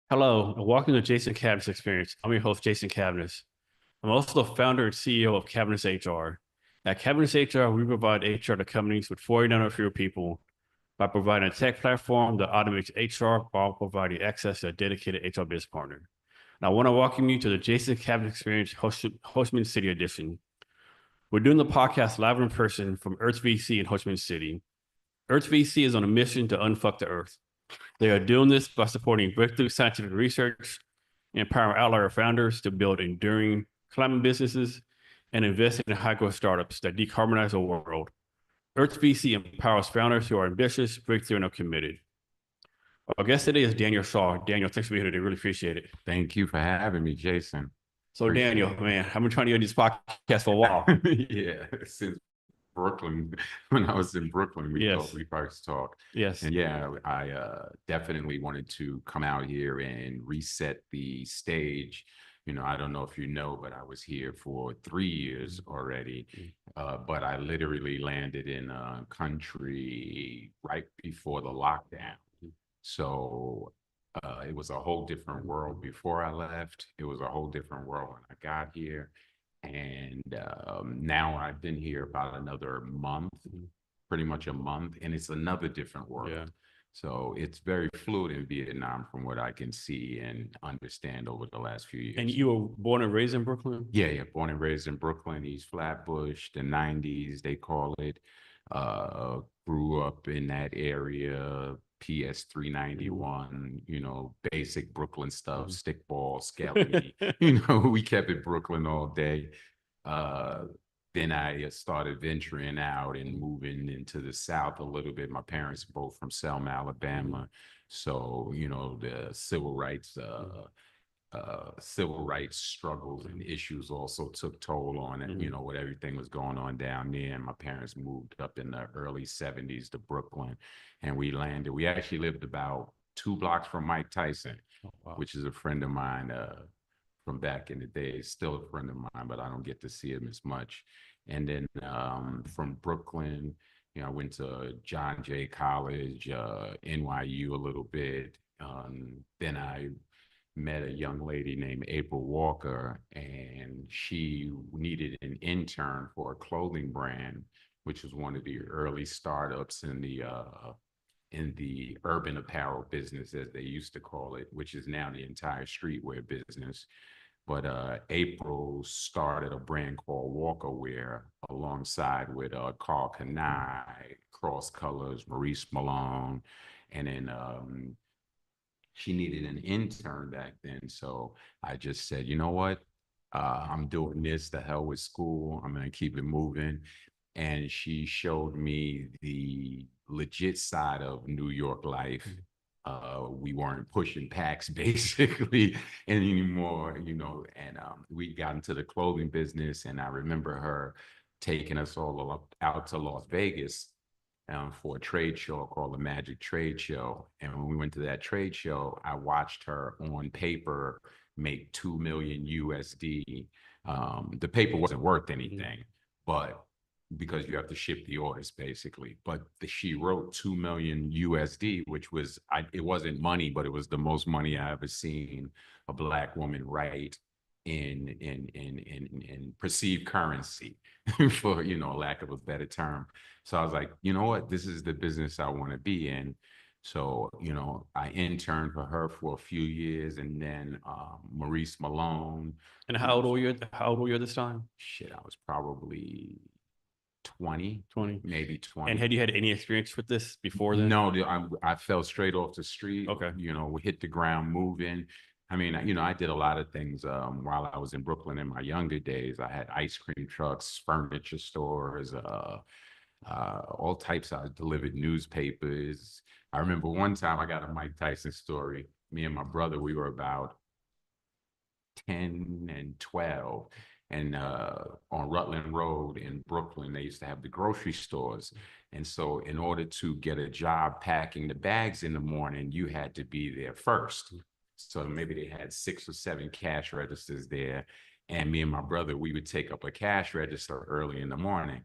Hello, and welcome to Jason Cavness Experience. I'm your host, Jason Cavness. I'm also the founder and CEO of Cavness HR. At Cavness HR, we provide HR to companies with 49 or fewer people by providing a tech platform that automates HR while providing access to a dedicated HR business partner. And I want to welcome you to the Jason Cavness Experience Ho Chi Minh City edition. We're doing the podcast live in person from Earth VC in Ho Chi Minh City. Earth VC is on a mission to unfuck the Earth. They are doing this by supporting breakthrough scientific research, empowering outlier founders to build enduring climate businesses, and investing in high-growth startups that decarbonize the world. Earth VC empowers founders who are ambitious, breakthrough, and are committed. Our guest today is Daniel Shaw. Daniel, thanks for being here today. Really appreciate it. Thank you for having me, Jason. So, Daniel, man, I've been trying to get this podcast for a while. Yeah, since Brooklyn, when I was in Brooklyn, we Yes. thought we first talked. Yes. And yeah, I definitely wanted to come out here and reset the stage. I don't know if you know, but I was here for 3 years already. But I literally landed in a country right before the lockdown. So it was a whole different world before I left. It was a whole different world when I got here. And now I've been here about another month, pretty much a month, and it's another different world. Yeah. So it's very fluid in Vietnam from what I can see and understand over the last few years. And you were born and raised in Brooklyn? Yeah, born and raised in Brooklyn, East Flatbush, the 90s, they call it. Grew up in that area, PS 391, basic Brooklyn stuff, stickball, skelly. We kept it Brooklyn all day. Then I started venturing out and moving into the South a little bit. My parents both from Selma, Alabama. So, the civil rights struggles and issues also took toll on it, with everything was going on down there. And my parents moved up in the early 70s to Brooklyn, and we actually lived about 2 blocks from Mike Tyson. Oh, wow. Which is a friend of mine from back in the day, still a friend of mine, but I don't get to see him as much. And then from Brooklyn, I went to John Jay College, NYU a little bit. Then I met a young lady named April Walker, and she needed an intern for a clothing brand, which was one of the early startups in the urban apparel business, as they used to call it, which is now the entire streetwear business. But April started a brand called Walkerwear alongside with Carl Kanai, Cross Colors, Maurice Malone, and then she needed an intern back then. So I just said, you know what? I'm doing this, the hell with school. I'm going to keep it moving. And she showed me the legit side of New York life. We weren't pushing packs basically anymore, and we got into the clothing business. And I remember her taking us all out to Las Vegas for a trade show called the Magic Trade Show. And when we went to that trade show, I watched her on paper make 2 million USD. The paper wasn't worth anything, but because you have to ship the orders basically. But she wrote 2 million USD, which was, it wasn't money, but it was the most money I ever seen a Black woman write in perceived currency, for lack of a better term. So I was like, you know what, this is the business I want to be in. So I interned for her for a few years, and then Maurice Malone. And how old were you? How old were you at this time? Shit, I was probably 20, 20, maybe 20. And had you had any experience with this before then? No, I fell straight off the street. Okay. We hit the ground moving. I mean, I did a lot of things while I was in Brooklyn in my younger days. I had ice cream trucks, furniture stores, all types. I delivered newspapers. I remember one time I got a Mike Tyson story. Me and my brother, we were about 10 and 12. And on Rutland Road in Brooklyn, they used to have the grocery stores. And so in order to get a job packing the bags in the morning, you had to be there first. So maybe they had 6 or 7 cash registers there. And me and my brother, we would take up a cash register early in the morning.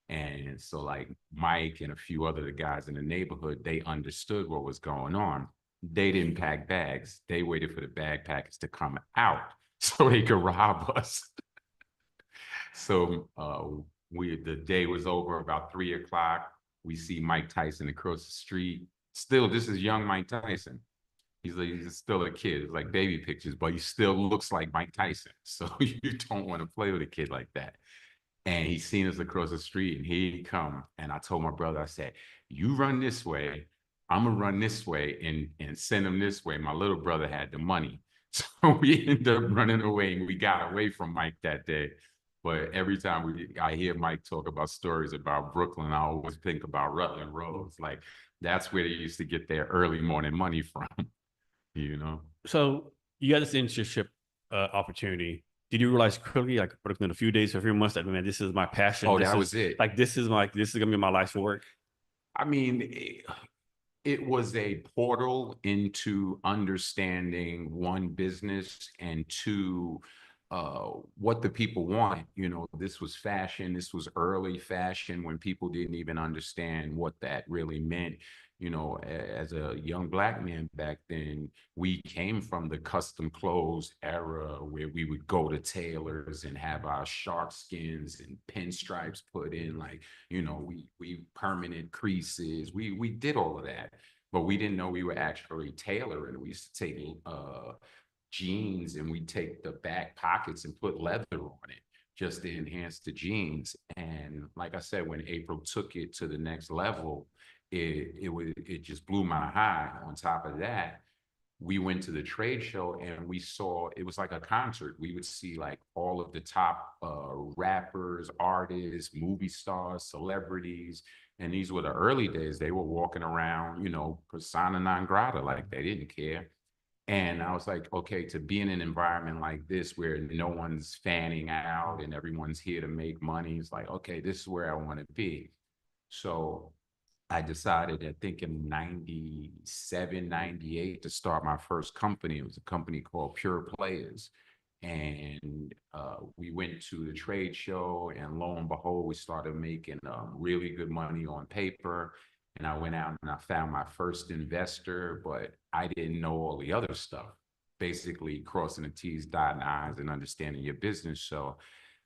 And so like Mike and a few other guys in the neighborhood, they understood what was going on. they didn't pack bags. They waited for the bag packers to come out so they could rob us. So the day was over about 3 o'clock. We see Mike Tyson across the street. Still, this is young Mike Tyson. He's still a kid. It's like baby pictures, but he still looks like Mike Tyson. So you don't want to play with a kid like that. And he seen us across the street, and he come. And I told my brother, I said, "You run this way, I'm gonna run this way, and send him this way." My little brother had the money, so we ended up running away, and we got away from Mike that day. But every time I hear Mike talk about stories about Brooklyn, I always think about Rutland Road. Like that's where they used to get their early morning money from, you know. So you got this internship opportunity. Did you realize quickly, like within a few days or a few months, that man, this is my passion. Oh, This that is was it. like this is gonna be my life's work. I mean, it was a portal into understanding one, business, and two, what the people want. You know, this was fashion. This was early fashion when people didn't even understand what that really meant. You know, as a young Black man back then, we came from the custom clothes era where we would go to tailors and have our shark skins and pinstripes put in. Like, you know, we permanent creases. We did all of that, but we didn't know we were actually tailoring. We used to take jeans and we take the back pockets and put leather on it just to enhance the jeans. And like I said, when April took it to the next level, it just blew my high. On top of that, we went to the trade show and we saw it was like a concert. We would see like all of the top rappers, artists, movie stars, celebrities. And these were the early days. They were walking around, you know, persona non grata, like they didn't care. And I was like, okay, to be in an environment like this where no one's fanning out and everyone's here to make money, it's like, okay, this is where I want to be. So I decided, I think in 97, 98, to start my first company. It was a company called Pure Players. And we went to the trade show, and lo and behold, we started making really good money on paper. And I went out and I found my first investor, but I didn't know all the other stuff, basically crossing the T's, dotting the I's, and understanding your business. So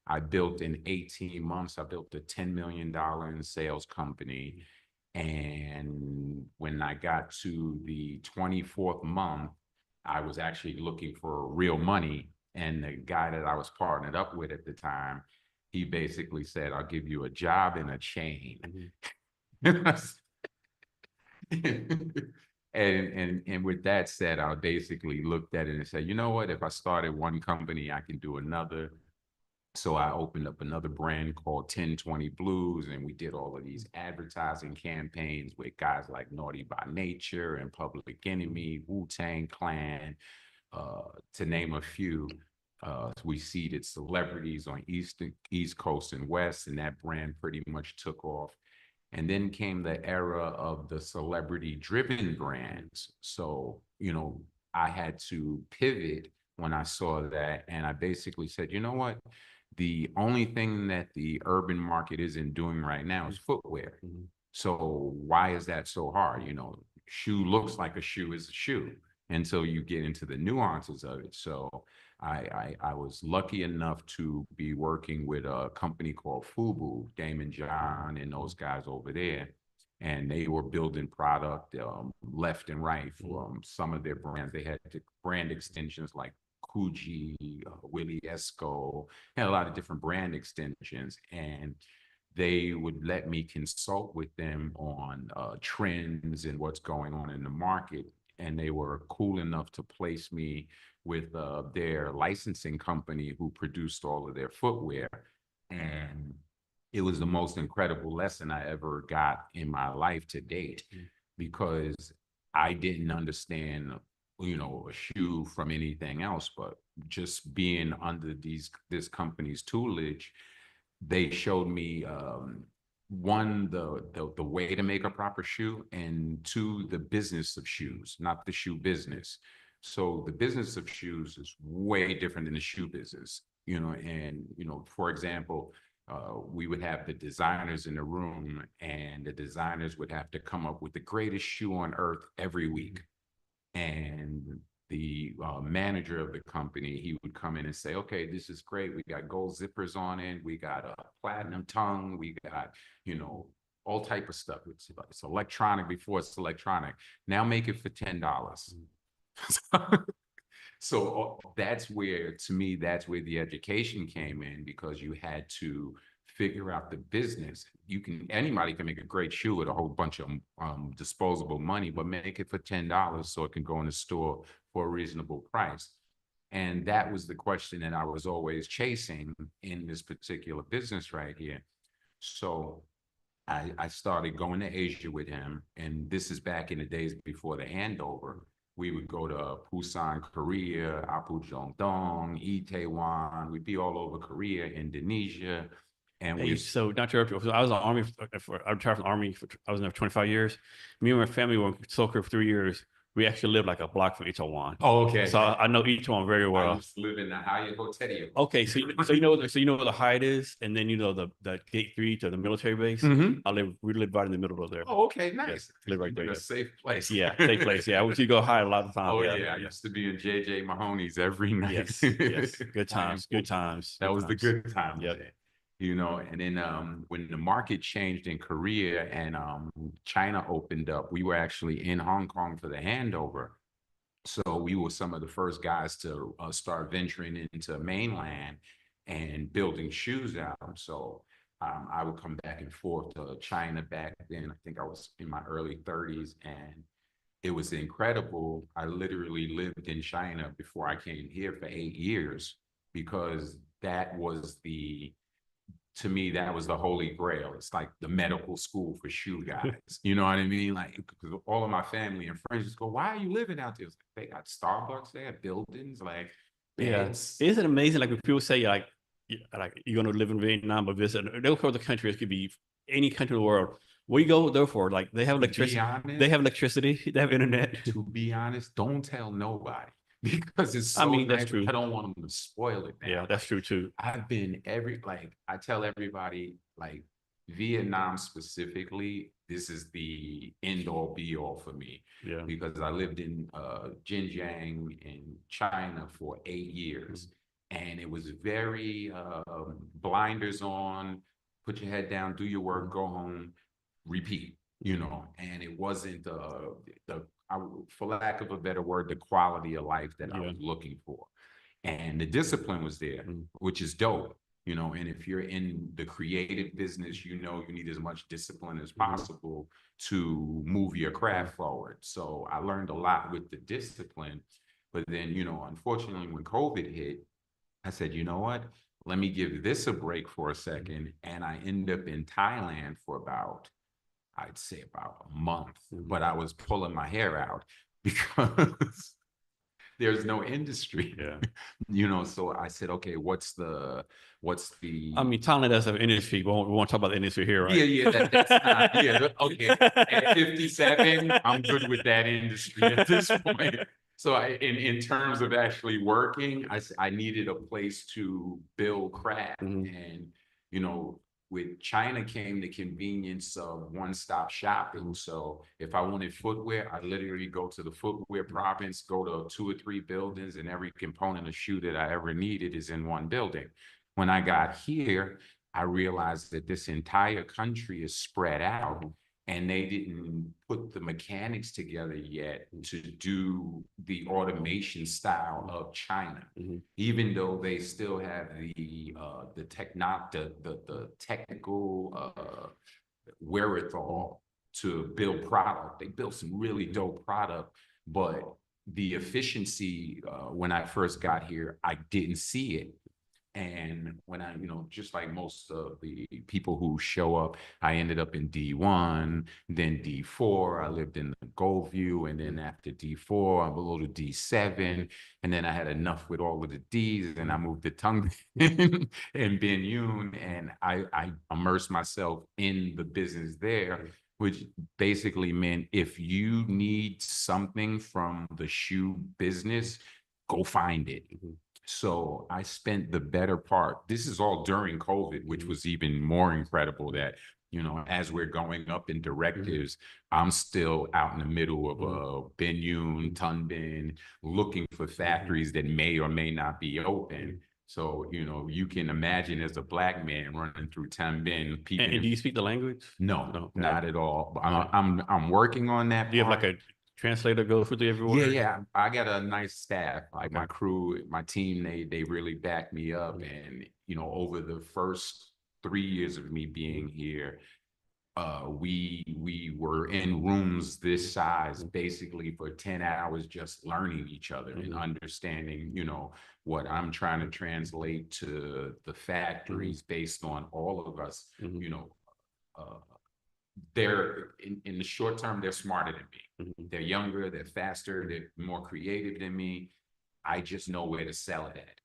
I built in 18 months, I built a $10 million in sales company. And when I got to the 24th month, I was actually looking for real money. And the guy that I was partnered up with at the time, he basically said, "I'll give you a job and a chain." And with that said, I basically looked at it and said, you know what, if I started one company, I can do another. So I opened up another brand called 1020 Blues, and we did all of these advertising campaigns with guys like Naughty by Nature and Public Enemy, Wu-Tang Clan, to name a few. We seeded celebrities on East Coast and West, and that brand pretty much took off. And then came the era of the celebrity-driven brands. So, you know, I had to pivot when I saw that, and I basically said, you know what? The only thing that the urban market isn't doing right now is footwear. Mhm. So why is that so hard? You know, shoe looks like a shoe is a shoe until you get into the nuances of it. So I was lucky enough to be working with a company called Fubu, Damon John and those guys over there. And they were building product left and right for some of their brands. They had brand extensions like Coogee, Willie Esco, had a lot of different brand extensions. And they would let me consult with them on trends and what's going on in the market. And they were cool enough to place me with their licensing company who produced all of their footwear. And it was the most incredible lesson I ever got in my life to date, because I didn't understand, you know, a shoe from anything else, but just being under this company's tutelage, they showed me one, the way to make a proper shoe, and two, the business of shoes, not the shoe business. So the business of shoes is way different than the shoe business, you know. And you know, for example, we would have the designers in the room, and the designers would have to come up with the greatest shoe on earth every week. And the manager of the company, he would come in and say, okay, this is great. We got gold zippers on it. We got a platinum tongue. We got, all type of stuff. It's electronic before it's electronic. Now make it for $10. So that's where, to me, that's where the education came in, because you had to figure out the business. Anybody can make a great shoe with a whole bunch of disposable money, but make it for $10 so it can go in the store for a reasonable price. And that was the question that I was always chasing in this particular business right here. So I started going to Asia with him, and this is back in the days before the handover. We would go to Busan, Korea, Apgujeong, Itaewon. We'd be all over Korea, Indonesia, and Hey, so not to interrupt you. So I was in the army. I retired from the army. I was in there for 25 years. Me and my family were in Soka for 3 years. We actually lived like a block from Itaewon. Oh, okay. So I know Itaewon very I well. used to live in the Hyatt Hotel. Okay, so you know where the Hyatt is, and then the gate 3 to the military base. We live right in the middle of there. Oh, okay, nice. Yes, live right there. A safe place. Yeah, safe place. Yeah, we go Hyatt a lot of times. Oh yeah, I used to be in JJ Mahoney's every night. Yes, yes, good times, good times. That was the good times. Yeah. And then when the market changed in Korea and China opened up, we were actually in Hong Kong for the handover. So we were some of the first guys to start venturing into mainland and building shoes out. So I would come back and forth to China back then. I think I was in my early 30s, and it was incredible. I literally lived in China before I came here for 8 years, because that was to me, that was the holy grail. It's like the medical school for shoe guys. You know what I mean? Like, because all of my family and friends just go, why are you living out there? It's like, they got Starbucks, they have buildings, like, beds. Yeah. Isn't it amazing? Like when people say like you're going to live in Vietnam or visit, they'll go to the country. It could be any country in the world. What do you go there for? Like they have electricity. They have electricity. They have internet. To be honest, don't tell nobody. Because it's so nice. That's true. I don't want them to spoil it. Yeah, that's true too. I've been I tell everybody, like, Vietnam specifically, this is the end all be all for me. Yeah. Because I lived in Xinjiang in China for 8 years. And it was very blinders on, put your head down, do your work, go home, repeat, and it wasn't for lack of a better word, the quality of life that I was looking for. And the discipline was there, which is dope, and if you're in the creative business, you need as much discipline as possible to move your craft forward. So I learned a lot with the discipline, but then, unfortunately, when COVID hit, I said, you know what, let me give this a break for a second. And I ended up in Thailand for I'd say about a month, but I was pulling my hair out because there's no industry. Yeah. So I said, okay, what's the I mean, Thailand does have industry, but we won't talk about the industry here, right? Yeah, that's not, okay. At 57, I'm good with that industry at this point. So in terms of actually working, I needed a place to build craft. And, with China came the convenience of one-stop shopping. So if I wanted footwear, I literally go to the footwear province, go to 2 or 3 buildings, and every component of shoe that I ever needed is in one building. When I got here, I realized that this entire country is spread out, and they didn't put the mechanics together yet to do the automation style of China, even though they still have the technical wherewithal to build product. They built some really dope product, but the efficiency, when I first got here, I didn't see it. And when I, just like most of the people who show up, I ended up in D1, then D4. I lived in the Goldview, and then after D4, I'm a little D7, and then I had enough with all of the Ds, and I moved to Tung and Ben Yun, and I immersed myself in the business there, which basically meant if you need something from the shoe business, go find it. So I spent the better part. This is all during COVID, which was even more incredible, that You know, as we're going up in directives, I'm still out in the middle of Ben Yun, Ton Bin, looking for factories that may or may not be open. So, you know, you can imagine as a black man running through Ton Bin, peeping. And do you speak the language? No, No, okay. not at all. I'm working on that. Do you have like a translator go through everywhere? Yeah. I got a nice staff. Like my crew, my team, they really back me up. And, you know, over the first 3 years of me being here, we were in rooms this size basically for 10 hours just learning each other and understanding, you know, what I'm trying to translate to the factories based on all of us, you know. They're in the short term, they're smarter than me. They're younger, they're faster, they're more creative than me. I just know where to sell it at.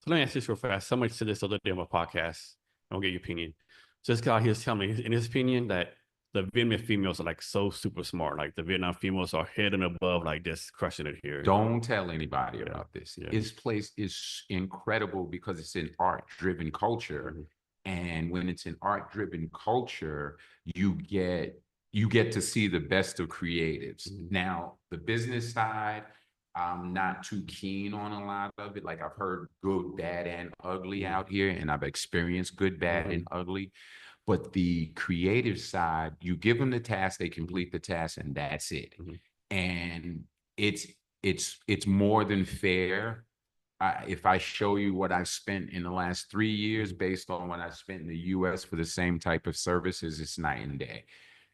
So let me ask this real fast. Somebody said this the other day on my podcast. I'll get your opinion. So this guy, he was telling me, in his opinion, that the Vietnamese females are like so super smart. Like the Vietnam females are head and above, like just crushing it here. Don't tell anybody about this. This place is incredible because it's an art-driven culture. And when it's an art-driven culture, you get to see the best of creatives. Now, the business side, I'm not too keen on a lot of it. Like I've heard good, bad, and ugly out here, and I've experienced good, bad, and ugly. But the creative side, you give them the task, they complete the task, and that's it. And it's more than fair. If I show you what I've spent in the last 3 years based on what I spent in the US for the same type of services, it's night and day.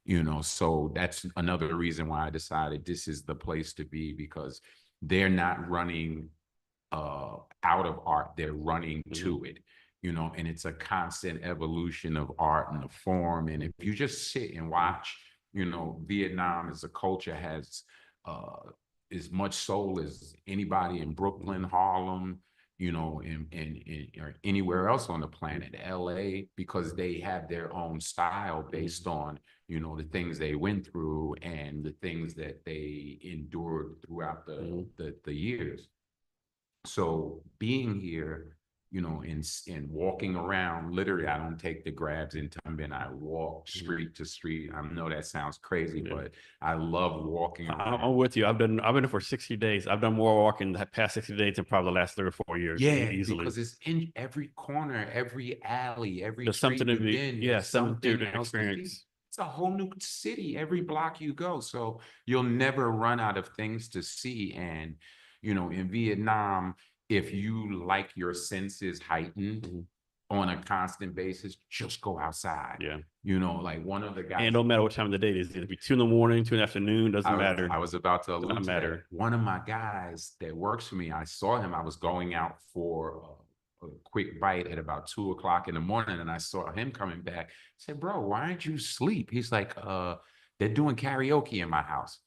You know, so that's another reason why I decided this is the place to be, because they're not running out of art, they're running to it. You know, and it's a constant evolution of art and the form. And if you just sit and watch, you know, Vietnam as a culture has as much soul as anybody in Brooklyn, Harlem, you know, or anywhere else on the planet, LA, because they have their own style based on, you know, the things they went through and the things that they endured throughout the years. So being here, you know, and walking around, literally, I don't take the grabs in Ton Bin. I walk street to street. I know that sounds crazy, but I love walking around. I'm with you. I've been there for 60 days. I've done more walking the past 60 days than probably the last 3 or 4 years. Yeah, easily. Because it's in every corner, every alley, every There's street something to be, in, something to experience. It's a whole new city every block you go. So you'll never run out of things to see. And, you know, in Vietnam, if you like your senses heightened on a constant basis, just go outside. Yeah. You know, like one of the guys. And no matter what time of the day it is, it'll be 2 in, 2 in, doesn't matter. I was about to allude to matter. that. One of my guys that works for me, I saw him. I was going out for a quick bite at about 2 o'clock in the morning, and I saw him coming back. I said, "Bro, why aren't you asleep?" He's like, "They're doing karaoke in my house."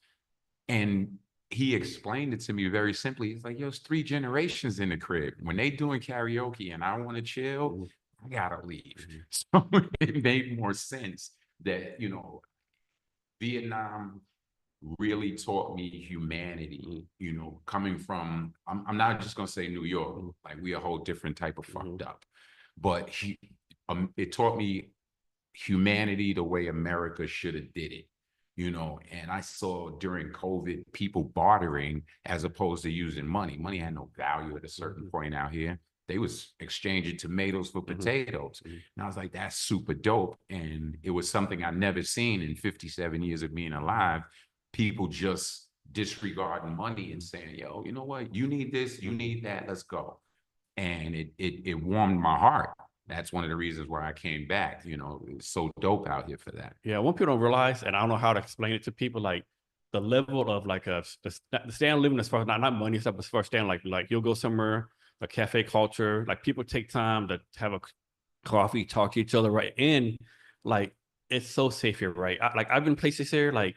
And he explained it to me very simply. He's like, "Yo, it's 3 generations in the crib. When they doing karaoke and I want to chill, I gotta leave." So it made more sense that, you know, Vietnam really taught me humanity, you know, coming from, I'm not just gonna say New York, like we a whole different type of fucked up, but it taught me humanity the way America should have did it. You know, and I saw during COVID people bartering as opposed to using money. Money had no value at a certain point out here. They was exchanging tomatoes for potatoes. And I was like, that's super dope. And it was something I never seen in 57 years of being alive. People just disregarding money and saying, yo, you know what? You need this, you need that, let's go. And it warmed my heart. That's one of the reasons why I came back. You know, it's so dope out here for that. Yeah, what people don't realize, and I don't know how to explain it to people, like the level of like the standard living as far as not money stuff, as far as standing like you'll go somewhere, a cafe culture, like people take time to have a coffee, talk to each other, right? And like it's so safe here, right? I've been places here, like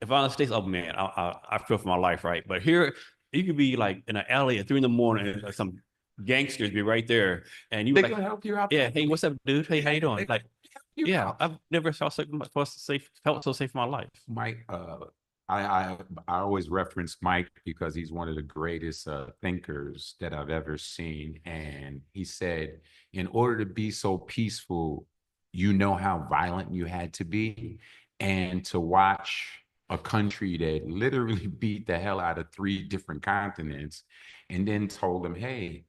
if I'm in the States, oh man, I feel for my life, right? But here you could be like in an alley at 3 in, and some gangsters be right there, and They like, can help you out. Yeah, hey, what's up, dude? Hey, how you doing? Like, yeah, I've never felt so safe in my life. Mike, I always reference Mike because he's one of the greatest thinkers that I've ever seen, and he said, in order to be so peaceful, you know how violent you had to be. And to watch a country that literally beat the hell out of 3 different continents and then told them, hey,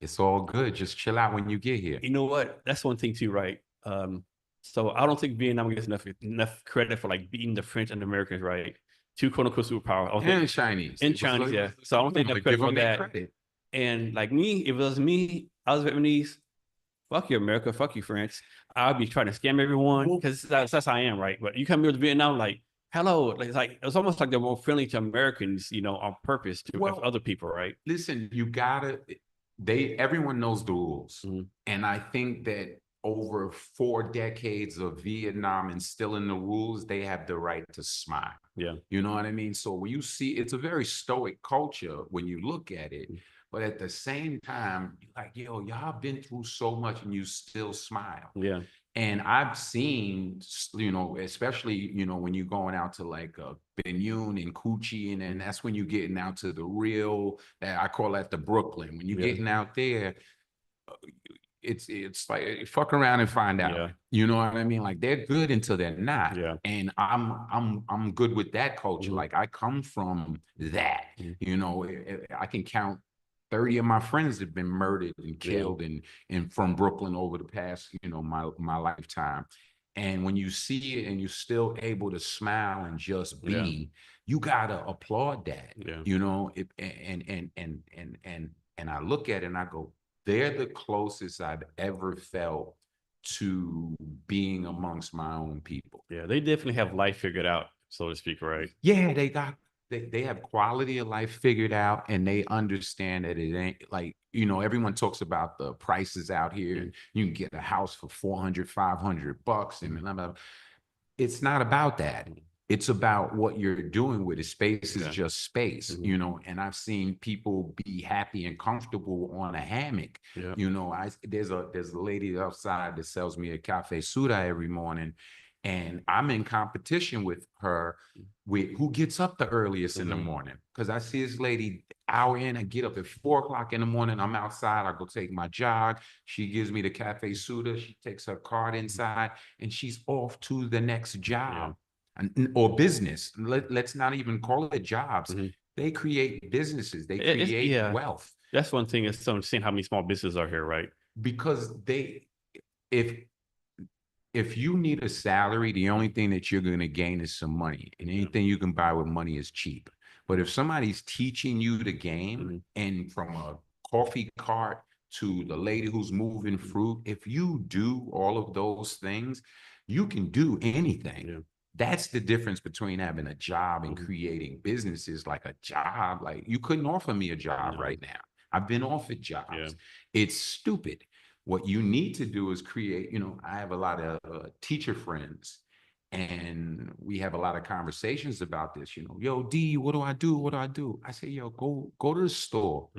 it's all good. Just chill out when you get here. You know what? That's one thing too, right? So I don't think Vietnam gets enough credit for like beating the French and the Americans, right? Two quote unquote superpower. I don't And think Chinese. in Chinese, yeah. So I don't think enough credit Give for them their that. credit. And like me, if it was me, I was Vietnamese. Fuck you, America. Fuck you, France. I'd be trying to scam everyone because that's how I am, right? But you come here to Vietnam, like, hello, like, it's almost like they're more friendly to Americans, you know, on purpose to other people, right? Listen, you gotta. Everyone knows the rules, and I think that over 4 decades of Vietnam instilling the rules, they have the right to smile. Yeah, you know what I mean. So when you see, it's a very stoic culture when you look at it. But at the same time, like, yo, y'all been through so much and you still smile. yeah. And I've seen, especially, when you're going out to like Benyun and Coochie, and that's when you're getting out to the real, I call that the Brooklyn. When you're getting out there, it's like fuck around and find out. Yeah. You know what I mean? Like they're good until they're not. Yeah. And I'm good with that culture. Like I come from that. I can count 30 of my friends have been murdered and killed and from Brooklyn over the past, my lifetime. And when you see it and you're still able to smile and just be, you gotta applaud that. And I look at it and I go, they're the closest I've ever felt to being amongst my own people. Yeah, they definitely have life figured out, so to speak, right? Yeah, they have quality of life figured out, and they understand that it ain't like, everyone talks about the prices out here, and you can get a house for 400, $500 and blah, blah, blah. It's not about that. It's about what you're doing with it. Space is just space, and I've seen people be happy and comfortable on a hammock. There's a lady outside that sells me a cafe soda every morning, and I'm in competition with her with who gets up the earliest in the morning. Because I see this lady hour in, I get up at 4 o'clock in the morning. I'm outside. I go take my jog. She gives me the cafe soda. She takes her card inside, and she's off to the next job or business. Let's not even call it jobs. They create businesses. They create wealth. That's one thing. It's so interesting how many small businesses are here, right? Because if you need a salary, the only thing that you're going to gain is some money, and anything you can buy with money is cheap. But if somebody's teaching you the game, and from a coffee cart to the lady who's moving fruit, if you do all of those things, you can do anything. That's the difference between having a job and creating businesses. Like a job, like you couldn't offer me a job right now. I've been offered jobs. It's stupid. What you need to do is create, I have a lot of teacher friends, and we have a lot of conversations about this, yo, D, what do I do? What do I do? I say, yo, go to the store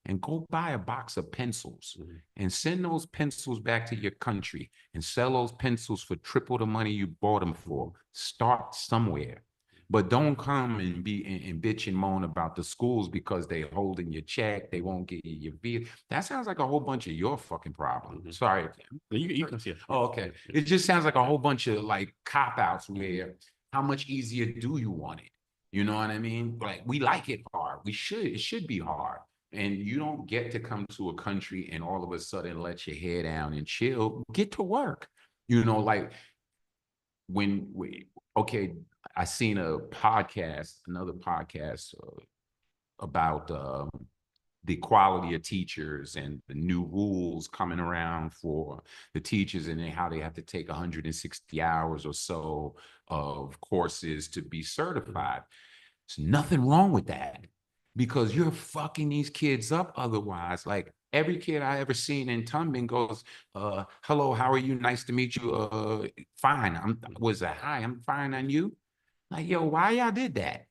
and go buy a box of pencils and send those pencils back to your country and sell those pencils for triple the money you bought them for. Start somewhere. But don't come and bitch and moan about the schools because they holding your check. They won't get you your vehicle. That sounds like a whole bunch of your fucking problems. Sorry. You can see it. Oh, okay. It just sounds like a whole bunch of like cop-outs where how much easier do you want it? You know what I mean? Like we like it hard. It should be hard. And you don't get to come to a country and all of a sudden let your hair down and chill. Get to work. Like I seen another podcast about the quality of teachers and the new rules coming around for the teachers and how they have to take 160 hours or so of courses to be certified. There's nothing wrong with that, because you're fucking these kids up otherwise. Like every kid I ever seen in Tumbin goes, hello, how are you? Nice to meet you. Fine. I'm fine on you. Like, yo, why y'all did that?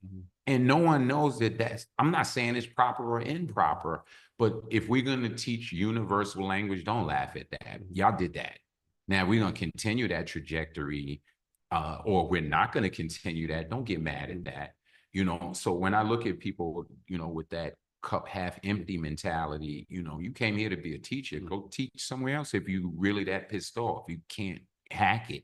And no one knows that I'm not saying it's proper or improper, but if we're going to teach universal language, don't laugh at that. Y'all did that. Now we're going to continue that trajectory, or we're not going to continue that. Don't get mad at that. So when I look at people, with that cup half empty mentality, you came here to be a teacher, go teach somewhere else if you really that pissed off. You can't hack it,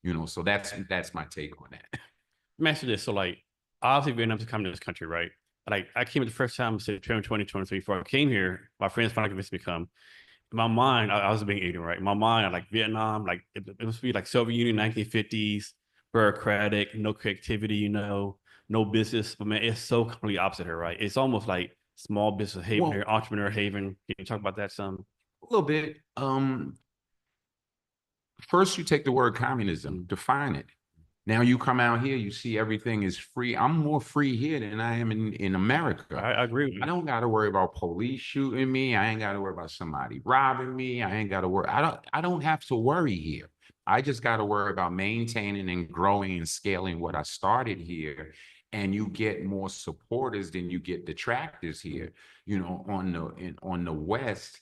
you know. So that's my take on that. Let me ask you this. So like obviously Vietnam's a communist country, right? Like I came the first time in September 2023. Before I came here, my friends finally convinced me to come. In my mind, I was being ignorant, right? In my mind, I like Vietnam, like it must be like Soviet Union 1950s, bureaucratic, no creativity, no business. But man, it's so completely opposite here, right? It's almost like small business haven here, Well, entrepreneur haven. Can you talk about that some? a little bit. First, you take the word communism, Mm. define it. Now you come out here, you see everything is free. I'm more free here than I am in America. I agree with I you. don't got to worry about police shooting me. I ain't got to worry about somebody robbing me. I ain't got to worry. I don't have to worry here. I just got to worry about maintaining and growing and scaling what I started here. And you get more supporters than you get detractors here. You know, on the West,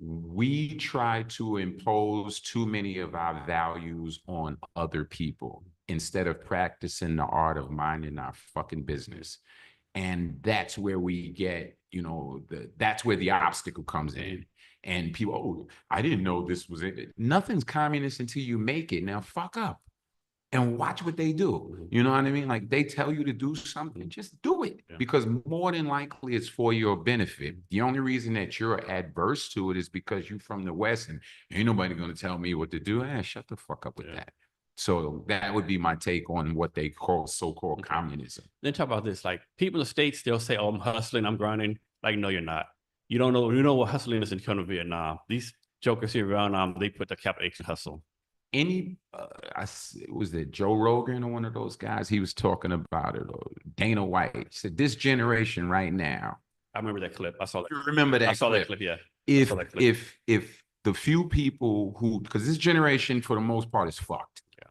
we try to impose too many of our values on other people instead of practicing the art of minding our fucking business. And that's where we get, that's where the obstacle comes in. And people, oh, I didn't know this was it. Nothing's communist until you make it. Now fuck up and watch what they do. You know what I mean? Like they tell you to do something, just do it, Yeah. because more than likely it's for your benefit. The only reason that you're adverse to it is because you're from the West and ain't nobody going to tell me what to do. Shut the fuck up with Yeah. that. So that would be my take on what they call so-called Okay. communism. Then talk about this. Like people in the States still say, "Oh, I'm hustling, I'm grinding." Like, no, you're not. You don't know. You know what hustling is in come to Vietnam. These jokers here around they put the capital H in hustle. Any was it Joe Rogan or one of those guys? He was talking about it, or Dana White. He said this generation right now. I remember that clip. I saw that You clip. remember I that saw that clip? clip. Yeah, I If saw that clip. if the few people who, because this generation for the most part is fucked. Yeah.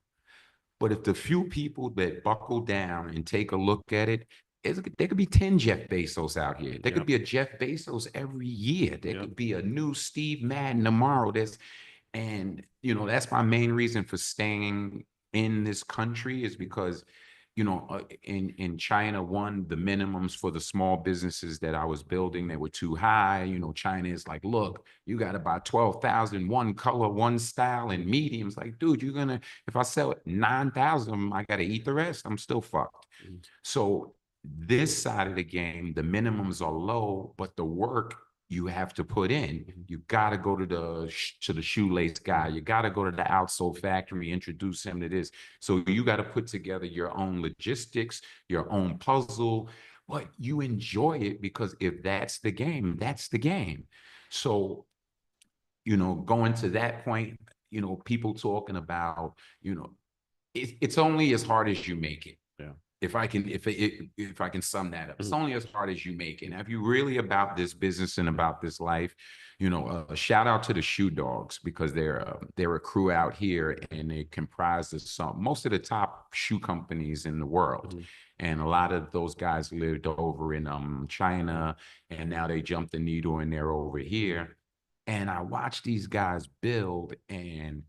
But if the few people that buckle down and take a look at it, there could be 10 Jeff Bezos out here. There Yeah. could be a Jeff Bezos every year. There Yeah. could be a new Steve Madden tomorrow. And that's my main reason for staying in this country, is because in China, one, the minimums for the small businesses that I was building, they were too high. China is like, look, you got to buy 12,000, one color, one style, and mediums. Like, dude, if I sell 9,000, I got to eat the rest. I'm still fucked. Mm. So this side of the game, the minimums are low, but the work you have to put in. You got to go to the shoelace guy. You got to go to the outsole factory, introduce him to this. So you got to put together your own logistics, your own puzzle, but you enjoy it, because if that's the game, that's the game. So, going to that point, people talking about, it's only as hard as you make it. Yeah. If I can sum that up, it's Mhm. only as hard as you make it. And if you really about this business and about this life, a shout out to the Shoe Dogs, because they're a crew out here, and they comprise of most of the top shoe companies in the world. Mhm. And a lot of those guys lived over in China, and now they jumped the needle and they're over here. And I watch these guys build, and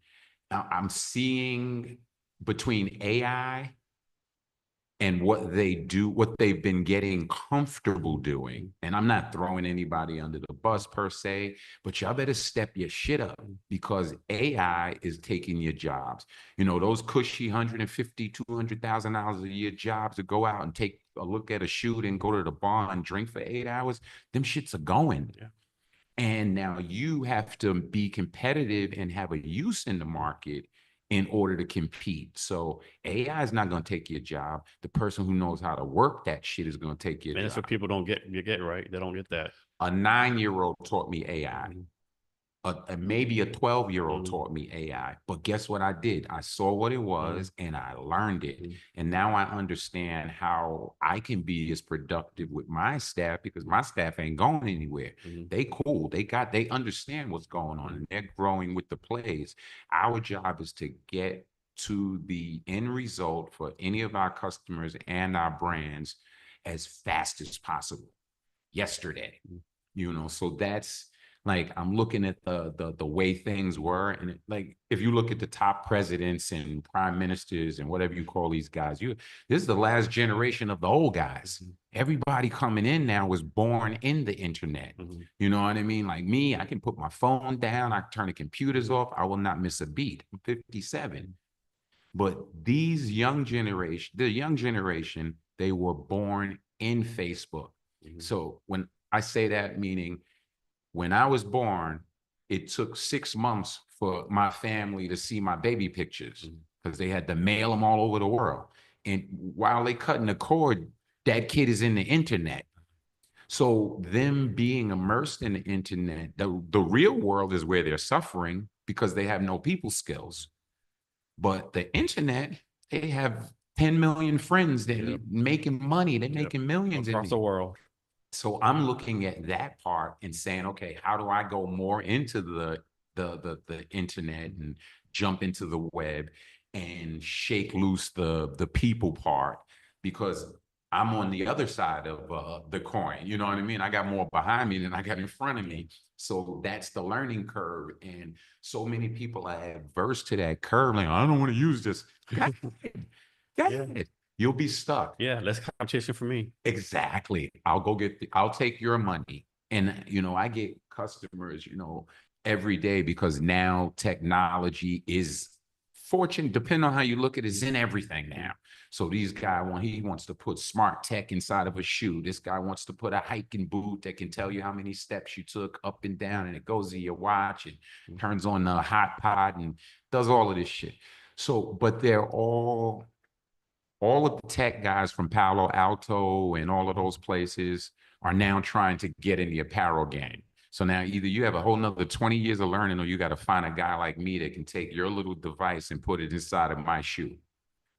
I'm seeing between AI and what they do, what they've been getting comfortable doing. And I'm not throwing anybody under the bus per se, but y'all better step your shit up, because AI is taking your jobs. Those cushy $150,000, $200,000 a year jobs to go out and take a look at a shoot and go to the bar and drink for 8 hours, them shits are going. Yeah. And now you have to be competitive and have a use in the market in order to compete. So AI is not going to take your job. The person who knows how to work that shit is going to take your And that's job. what people don't get. You get right. They don't get that. A 9-year-old taught me AI. Maybe a 12-year-old Mhm. taught me AI. But guess what I did? I saw what it was and I learned it. Mhm. And now I understand how I can be as productive with my staff, because my staff ain't going anywhere. Mhm. They cool. They understand what's going on, and they're growing with the plays. Our job is to get to the end result for any of our customers and our brands as fast as possible. Yesterday, so that's Like I'm looking at the way things were, and like if you look at the top presidents and prime ministers and whatever you call these guys, this is the last generation of the old guys. Everybody coming in now was born in the internet. You know what I mean? Like me, I can put my phone down, I can turn the computers off, I will not miss a beat. I'm 57. But these young generation, the young generation, they were born in Facebook. So when I say that, meaning when I was born, it took 6 months for my family to see my baby pictures because they had to mail them all over the world. And while they cutting the cord, that kid is in the internet. So them being immersed in the internet, the real world is where they're suffering because they have no people skills. But the internet, they have 10 million friends. They're making money. They're making millions across the world. So I'm looking at that part and saying, okay, how do I go more into the internet and jump into the web and shake loose the people part? Because I'm on the other side of the coin. You know what I mean? I got more behind me than I got in front of me. So that's the learning curve. And so many people are adverse to that curve. Like, I don't want to use this. Go ahead. You'll be stuck. Yeah, less competition for me. Exactly. I'll take your money. And, I get customers, every day because now technology is fortune, depending on how you look at it, is in everything now. So these guy, he wants to put smart tech inside of a shoe. This guy wants to put a hiking boot that can tell you how many steps you took up and down, and it goes to your watch and turns on the hot pod and does all of this shit. So, but they're all of the tech guys from Palo Alto and all of those places are now trying to get in the apparel game. So now either you have a whole nother 20 years of learning, or you got to find a guy like me that can take your little device and put it inside of my shoe.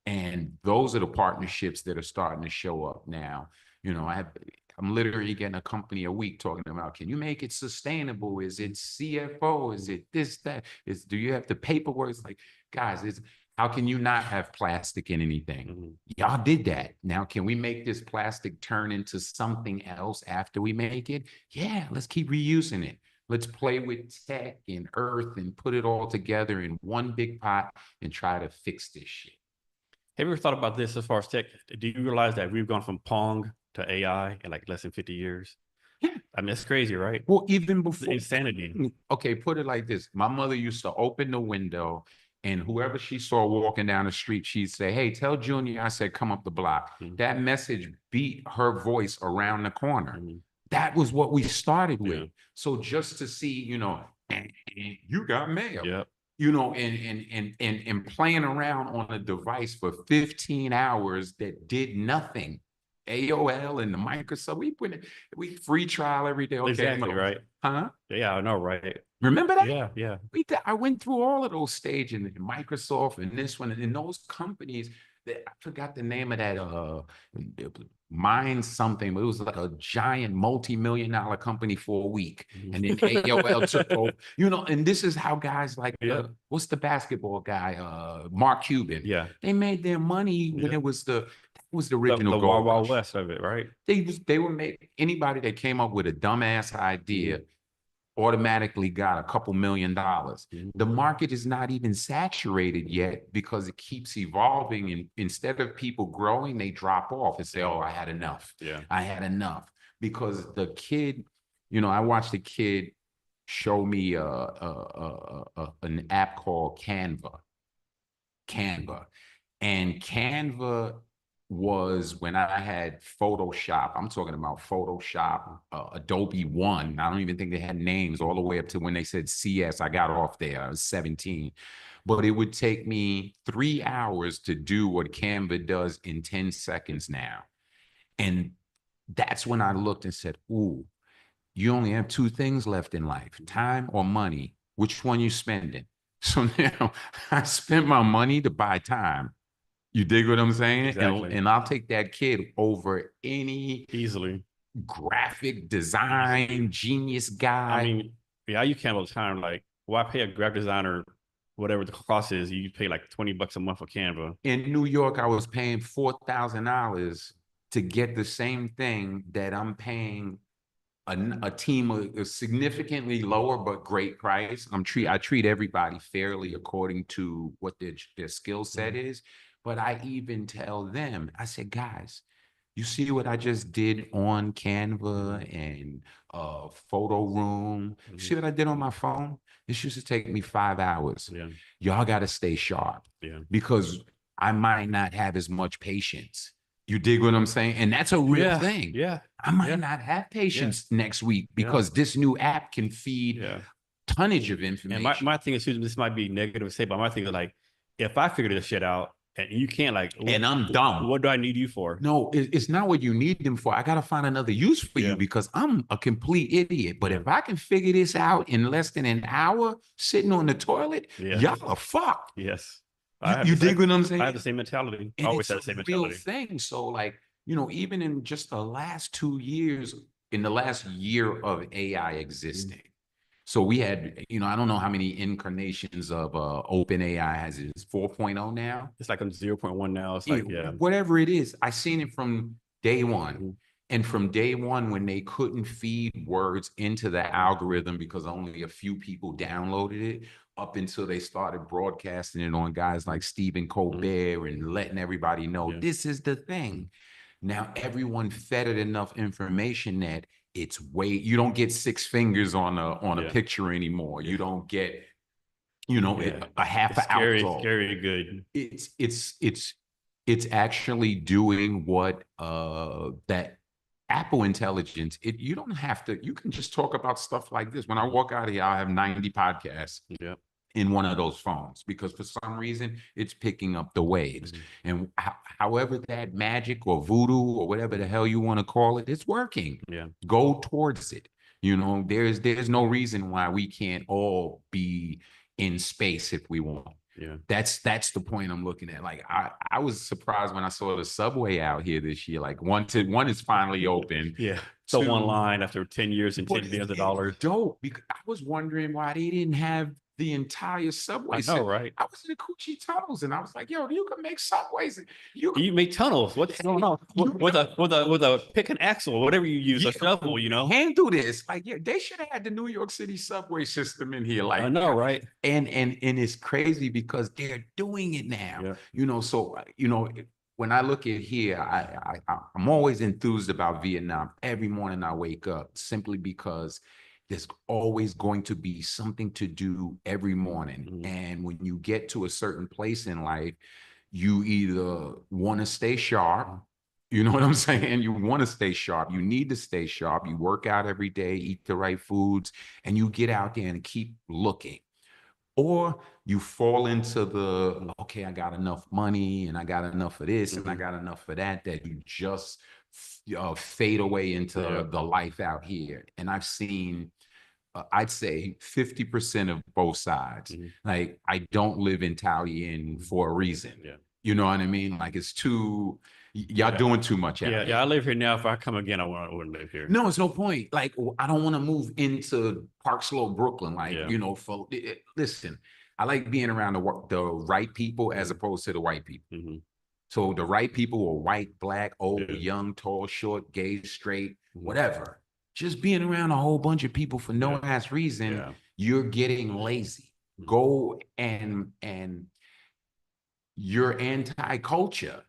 And those are the partnerships that are starting to show up now. I'm literally getting a company a week talking about, can you make it sustainable? Is it CFO? Is it this, that? Do you have the paperwork? It's like, guys, how can you not have plastic in anything? Y'all did that. Now, can we make this plastic turn into something else after we make it? Yeah, let's keep reusing it. Let's play with tech and earth and put it all together in one big pot and try to fix this shit. Have you ever thought about this as far as tech? Do you realize that we've gone from Pong to AI in like less than 50 years? Yeah. I mean, it's crazy, right? Well, even before insanity. Okay, put it like this. My mother used to open the window, and whoever she saw walking down the street, she'd say, hey, tell Junior I said, come up the block. That message beat her voice around the corner. That was what we started with. So just to see, you got mail. And playing around on a device for 15 hours that did nothing. AOL and the Microsoft, we free trial every day. Okay, exactly, right? Huh? Yeah, I know, right? Remember that? Yeah. I went through all of those stages, and Microsoft and this one, and those companies. That I forgot the name of that. Mind something, but it was like a giant multi-million-dollar company for a week, and then AOL took over. And this is how guys like what's the basketball guy, Mark Cuban? Yeah, they made their money when it was the original the Gold Wild Rush. West of it, right? They were making anybody that came up with a dumbass idea automatically got a couple $1 million. The market is not even saturated yet because it keeps evolving. And instead of people growing, they drop off and say, oh, I had enough. I had enough. Because the kid, I watched a kid show me an app called Canva. And Canva was when I had Photoshop. I'm talking about Photoshop, Adobe One. I don't even think they had names all the way up to when they said CS. I got off there. I was 17. But it would take me 3 hours to do what Canva does in 10 seconds now. And that's when I looked and said, ooh, you only have 2 things left in life, time or money. Which one you spending? So now I spent my money to buy time. You dig what I'm saying? Exactly. And I'll take that kid over any easily graphic design genius guy. I mean, yeah, you can't all the time. Like, why pay a graphic designer whatever the cost is? You pay like $20 a month for Canva. In New York, I was paying $4,000 to get the same thing that I'm paying a team significantly lower but great price. I treat everybody fairly according to what their skill set is. But I even tell them, I said, guys, you see what I just did on Canva and photo room. You see what I did on my phone? This used to take me 5 hours. Yeah. Y'all got to stay sharp Yeah. because I might not have as much patience. You dig what I'm saying? And that's a real thing. Yeah. I might not have patience next week because this new app can feed tonnage of information. And my thing is, Susan, this might be negative to say, but my thing is like, if I figure this shit out and you can't, like, and I'm dumb. What do I need you for? No, it's not what you need them for. I got to find another use for you because I'm a complete idiot. But if I can figure this out in less than an hour sitting on the toilet, y'all are fucked. Yes. You dig what I'm saying? I have the same mentality. And always it's had the same a mentality. real thing. So like, you know, even in just the last 2 years, in the last year of AI existing, so we had, you know, I don't know how many incarnations of open AI has it. It's 4.0 now. It's like on 0.1 now. It's like, whatever it is. I seen it from day one. And from day one, when they couldn't feed words into the algorithm because only a few people downloaded it, up until they started broadcasting it on guys like Stephen Colbert and letting everybody know this is the thing. Now everyone fed it enough information that it's you don't get 6 fingers on a picture anymore. You don't get, you know, a half an outro. Scary good. It's actually doing what that Apple Intelligence, you don't have to, you can just talk about stuff like this. When I walk out of here, I have 90 podcasts in one of those phones because for some reason it's picking up the waves. And however that magic or voodoo or whatever the hell you want to call it, it's working. Go towards it. You know, there's no reason why we can't all be in space if we want. That's the point I'm looking at. Like I was surprised when I saw the subway out here this year. Like one is finally open. So one line after 10 years and $10 billion. Dope. Because I was wondering why they didn't have the entire subway. I know, right? I was in the Coochie tunnels and I was like, yo, you can make subways. You make tunnels. What's going on? With a pick and axle, whatever you use, a shovel, you know? Handle this. Like, they should have had the New York City subway system in here. Like, I know, right? And it's crazy because they're doing it now. You know, so you know, when I look at here, I'm always enthused about Vietnam. Every morning I wake up simply because there's always going to be something to do every morning. And when you get to a certain place in life, you either want to stay sharp, you know what I'm saying? You want to stay sharp. You need to stay sharp. You work out every day, eat the right foods, and you get out there and keep looking. Or you fall into the, okay, I got enough money and I got enough of this and I got enough of that, that you just fade away into the life out here. And I've seen, I'd say 50% of both sides. Like, I don't live in Taoyuan for a reason. You know what I mean? Like, it's too, y'all doing too much out here. I live here now. If I come again, I wouldn't live here. No, it's no point. Like, I don't want to move into Park Slope, Brooklyn. Like, you know, listen, I like being around the right people as opposed to the white people. So the right people are white, black, old, young, tall, short, gay, straight, whatever. Just being around a whole bunch of people for no ass reason, you're getting lazy. Go and you're anti-culture.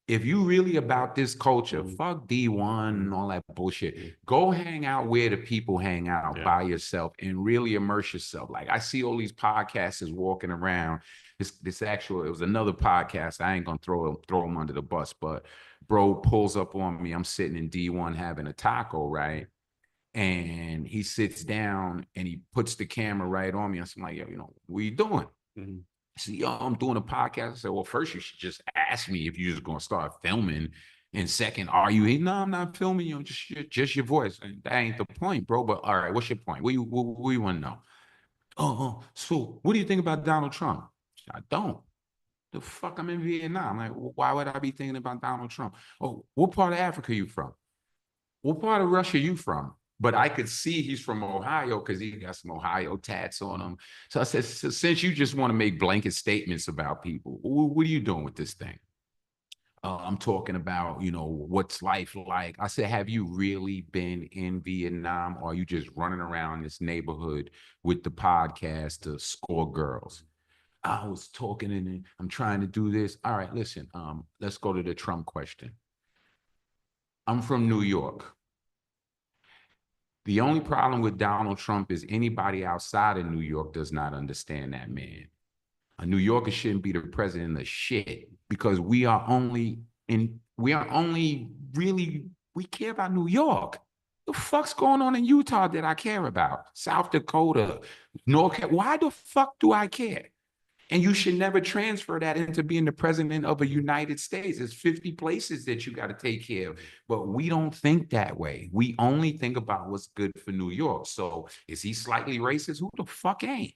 If you really about this culture, fuck D1 and all that bullshit. Go hang out where the people hang out by yourself and really immerse yourself. Like, I see all these podcasters walking around. It was another podcast. I ain't gonna throw them under the bus, but bro pulls up on me. I'm sitting in D1 having a taco, right? And he sits down and he puts the camera right on me. I'm like, yo, you know, what are you doing? I said, yo, I'm doing a podcast. I said, well, first you should just ask me if you're just gonna start filming. And second, are you? No, I'm not filming you. Just your voice. And that ain't the point, bro. But all right, what's your point? What you want to know? So what do you think about Donald Trump? I don't. The fuck, I'm in Vietnam. Like, why would I be thinking about Donald Trump? Oh, what part of Africa you from? What part of Russia you from? But I could see he's from Ohio because he got some Ohio tats on him. So I said, since you just want to make blanket statements about people, what are you doing with this thing? I'm talking about, what's life like? I said, have you really been in Vietnam, or are you just running around this neighborhood with the podcast to score girls? I was talking and I'm trying to do this. All right, listen, let's go to the Trump question. I'm from New York. The only problem with Donald Trump is anybody outside of New York does not understand that man. A New Yorker shouldn't be the president of shit, because we are only really, we care about New York. The fuck's going on in Utah that I care about? South Dakota, North Carolina. Why the fuck do I care? And you should never transfer that into being the president of a United States. There's 50 places that you got to take care of. But we don't think that way. We only think about what's good for New York. So is he slightly racist? Who the fuck ain't?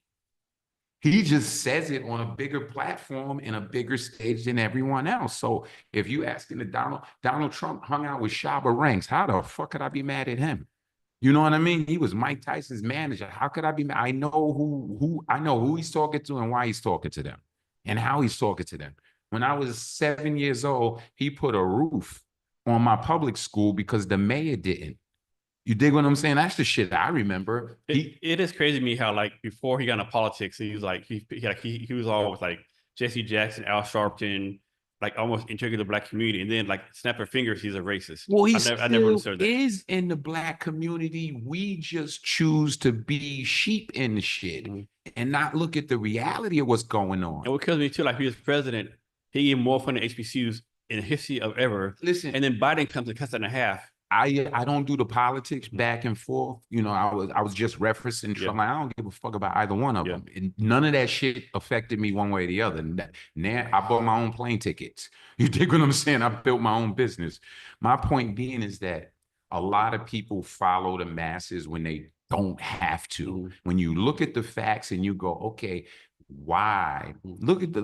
He just says it on a bigger platform and a bigger stage than everyone else. So if you asking the Donald Trump hung out with Shabba Ranks, how the fuck could I be mad at him? You know what I mean? He was Mike Tyson's manager. How could I be mad? I know who he's talking to and why he's talking to them and how he's talking to them. When I was 7 years old, he put a roof on my public school because the mayor didn't. You dig what I'm saying? That's the shit I remember. It is crazy to me how, like, before he got into politics, he was like he was all with like Jesse Jackson, Al Sharpton, like almost integrating the black community, and then like snap your fingers, he's a racist. Well, I never understood that. Is in the black community. We just choose to be sheep in the shit and not look at the reality of what's going on. And what kills me too, like, he was president, he gave more funding to HBCUs in the history of ever. Listen, and then Biden comes and cuts it in half. I don't do the politics back and forth. I was just referencing Trump. I don't give a fuck about either one of them. And none of that shit affected me one way or the other. Now I bought my own plane tickets. You dig what I'm saying? I built my own business. My point being is that a lot of people follow the masses when they don't have to. When you look at the facts and you go, okay, why? Look at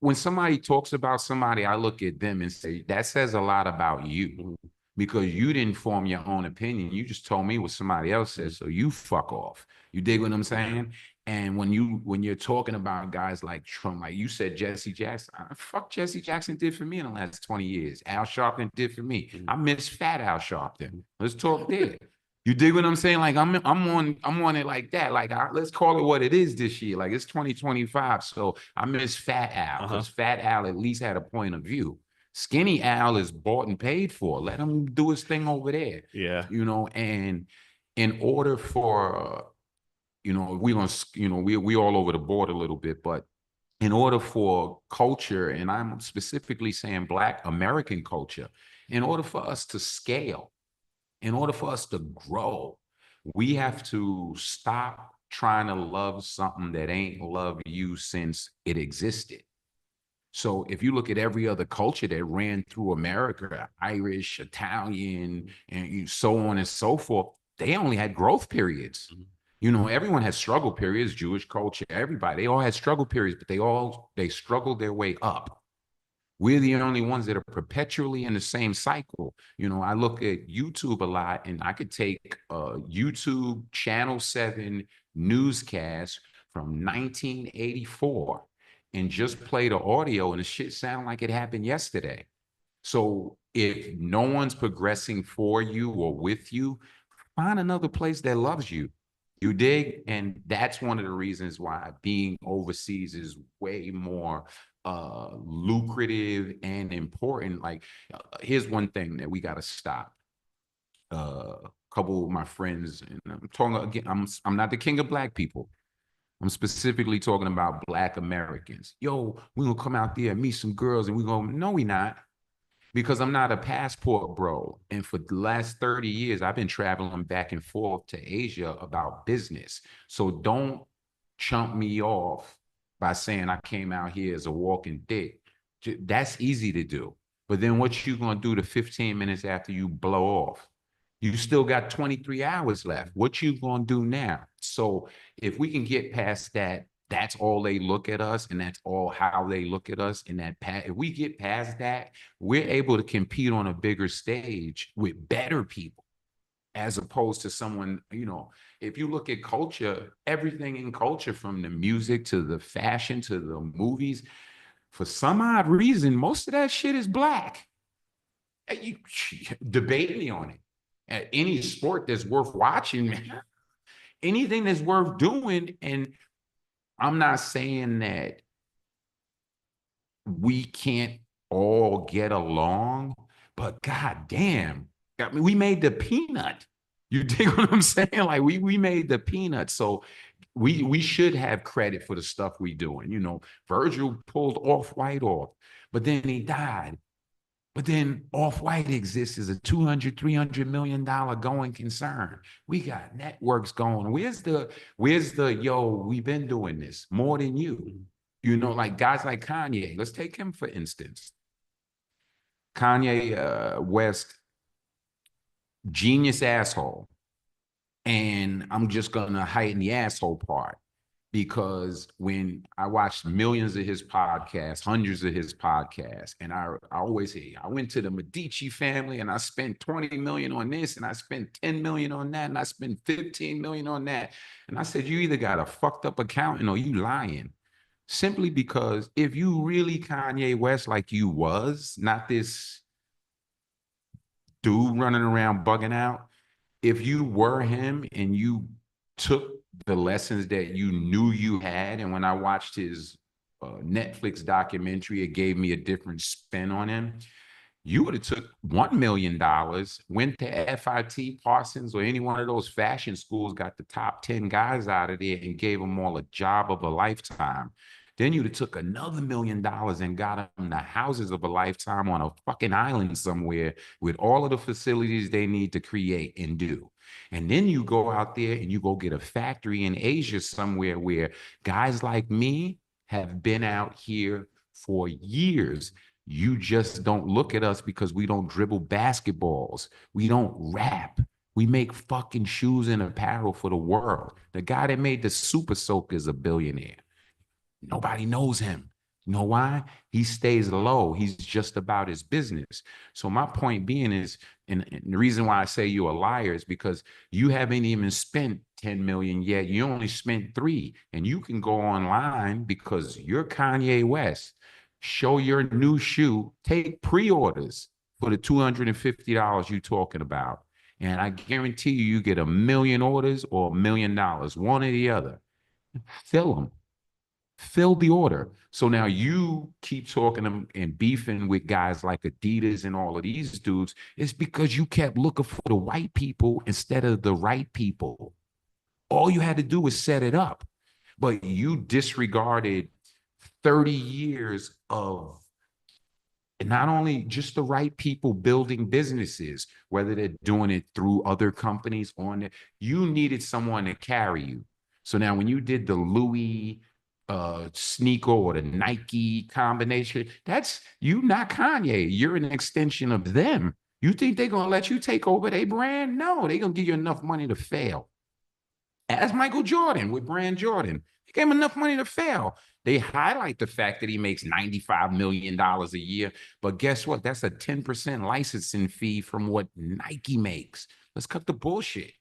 when somebody talks about somebody, I look at them and say, that says a lot about you. Because you didn't form your own opinion. You just told me what somebody else said, so you fuck off. You dig what I'm saying? And when you're talking about guys like Trump, like you said, Jesse Jackson, fuck Jesse Jackson did for me in the last 20 years. Al Sharpton did for me. I miss fat Al Sharpton. Let's talk there. You dig what I'm saying? Like I'm on it like that. Like let's call it what it is this year. Like it's 2025, so I miss fat Al because fat Al at least had a point of view. Skinny Al is bought and paid for. Let him do his thing over there. Yeah. And in order for, we're going to, we all over the board a little bit, but in order for culture, and I'm specifically saying Black American culture, in order for us to scale, in order for us to grow, we have to stop trying to love something that ain't loved you since it existed. So if you look at every other culture that ran through America, Irish, Italian, and so on and so forth, they only had growth periods. Everyone has struggle periods, Jewish culture, everybody, they all had struggle periods, but they struggled their way up. We're the only ones that are perpetually in the same cycle. I look at YouTube a lot, and I could take a YouTube Channel 7 newscast from 1984 and just play the audio, and the shit sound like it happened yesterday. So if no one's progressing for you or with you, find another place that loves you. You dig? And that's one of the reasons why being overseas is way more lucrative and important. Like, here's one thing that we got to stop. A couple of my friends, and I'm talking again, I'm not the king of Black people. I'm specifically talking about Black Americans. Yo, we're going to come out there and meet some girls, and we're going to, no, we not. Because I'm not a passport bro. And for the last 30 years, I've been traveling back and forth to Asia about business. So don't chump me off by saying I came out here as a walking dick. That's easy to do. But then what you going to do the 15 minutes after you blow off? You still got 23 hours left. What you going to do now? So if we can get past that, that's all they look at us, and that's all how they look at us. And if we get past that, we're able to compete on a bigger stage with better people, as opposed to someone, if you look at culture, everything in culture, from the music to the fashion to the movies, For some odd reason, most of that shit is black. You debate me on it. At any sport that's worth watching, man, anything that's worth doing. And I'm not saying that we can't all get along, but goddamn, I mean, we made the peanut. You dig what I'm saying? Like we made the peanut. So we should have credit for the stuff we doing. You know, Virgil pulled Off-White off, but then he died. But then Off-White exists as a 200, $300 million going concern. We got networks going. Where's the, yo, we've been doing this more than you. You know, like guys like Kanye. Let's take him for instance. Kanye West, genius asshole. And I'm just gonna heighten the asshole part because when I watched millions of his podcasts, hundreds of his podcasts, and I always say, I went to the Medici family and I spent 20 million on this and I spent 10 million on that and I spent 15 million on that. And I said, you either got a fucked up accountant or you lying. Simply because if you really Kanye West like you was, not this dude running around bugging out, if you were him and you took the lessons that you knew you had, and when I watched his Netflix documentary, it gave me a different spin on him. You would have took $1 million, went to FIT, Parsons, or any one of those fashion schools, got the top 10 guys out of there and gave them all a job of a lifetime. Then you'd have took another $1 million and got them the houses of a lifetime on a fucking island somewhere with all of the facilities they need to create and do. And then you go out there and you go get a factory in Asia somewhere where guys like me have been out here for years. You just don't look at us because we don't dribble basketballs. We don't rap. We make fucking shoes and apparel for the world. The guy that made the Super Soaker is a billionaire. Nobody knows him. You know why? He stays low. He's just about his business. So my point being is, and the reason why I say you're a liar is because you haven't even spent 10 million yet. You only spent 3. And you can go online because you're Kanye West. Show your new shoe, take pre-orders for the $250 you're talking about. And I guarantee you get 1 million orders or $1 million, one or the other. Fill them. Fill the order. So now you keep talking and beefing with guys like Adidas and all of these dudes. It's because you kept looking for the white people instead of the right people. All you had to do was set it up. But you disregarded 30 years of not only just the right people building businesses, whether they're doing it through other companies on it, you needed someone to carry you. So now when you did the Louis sneaker or the Nike combination, that's you, not Kanye. You're an extension of them. You think they're gonna let you take over their brand? No, they're gonna give you enough money to fail. As Michael Jordan with Brand Jordan, he gave him enough money to fail. They highlight the fact that he makes $95 million a year, but guess what? That's a 10% licensing fee from what Nike makes. Let's cut the bullshit.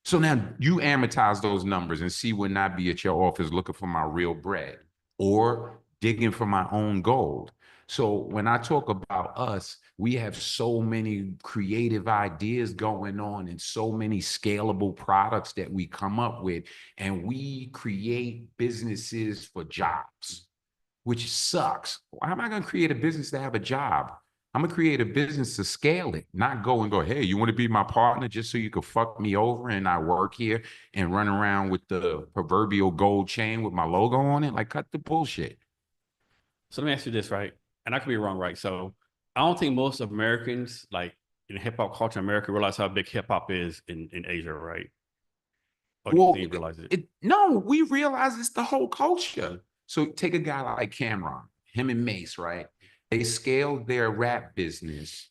So now you amortize those numbers and see when I be at your office looking for my real bread or digging for my own gold. So when I talk about us, we have so many creative ideas going on and so many scalable products that we come up with, and we create businesses for jobs, which sucks. Why am I going to create a business to have a job? I'm gonna create a business to scale it, not go and go, hey, you want to be my partner just so you could fuck me over and I work here and run around with the proverbial gold chain with my logo on it? Like, cut the bullshit. So let me ask you this, right? And I could be wrong, right? So I don't think most Americans, like in hip hop culture in America, realize how big hip hop is in Asia, right? Or do you Well, think you realize it? no, we realize it's the whole culture. So take a guy like Cameron, him and Mace, right? They scaled their rap business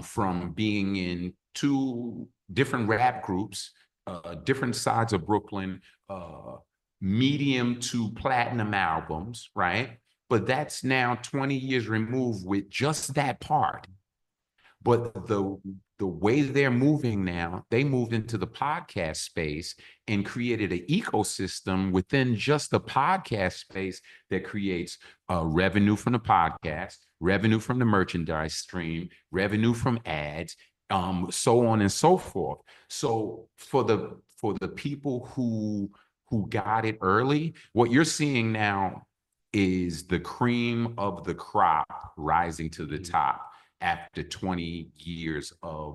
from being in 2 different rap groups, different sides of Brooklyn, medium to platinum albums, right? But that's now 20 years removed with just that part. But the way they're moving now, they moved into the podcast space and created an ecosystem within just the podcast space that creates revenue from the podcast, revenue from the merchandise stream, revenue from ads, so on and so forth. So for the people who got it early, what you're seeing now is the cream of the crop rising to the top after 20 years of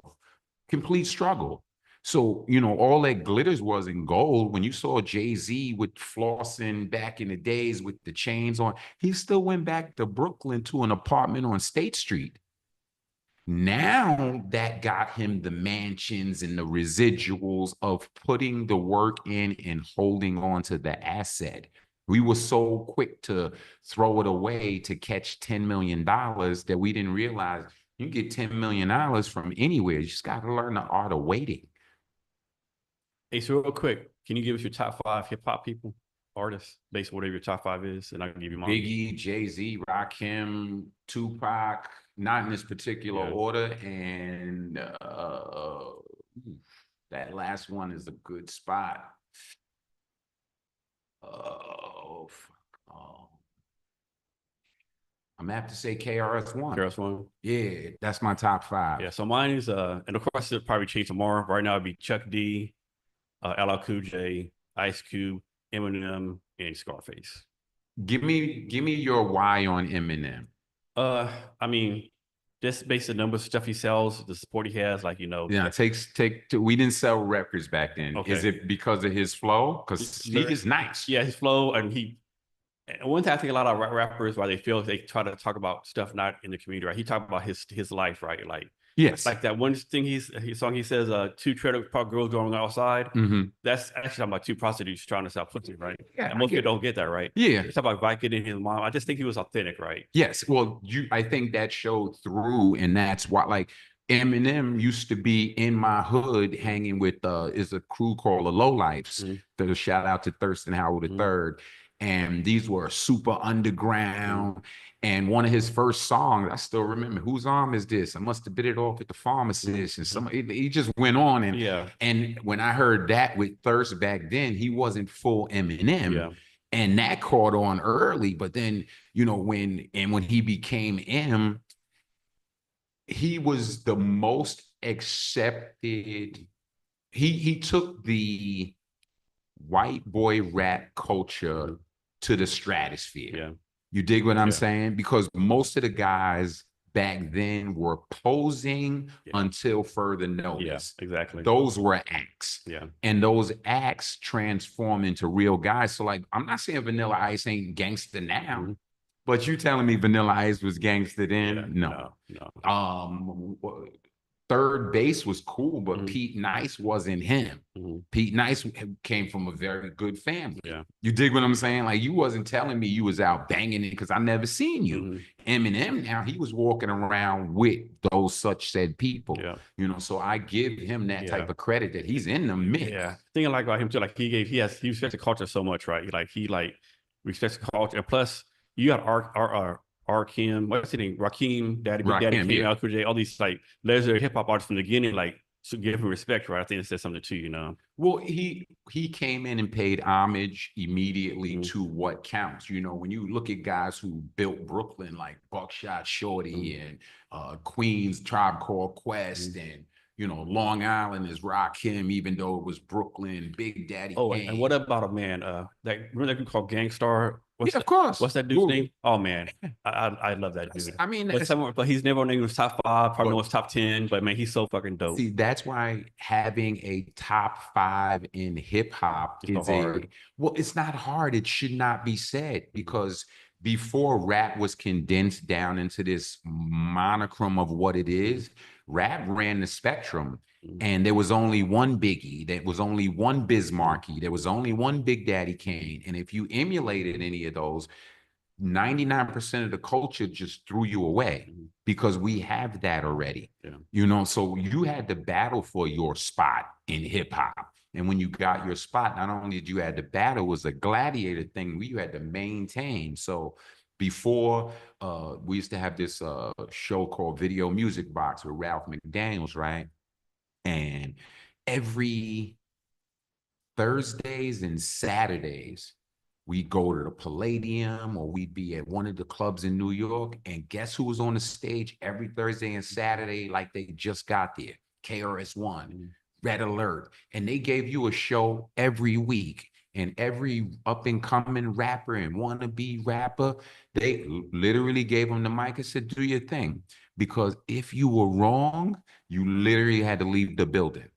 complete struggle. So, all that glitters wasn't gold. When you saw Jay-Z with flossing back in the days with the chains on, he still went back to Brooklyn to an apartment on State Street. Now that got him the mansions and the residuals of putting the work in and holding on to the asset. We were so quick to throw it away to catch $10 million that we didn't realize you can get $10 million from anywhere. You just got to learn the art of waiting. Hey, so real quick, can you give us your top 5 hip hop people, artists, based on whatever your top 5 is, and I can give you mine. Biggie, Jay-Z, Rakim, Tupac, not in this particular order, and that last one is a good spot. Oh, I'm gonna have to say KRS-One. KRS-One. Yeah, that's my top 5. Yeah, so mine is and of course it'll probably change tomorrow. Right now it'd be Chuck D, LL Cool J, Ice Cube, Eminem, and Scarface. Give me your why on Eminem. I mean, just based on the numbers of stuff he sells, the support he has, like, Yeah, we didn't sell records back then. Okay. Is it because of his flow? Because he is nice. Yeah, his flow, and one thing I think a lot of rappers, why they feel they try to talk about stuff not in the community, right? He talked about his life, right? Like, yes, like that one thing his song, he says, 2 trailer park girls going outside. Mm-hmm. That's actually talking about 2 prostitutes trying to sell pussy, right? Yeah, and most people don't get that, right? Yeah. It's about Viking and his mom. I just think he was authentic, right? Yes. Well, I think that showed through, and that's why, like, Eminem used to be in my hood hanging with is a crew called the Lowlifes. Mm-hmm. To shout out to Thurston Howard III. And these were super underground. And one of his first songs, I still remember, whose arm is this? I must have bit it off at the pharmacist. And he just went on. And when I heard that with Thirst back then, he wasn't full Eminem. Yeah. And that caught on early. But then, when he became M, he was the most accepted. He took the white boy rap culture to the stratosphere. Yeah. You dig what I'm saying? Because most of the guys back then were posing until further notice. Yes, exactly. Those were acts. Yeah. And those acts transform into real guys. So, like, I'm not saying Vanilla Ice ain't gangster now, but you telling me Vanilla Ice was gangster then? No. Third Base was cool, but Pete Nice wasn't him. Pete Nice came from a very good family. Yeah. You dig what I'm saying? Like, you wasn't telling me you was out banging it because I never seen you. Eminem, now he was walking around with those such said people. Yeah. So I give him that type of credit that he's in the mix. Yeah. Thing I like about him too, like he respects the culture so much, right? He respects the culture, and plus you got Rakim, what's his name? Rakim, Daddy King, Al Cool J, all these like legendary hip hop artists from the beginning, like, to give him respect, right? I think it says something too, Well, he came in and paid homage immediately to what counts. When you look at guys who built Brooklyn, like Buckshot Shorty and Queens, Tribe Called Quest, and Long Island is Rakim, even though it was Brooklyn, Big Daddy. Oh, and what about a man? Remember that group called Gangstar? Of course. What's that dude's name? Oh man, I love that dude. I mean, but he's never on anyone's top 5, probably was top 10. But man, he's so fucking dope. See, that's why having a top 5 in hip hop is hard. Well, it's not hard. It should not be said, because before rap was condensed down into this monochrome of what it is, rap ran the spectrum. And there was only one Biggie, there was only one Bismarcky, there was only one Big Daddy Kane. And if you emulated any of those, 99% of the culture just threw you away, because we have that already. So you had to battle for your spot in hip hop. And when you got your spot, not only did you have to battle, it was a gladiator thing you had to maintain. So Before, we used to have this show called Video Music Box with Ralph McDaniels, right? And every Thursdays and Saturdays, we go to the Palladium or we'd be at one of the clubs in New York. And guess who was on the stage every Thursday and Saturday like they just got there? KRS-One, Red Alert. And they gave you a show every week. And every up and coming rapper and wannabe rapper, they literally gave them the mic and said, do your thing. Because if you were wrong, you literally had to leave the building.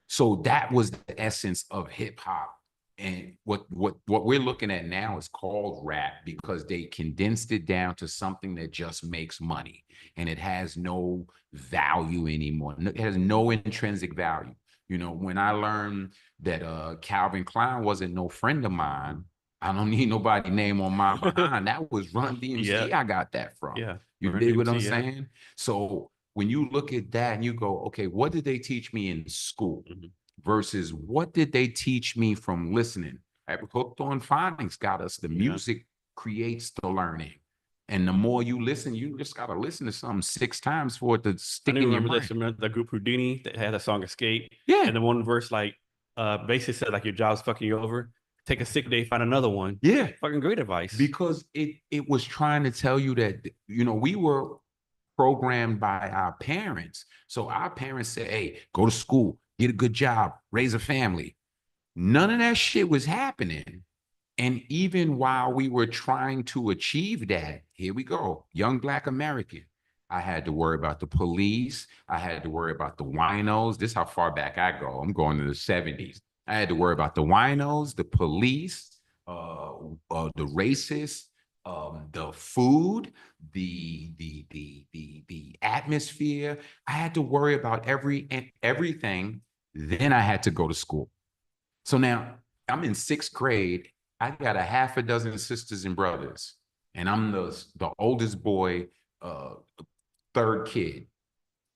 So that was the essence of hip hop. And what we're looking at now is called rap because they condensed it down to something that just makes money and it has no value anymore. It has no intrinsic value. You know, when I learned that Calvin Klein wasn't no friend of mine, I don't need nobody name on my behind. That was Run DMC. Yeah. I got that from. Yeah. You Run dig what DMC, I'm yeah. saying? So when you look at that and you go, okay, what did they teach me in school versus what did they teach me from listening? Hooked on Phonics got us. The music creates the learning. And the more you listen, you just got to listen to something 6 times for it to I stick do in your remember mind. this. Remember the group Houdini that had a song Escape? Yeah. And the one verse like basically said like your job's fucking you over. Take a sick day, find another one. Yeah. Fucking great advice. Because it was trying to tell you that, you know, we were programmed by our parents. So our parents said, hey, go to school, get a good job, raise a family. None of that shit was happening. And even while we were trying to achieve that, here we go, young Black American. I had to worry about the police. I had to worry about the winos. This is how far back I go. I'm going to the 70s. I had to worry about the winos, the police, the racists, the food, the atmosphere. I had to worry about everything. Then I had to go to school. So now I'm in 6th grade. I got a half a dozen sisters and brothers, and I'm the oldest boy, third kid,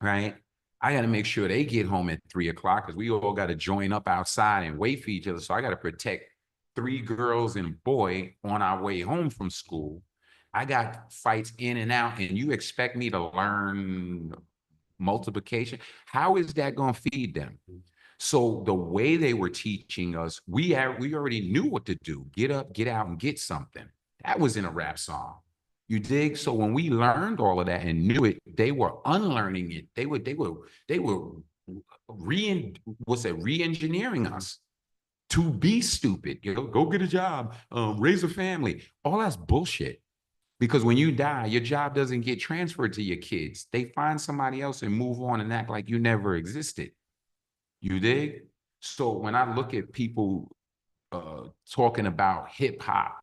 right? I got to make sure they get home at 3 o'clock because we all got to join up outside and wait for each other. So I got to protect 3 girls and a boy on our way home from school. I got fights in and out, and you expect me to learn multiplication? How is that going to feed them? So the way they were teaching us, we already knew what to do. Get up, get out, and get something. That was in a rap song. You dig? So when we learned all of that and knew it, they were unlearning it. They were re-engineering us to be stupid. You know, go get a job, raise a family. All that's bullshit. Because when you die, your job doesn't get transferred to your kids. They find somebody else and move on and act like you never existed. You dig? So when I look at people talking about hip hop,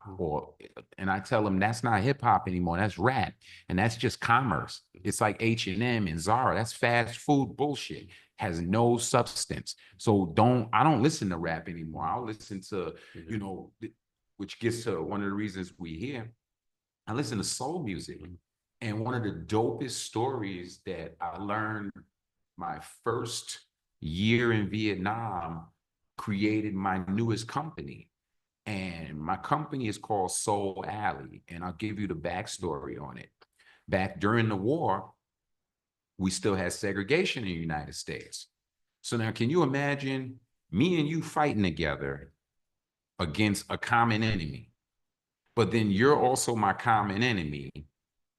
and I tell them that's not hip hop anymore, that's rap, and that's just commerce. It's like H&M and Zara. That's fast food bullshit. Has no substance. So I don't listen to rap anymore. I'll listen to, you know, which gets to one of the reasons we here. I listen to soul music. And one of the dopest stories that I learned my first year in Vietnam created my newest company. And my company is called Soul Alley. And I'll give you the backstory on it. Back during the war, we still had segregation in the United States. So now can you imagine me and you fighting together against a common enemy? But then you're also my common enemy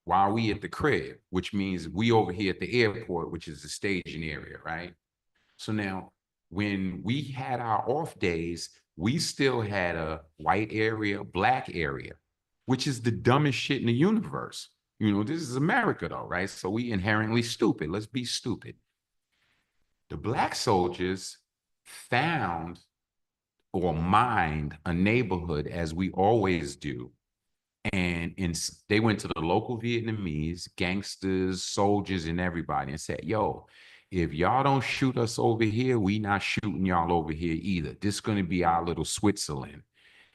while we at the crib, which means we over here at the airport, which is the staging area, right? So now when we had our off days, we still had a white area, black area, which is the dumbest shit in the universe. You know, this is America though, right? So we inherently stupid. Let's be stupid. The black soldiers found or mined a neighborhood as we always do. And they went to the local Vietnamese, gangsters, soldiers, and everybody and said, yo, if y'all don't shoot us over here, we not shooting y'all over here either. This is going to be our little Switzerland.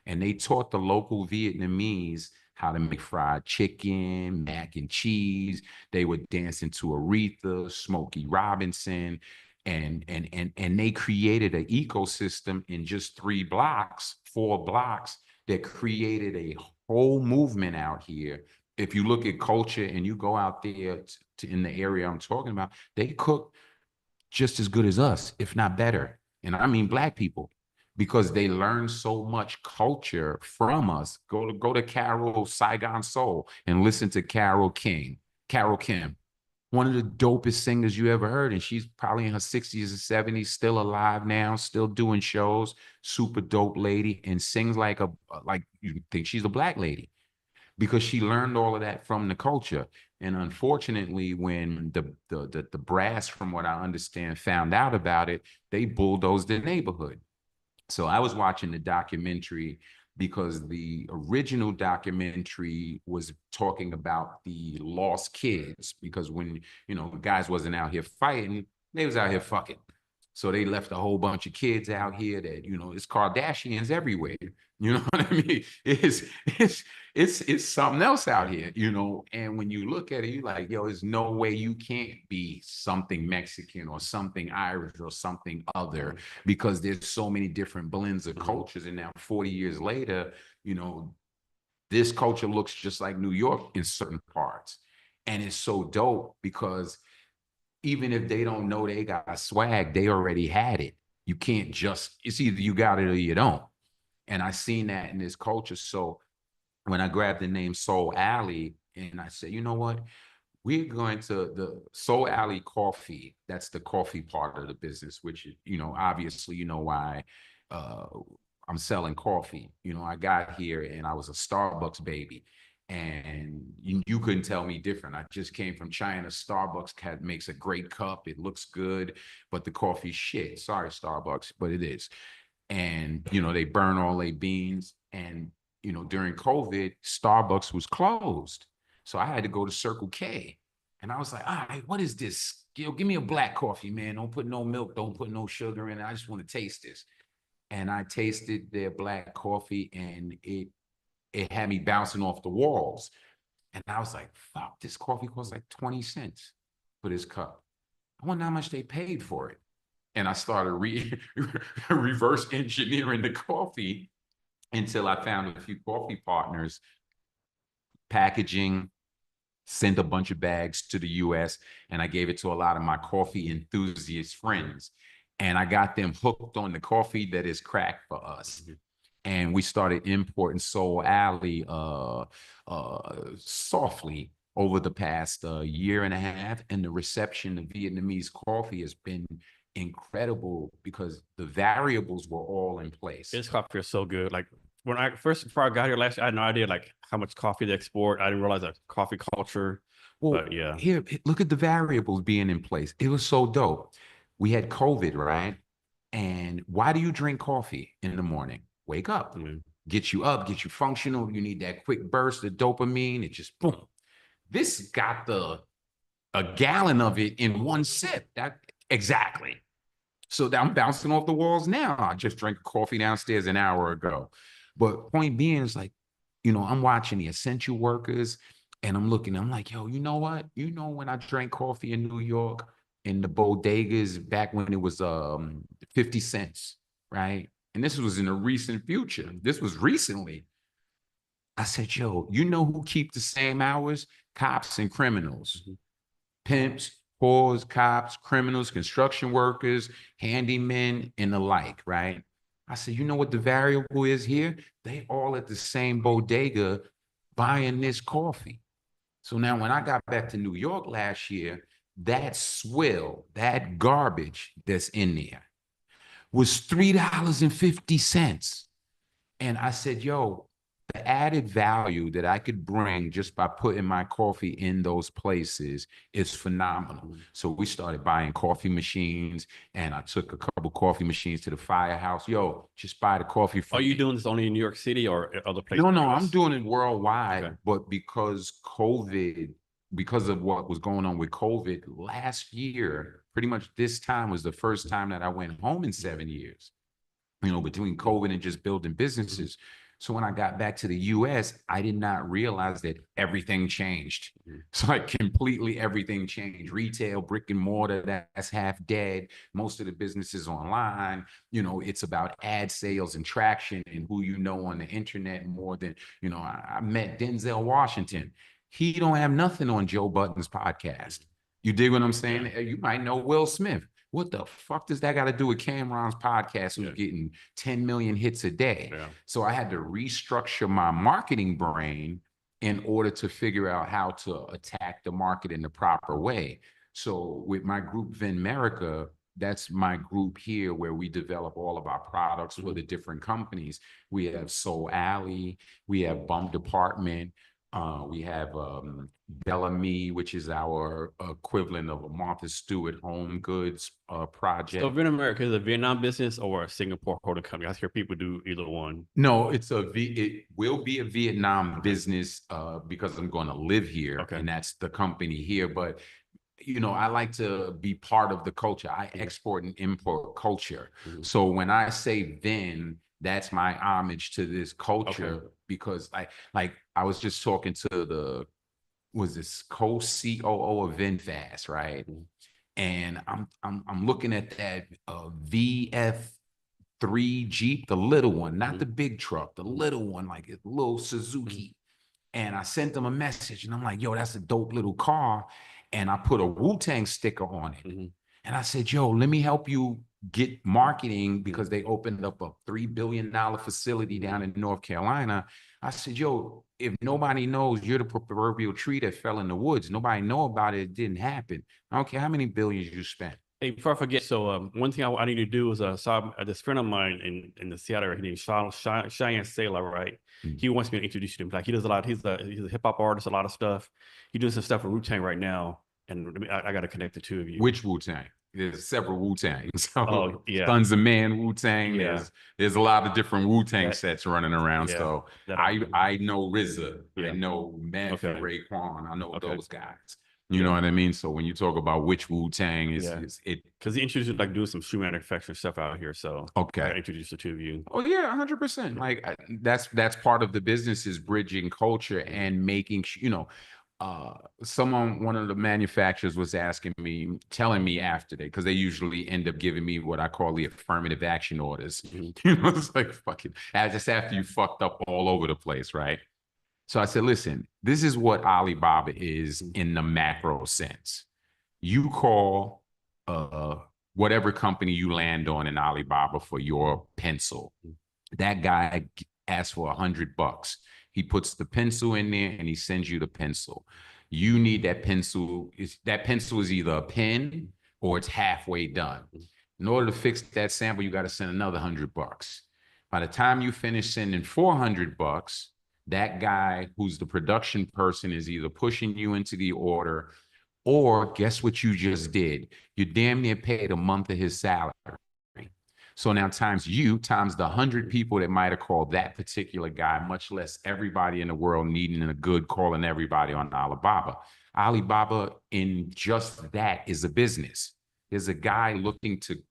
And they taught the local Vietnamese how to make fried chicken, mac and cheese. They were dancing to Aretha, Smokey Robinson, and they created an ecosystem in just 4 blocks that created a whole movement out here If you look at culture and you go out there in the area I'm talking about, they cook just as good as us, if not better. And I mean Black people, because they learn so much culture from us. Go to Carol Saigon Soul and listen to Carol Kim, one of the dopest singers you ever heard. And she's probably in her 60s or 70s, still alive now, still doing shows, super dope lady, and sings like you think she's a Black lady because she learned all of that from the culture. And unfortunately, when the brass, from what I understand, found out about it, they bulldozed the neighborhood. So I was watching the documentary because the original documentary was talking about the lost kids, because when, the guys wasn't out here fighting, they was out here fucking. So they left a whole bunch of kids out here that, it's Kardashians everywhere. You know what I mean? It's something else out here, And when you look at it, you're like, yo, there's no way you can't be something Mexican or something Irish or something other, because there's so many different blends of cultures. And now 40 years later, this culture looks just like New York in certain parts. And it's so dope because even if they don't know they got swag, they already had it. You can't it's either you got it or you don't. And I seen that in this culture. So when I grabbed the name Soul Alley and I said, you know what? We're going to the Soul Alley Coffee. That's the coffee part of the business, which, obviously, why uh, I'm selling coffee. I got here and I was a Starbucks baby. And you couldn't tell me different. I just came from China. Starbucks makes a great cup. It looks good, but the coffee's shit. Sorry, Starbucks, but it is. And, they burn all their beans. And, during COVID, Starbucks was closed. So I had to go to Circle K. And I was like, all right, what is this? Give me a black coffee, man. Don't put no milk. Don't put no sugar in it. I just want to taste this. And I tasted their black coffee, and it had me bouncing off the walls. And I was like, fuck, this coffee costs like 20 cents for this cup. I wonder how much they paid for it. And I started reverse engineering the coffee until I found a few coffee partners, packaging, sent a bunch of bags to the US, and I gave it to a lot of my coffee enthusiast friends. And I got them hooked on the coffee that is cracked for us. And we started importing Soul Alley softly over the past year and a half. And the reception of Vietnamese coffee has been incredible because the variables were all in place. This coffee is so good. Like before I got here last year, I had no idea like how much coffee they export. I didn't realize that coffee culture. Well, but yeah, here, look at the variables being in place. It was so dope. We had COVID, right? And why do you drink coffee in the morning? Wake up, get you up, get you functional. You need that quick burst of dopamine. It just boom. This got a gallon of it in one sip. That exactly. So I'm bouncing off the walls now. I just drank coffee downstairs an hour ago. But point being is like, I'm watching the essential workers and I'm like, yo, you know what? When I drank coffee in New York in the bodegas back when it was 50 cents, right? And this was in the recent future. This was recently. I said, yo, you know who keep the same hours? Cops and criminals, pimps, whores, cops, criminals, construction workers, handymen, and the like, right? I said, you know what the variable is here? They all at the same bodega buying this coffee. So now when I got back to New York last year, that swill, that garbage that's in there was $3.50. And I said, yo, the added value that I could bring just by putting my coffee in those places is phenomenal. So we started buying coffee machines, and I took a couple coffee machines to the firehouse. Yo, just buy the coffee from are you me. doing this only in New York City or other places? No, I'm doing it worldwide. Okay. But because of what was going on with COVID last year, pretty much this time was the first time that I went home in 7 years, between COVID and just building businesses. So when I got back to the US, I did not realize that everything changed. So like completely everything changed. Retail, brick and mortar, that's half dead. Most of the businesses online, it's about ad sales and traction and who you know on the internet more than, I met Denzel Washington. He don't have nothing on Joe Budden's podcast. You dig what I'm saying? You might know Will Smith. What the fuck does that got to do with Cameron's podcast, who's getting 10 million hits a day? Yeah. So I had to restructure my marketing brain in order to figure out how to attack the market in the proper way. So with my group Venmerica, that's my group here where we develop all of our products for the different companies. We have Soul Alley, we have Bum Department, we have Bellamy, which is our equivalent of a Martha Stewart home goods project. So Venmerica is a Vietnam business or a Singapore holding company? I hear people do either one. No, it will be a Vietnam business because I'm going to live here, and that's the company here. But you know, I like to be part of the culture. I export and import culture. So when I say then, that's my homage to this culture because I was just talking to was this co-COO of VinFast, right? And I'm looking at that VF3 Jeep, the little one, not the big truck, the little one, like a little Suzuki. And I sent them a message and I'm like, yo, that's a dope little car. And I put a Wu-Tang sticker on it. And I said, yo, let me help you get marketing because they opened up a $3 billion facility down in North Carolina. I said, yo, if nobody knows, you're the proverbial tree that fell in the woods. Nobody know about it. It didn't happen. I don't care how many billions you spent. Hey, before I forget, so one thing I need to do is saw this friend of mine in the Seattle area named Cheyenne Sailor, right? He wants me to introduce you to him. Like he does a lot. He's a hip hop artist, a lot of stuff. He doing some stuff with Wu-Tang right now, and I got to connect the two of you. Which Wu-Tang? There's several Wu-Tang. So Sons of Man Wu-Tang. There's a lot of different Wu-Tang sets running around. So I know RZA. I know Meth and Raekwon. I know those guys. You know what I mean? So when you talk about which Wu-Tang is it? Because he introduced like doing some shoe manufacturing stuff out here. So I introduced the two of you. Oh yeah, 100%. Like that's part of the business is bridging culture and making, you know, one of the manufacturers was telling me after because they usually end up giving me what I call the affirmative action orders. You know, it's like fucking just after you fucked up all over the place, right? So I said, listen, this is what Alibaba is in the macro sense. You call whatever company you land on in Alibaba for your pencil. That guy asks for $100. He puts the pencil in there and he sends you the pencil. You need that pencil. That pencil is either a pen or it's halfway done. In order to fix that sample, you got to send another $100. By the time you finish sending $400, that guy who's the production person is either pushing you into the order or guess what you just did? You damn near paid a month of his salary. So now times the 100 people that might have called that particular guy, much less everybody in the world needing a good calling everybody on Alibaba. Alibaba in just that is a business. There's a guy looking to,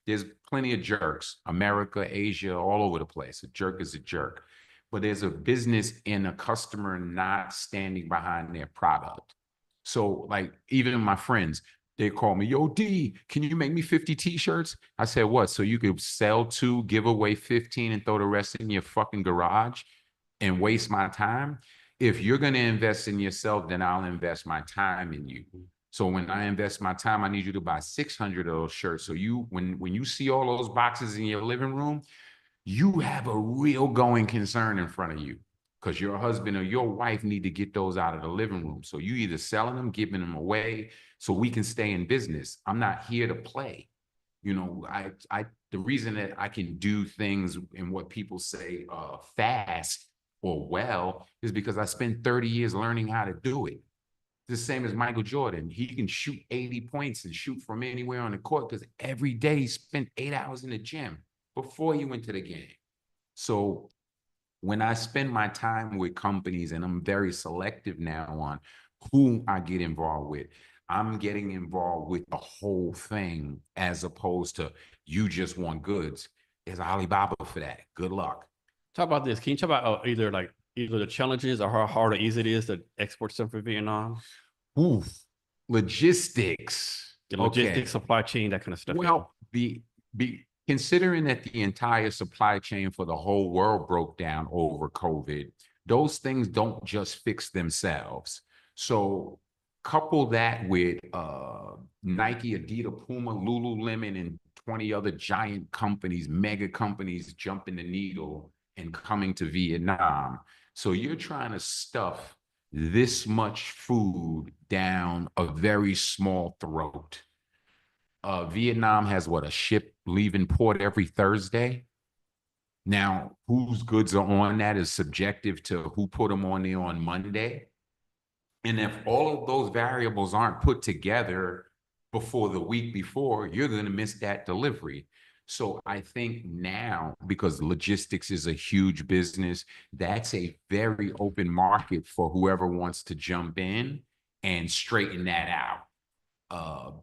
there's plenty of jerks, America, Asia, all over the place. A jerk is a jerk. But there's a business in a customer not standing behind their product. So like even my friends, they call me, yo, D, can you make me 50 t-shirts? I said, what? So you could sell 2, give away 15 and throw the rest in your fucking garage and waste my time? If you're going to invest in yourself, then I'll invest my time in you. So when I invest my time, I need you to buy 600 of those shirts. So when you see all those boxes in your living room, you have a real going concern in front of you because your husband or your wife need to get those out of the living room. So you either selling them, giving them away so we can stay in business. I'm not here to play. You know, the reason that I can do things in what people say fast or well is because I spent 30 years learning how to do it. The same as Michael Jordan. He can shoot 80 points and shoot from anywhere on the court because every day he spent 8 hours in the gym before he went to the game. So when I spend my time with companies, and I'm very selective now on who I get involved with, I'm getting involved with the whole thing as opposed to you just want goods. There's Alibaba for that. Good luck. Talk about this. Can you talk about either the challenges or how hard or easy it is to export stuff for Vietnam? Oof. Logistics. The logistics, supply chain, that kind of stuff. Well, considering that the entire supply chain for the whole world broke down over COVID, those things don't just fix themselves. So couple that with Nike, Adidas, Puma, Lululemon, and 20 other giant companies, mega companies jumping the needle and coming to Vietnam. So you're trying to stuff this much food down a very small throat. Vietnam has what, a ship leaving port every Thursday? Now, whose goods are on that is subjective to who put them on there on Monday. And if all of those variables aren't put together before the week before, you're going to miss that delivery. So I think now, because logistics is a huge business, that's a very open market for whoever wants to jump in and straighten that out.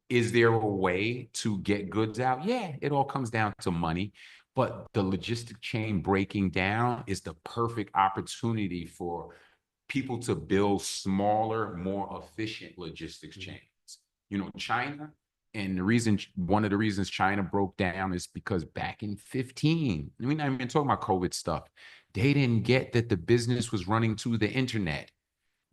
Is there a way to get goods out? Yeah, it all comes down to money. But the logistic chain breaking down is the perfect opportunity for people to build smaller, more efficient logistics chains. You know, China, and one of the reasons China broke down is because back in 15, we're not even talking about COVID stuff, they didn't get that the business was running to the internet.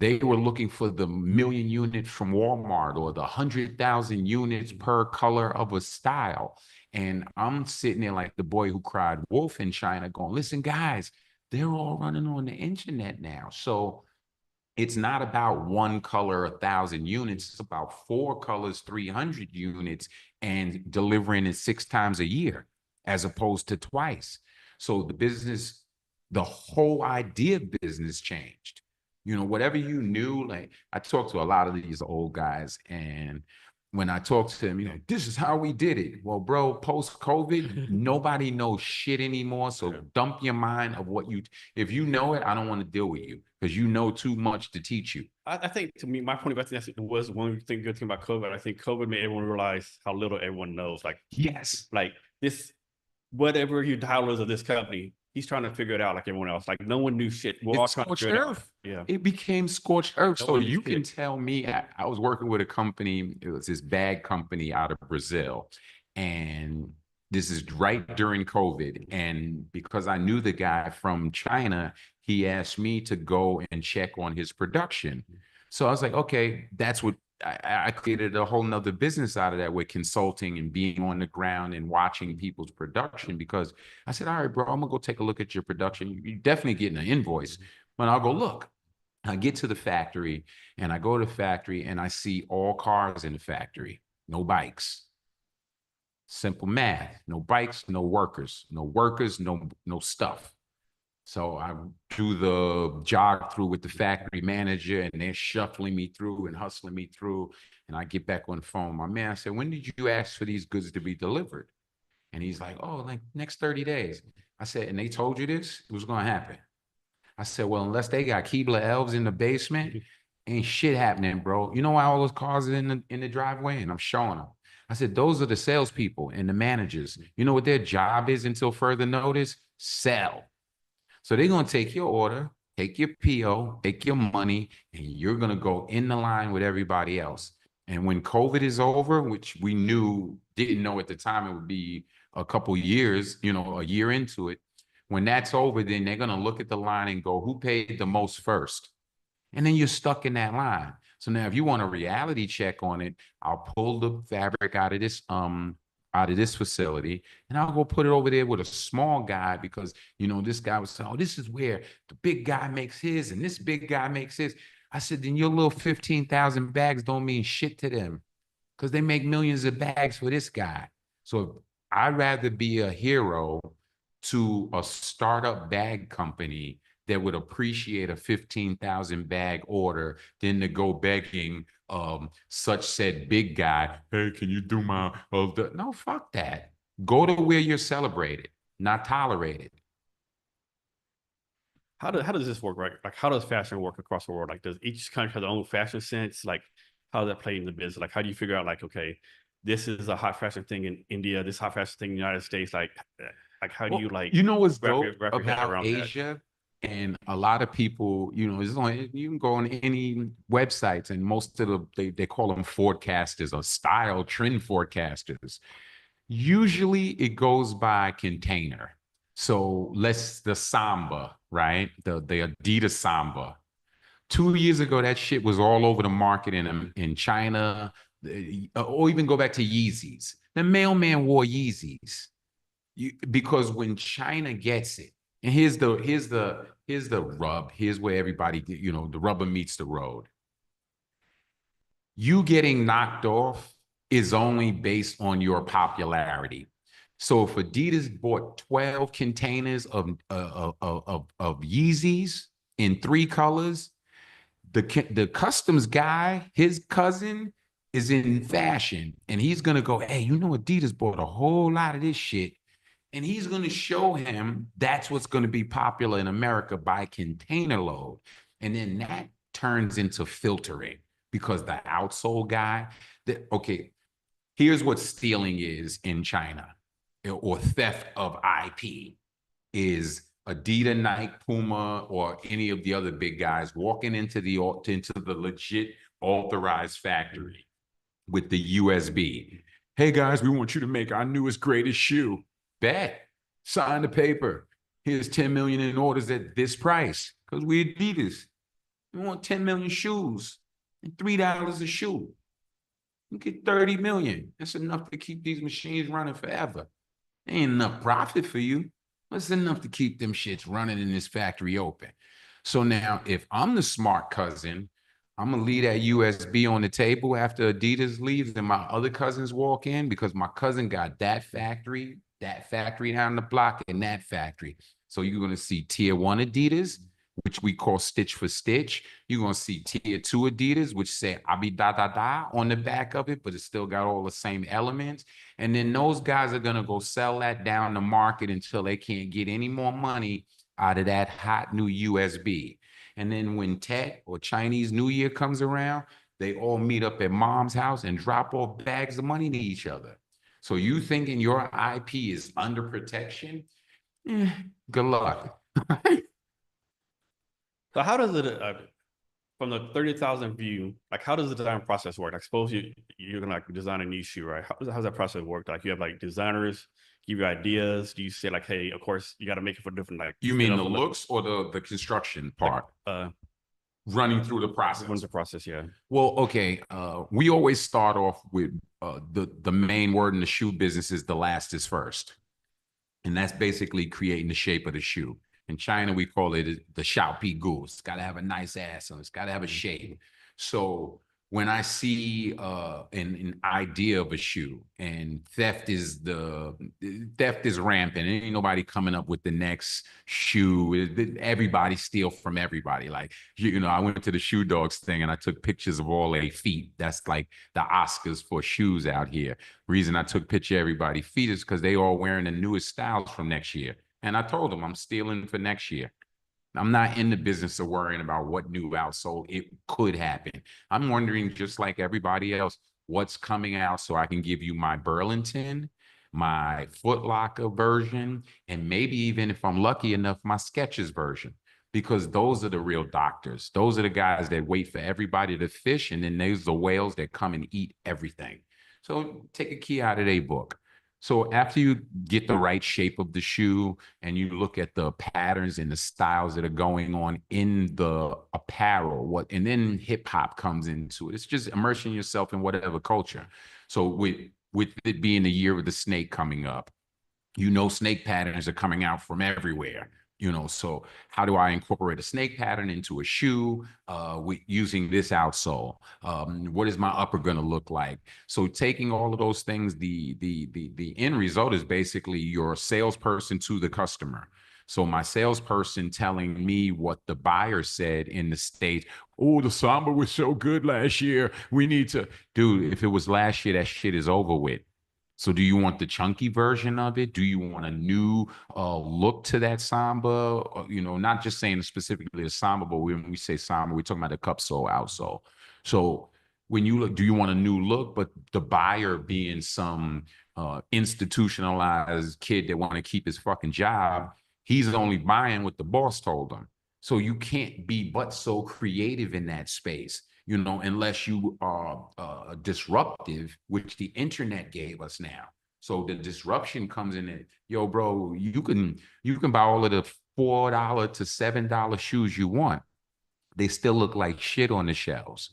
They were looking for the million units from Walmart or the 100,000 units per color of a style. And I'm sitting there like the boy who cried wolf in China going, listen, guys, they're all running on the internet now. So it's not about one color, 1,000 units. It's about 4 colors, 300 units, and delivering it 6 times a year as opposed to twice. So the whole idea of business changed. You know, whatever you knew, like I talked to a lot of these old guys, and when I talk to them, you know, this is how we did it. Well, bro, post-COVID, nobody knows shit anymore. So dump your mind of if you know it, I don't want to deal with you because you know too much to teach you. I think, to me, my point of view, I think that was one thing, good thing about COVID. I think COVID made everyone realize how little everyone knows. Like, yes, like this, whatever your title is of this company, he's trying to figure it out like everyone else. Like, no one knew shit. We're all trying to figure it out. Yeah. It became scorched earth. No so one you knew can shit. tell me, I was working with a company, it was this bag company out of Brazil. And this is right during COVID. And because I knew the guy from China, he asked me to go and check on his production. So I was like, okay, that's what I created a whole nother business out of that with consulting and being on the ground and watching people's production. Because I said, all right, bro, I'm gonna go take a look at your production. You're definitely getting an invoice. But I'll go look. I get to the factory and I go to the factory and I see all cars in the factory, no bikes. Simple math, no bikes, no workers, no stuff. So I do the jog through with the factory manager and they're shuffling me through and hustling me through. And I get back on the phone. My man, I said, when did you ask for these goods to be delivered? And he's like, oh, like next 30 days. I said, and they told you this? It was going to happen. I said, well, unless they got Keebler elves in the basement, ain't shit happening, bro. You know why all those cars are in the driveway? And I'm showing them. I said, those are the salespeople and the managers. You know what their job is until further notice? Sell. So they're going to take your order, take your PO, take your money, and you're going to go in the line with everybody else. And when COVID is over, which we didn't know at the time it would be a couple years, you know, a year into it, when that's over, then they're going to look at the line and go, who paid the most first? And then you're stuck in that line. So now if you want a reality check on it, I'll pull the fabric out of this facility and I'll go put it over there with a small guy because, you know, this guy was saying, oh, this is where the big guy makes his and this big guy makes his. I said, then your little 15,000 bags don't mean shit to them because they make millions of bags for this guy. So I'd rather be a hero to a startup bag company that would appreciate a 15,000 bag order than to go begging such said big guy, hey, can you do my, no, fuck that. Go to where you're celebrated, not tolerated. How does this work, right? Like, how does fashion work across the world? Like, does each country have their own fashion sense? Like, how does that play in the business? Like, how do you figure out, like, okay, this is a hot fashion thing in India, this hot fashion thing in the United States? Like how do you like, you know what's wrap dope your head about around that? Asia? And a lot of people, you know, you can go on any websites and most of they call them forecasters or style trend forecasters. Usually it goes by container. So the Samba, right? The Adidas Samba. 2 years ago, that shit was all over the market in China, or even go back to Yeezys. The mailman wore Yeezys because when China gets it, and here's the rub. Here's where everybody, the rubber meets the road. You getting knocked off is only based on your popularity. So if Adidas bought 12 containers of Yeezys in 3 colors, the customs guy, his cousin, is in fashion, and he's gonna go, hey, Adidas bought a whole lot of this shit, and he's gonna show him that's what's gonna be popular in America by container load, and then that turns into filtering because the outsole guy, okay, here's what stealing is in China, or theft of IP is Adidas, Nike, Puma, or any of the other big guys walking into the legit authorized factory with the USB. Hey guys, we want you to make our newest greatest shoe. Bet. Sign the paper. Here's 10 million in orders at this price because we Adidas. We want 10 million shoes and $3 a shoe. You get 30 million. That's enough to keep these machines running forever. Ain't enough profit for you. What's enough to keep them shits running in this factory open? So now, if I'm the smart cousin, I'm gonna leave that USB on the table after Adidas leaves and my other cousins walk in because my cousin got that factory down the block, and that factory. So you're gonna see tier 1 Adidas, which we call stitch for stitch. You're gonna see tier 2 Adidas, which say abi da da da on the back of it, but it's still got all the same elements. And then those guys are gonna go sell that down the market until they can't get any more money out of that hot new USB. And then when Tet or Chinese New Year comes around, they all meet up at mom's house and drop off bags of money to each other. So you thinking your IP is under protection? Good luck. So how does it, from the 30,000 view, like how does the design process work? I suppose you're gonna like design a new shoe, right? How's that process work? Like you have like designers give you ideas. Do you say like, hey, of course you got to make it for different like You mean the looks or the construction part? Like, running through the process. Running the process, yeah. Well, okay. We always start off with the main word in the shoe business is the last is first. And that's basically creating the shape of the shoe. In China, we call it the Xiaopi Gu. It's got to have a nice ass on it. It's got to have a shape. So when I see an idea of a shoe and theft is rampant, ain't nobody coming up with the next shoe. Everybody steal from everybody. Like, I went to the Shoe Dogs thing and I took pictures of all their feet. That's like the Oscars for shoes out here. Reason I took picture of everybody's feet is because they all wearing the newest styles from next year. And I told them I'm stealing for next year. I'm not in the business of worrying about what new outsole it could happen. I'm wondering, just like everybody else, what's coming out so I can give you my Burlington, my Foot Locker version, and maybe even if I'm lucky enough, my Skechers version, because those are the real doctors. Those are the guys that wait for everybody to fish, and then there's the whales that come and eat everything. So take a key out of their book. So after you get the right shape of the shoe and you look at the patterns and the styles that are going on in the apparel, and then hip hop comes into it. It's just immersing yourself in whatever culture. So with it being the year of the snake coming up, snake patterns are coming out from everywhere. So how do I incorporate a snake pattern into a shoe using this outsole? What is my upper going to look like? So taking all of those things, the end result is basically your salesperson to the customer. So my salesperson telling me what the buyer said in the States. Oh, the Samba was so good last year. We need to, dude, if it was last year, that shit is over with. So do you want the chunky version of it? Do you want a new look to that Samba? Not just saying specifically the Samba, but when we say Samba, we're talking about the cup sole, outsole. So when you look, do you want a new look, but the buyer being some institutionalized kid that want to keep his fucking job, he's only buying what the boss told him. So you can't be but so creative in that space, unless you are disruptive, which the internet gave us now. So the disruption comes in it. Yo, bro, you can buy all of the $4 to $7 shoes you want. They still look like shit on the shelves.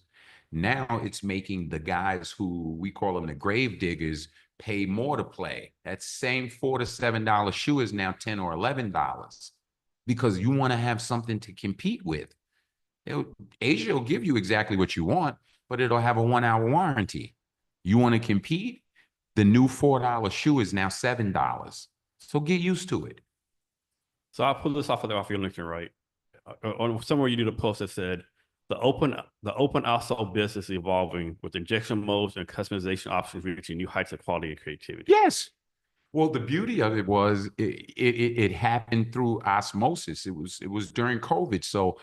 Now it's making the guys who we call them the grave diggers pay more to play. That same $4 to $7 shoe is now $10 or $11 because you want to have something to compete with. Asia will give you exactly what you want, but it'll have a 1 hour warranty. You want to compete? The new $4 shoe is now $7. So get used to it. So I'll pull this off your LinkedIn, right? On somewhere you did a post that said the open outsole business is evolving with injection molds and customization options reaching new heights of quality and creativity. Yes. Well, the beauty of it was it happened through osmosis. It was during COVID. So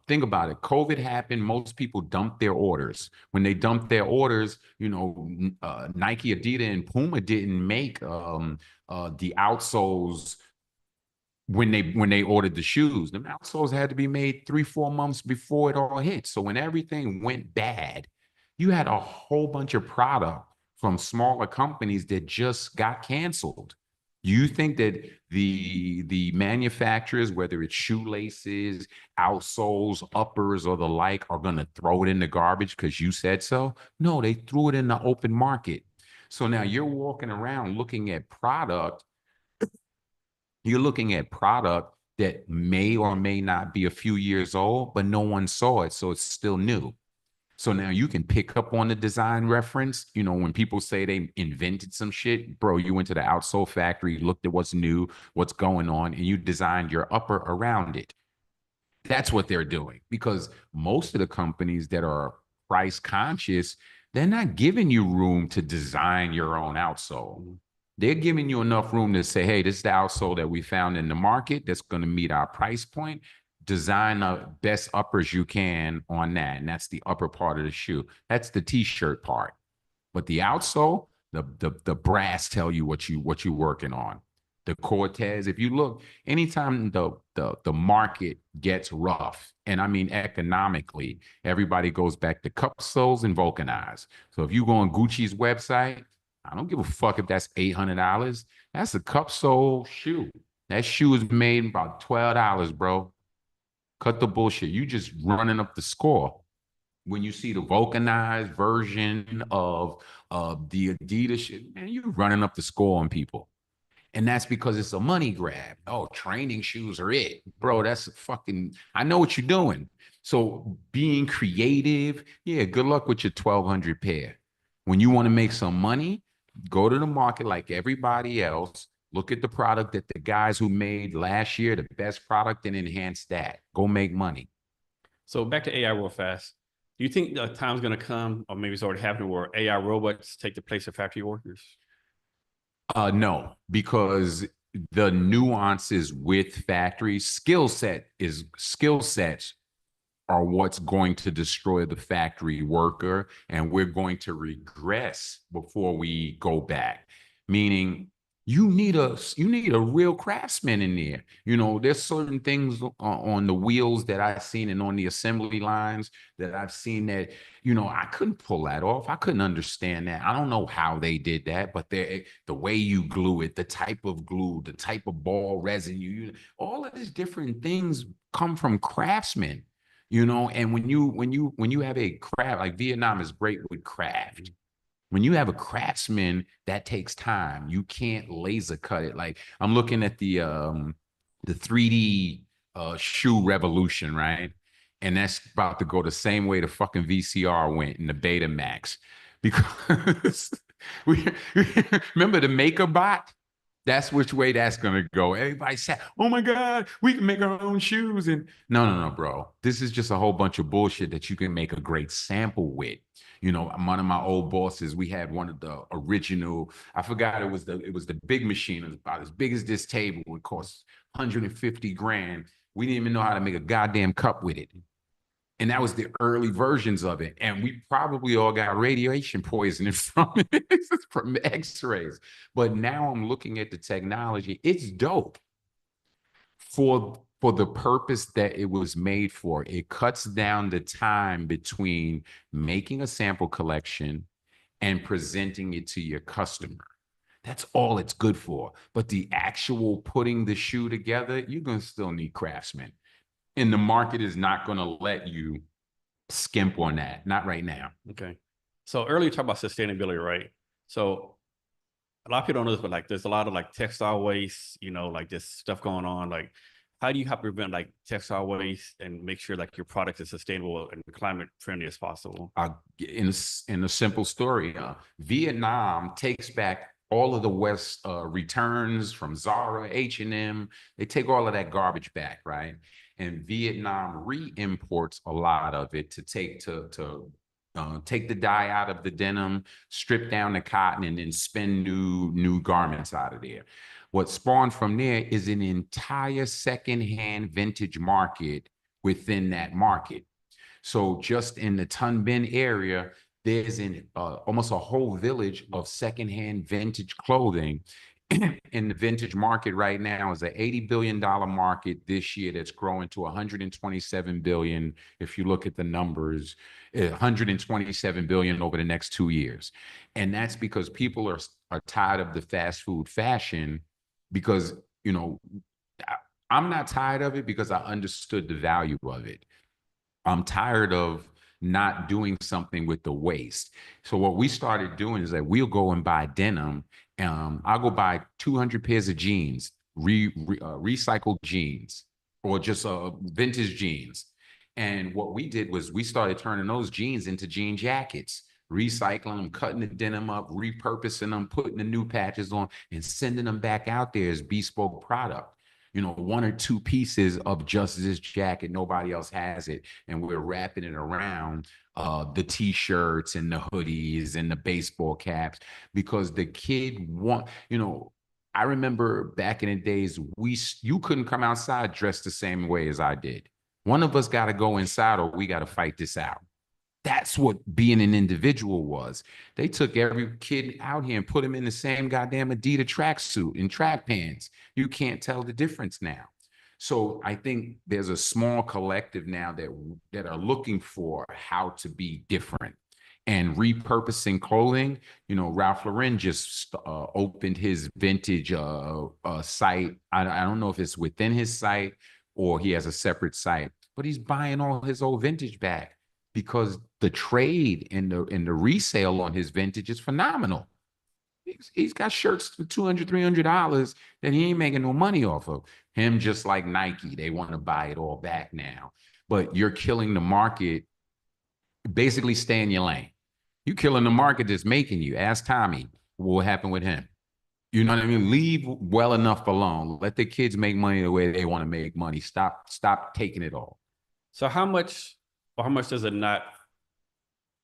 think about it. COVID happened. Most people dumped their orders. When they dumped their orders, Nike, Adidas, and Puma didn't make the outsoles when they ordered the shoes. The outsoles had to be made 3-4 months before it all hit. So when everything went bad, you had a whole bunch of product from smaller companies that just got canceled. You think that the manufacturers, whether it's shoelaces, outsoles, uppers, or the like, are going to throw it in the garbage because you said so? No, they threw it in the open market. So now you're walking around looking at product. You're looking at product that may or may not be a few years old, but no one saw it, so it's still new. So now you can pick up on the design reference. When people say they invented some shit, bro, you went to the outsole factory, looked at what's new, what's going on, and you designed your upper around it. That's what they're doing, because most of the companies that are price conscious, they're not giving you room to design your own outsole. They're giving you enough room to say, hey, this is the outsole that we found in the market that's going to meet our price point. Design the best uppers you can on that. And that's the upper part of the shoe. That's the t-shirt part. But the outsole, the brass tell you what you're working on. The Cortez, if you look, anytime the market gets rough, and I mean economically, everybody goes back to cup soles and vulcanized. So if you go on Gucci's website, I don't give a fuck if that's $800. That's a cup sole shoe. That shoe is made about $12, bro. Cut the bullshit. You just running up the score. When you see the vulcanized version of the Adidas shit, man, you're running up the score on people. And that's because it's a money grab. Oh, training shoes are it. Bro, that's fucking, I know what you're doing. So being creative, yeah, good luck with your 1,200 pair. When you want to make some money, go to the market like everybody else. Look at the product that the guys who made last year, the best product, and enhance that. Go make money. So back to AI real fast. Do you think the time's going to come, or maybe it's already happening, where AI robots take the place of factory workers? No, because the nuances with factory skill sets are what's going to destroy the factory worker, and we're going to regress before we go back. Meaning, you need a real craftsman in there. There's certain things on the wheels that I've seen and on the assembly lines that I've seen that I couldn't pull that off. I couldn't understand that. I don't know how they did that, but the way you glue it, the type of glue, the type of ball resin, all of these different things come from craftsmen. And when you have a craft, like Vietnam is great with craft. When you have a craftsman, that takes time. You can't laser cut it. Like I'm looking at the 3D shoe revolution, right? And that's about to go the same way the fucking VCR went in the Betamax. Because we remember the MakerBot? That's which way that's gonna go. Everybody said, "Oh my God, we can make our own shoes." And no, bro. This is just a whole bunch of bullshit that you can make a great sample with. One of my old bosses, we had one of the original. I forgot it was the big machine. It was about as big as this table. It cost 150 grand. We didn't even know how to make a goddamn cup with it. And that was the early versions of it. And we probably all got radiation poisoning from it, from x-rays. But now I'm looking at the technology. It's dope for the purpose that it was made for. It cuts down the time between making a sample collection and presenting it to your customer. That's all it's good for. But the actual putting the shoe together, you're going to still need craftsmen. And the market is not going to let you skimp on that. Not right now. Okay. So earlier you talked about sustainability, right? So a lot of people don't know this, but like there's a lot of like textile waste, like this stuff going on. Like, how do you help prevent like textile waste and make sure like your product is sustainable and climate friendly as possible? In a simple story, Vietnam takes back all of the West returns from Zara, H&M. They take all of that garbage back, right? And Vietnam re-imports a lot of it to take the dye out of the denim, strip down the cotton, and then spin new garments out of there. What spawned from there is an entire secondhand vintage market within that market. So just in the Ton Bin area, there's almost a whole village of secondhand vintage clothing. In the vintage market right now is an $80 billion market this year that's growing to 127 billion. If you look at the numbers, 127 billion over the next 2 years. And that's because people are tired of the fast food fashion because, I'm not tired of it because I understood the value of it. I'm tired of not doing something with the waste. So what we started doing is that we'll go and buy denim. I'll go buy 200 pairs of jeans, recycled jeans, or just vintage jeans. And what we did was we started turning those jeans into jean jackets, recycling them, cutting the denim up, repurposing them, putting the new patches on, and sending them back out there as bespoke product. One or two pieces of just this jacket, nobody else has it, and we're wrapping it around the t-shirts and the hoodies and the baseball caps because the kid I remember back in the days you couldn't come outside dressed the same way as I did. One of us got to go inside or we got to fight this out. That's what being an individual was. They took every kid out here and put him in the same goddamn Adidas tracksuit and track pants. You can't tell the difference now. So I think there's a small collective now that are looking for how to be different and repurposing clothing. Ralph Lauren just opened his vintage site. I don't know if it's within his site or he has a separate site, but he's buying all his old vintage back because the trade and the resale on his vintage is phenomenal. He's got shirts for $200, $300 that he ain't making no money off of. Him, just like Nike, they want to buy it all back now. But you're killing the market. Basically, stay in your lane. You killing the market that's making you. Ask Tommy what will happen with him. You know what I mean? Leave well enough alone. Let the kids make money the way they want to make money. Stop taking it all. So how much does it not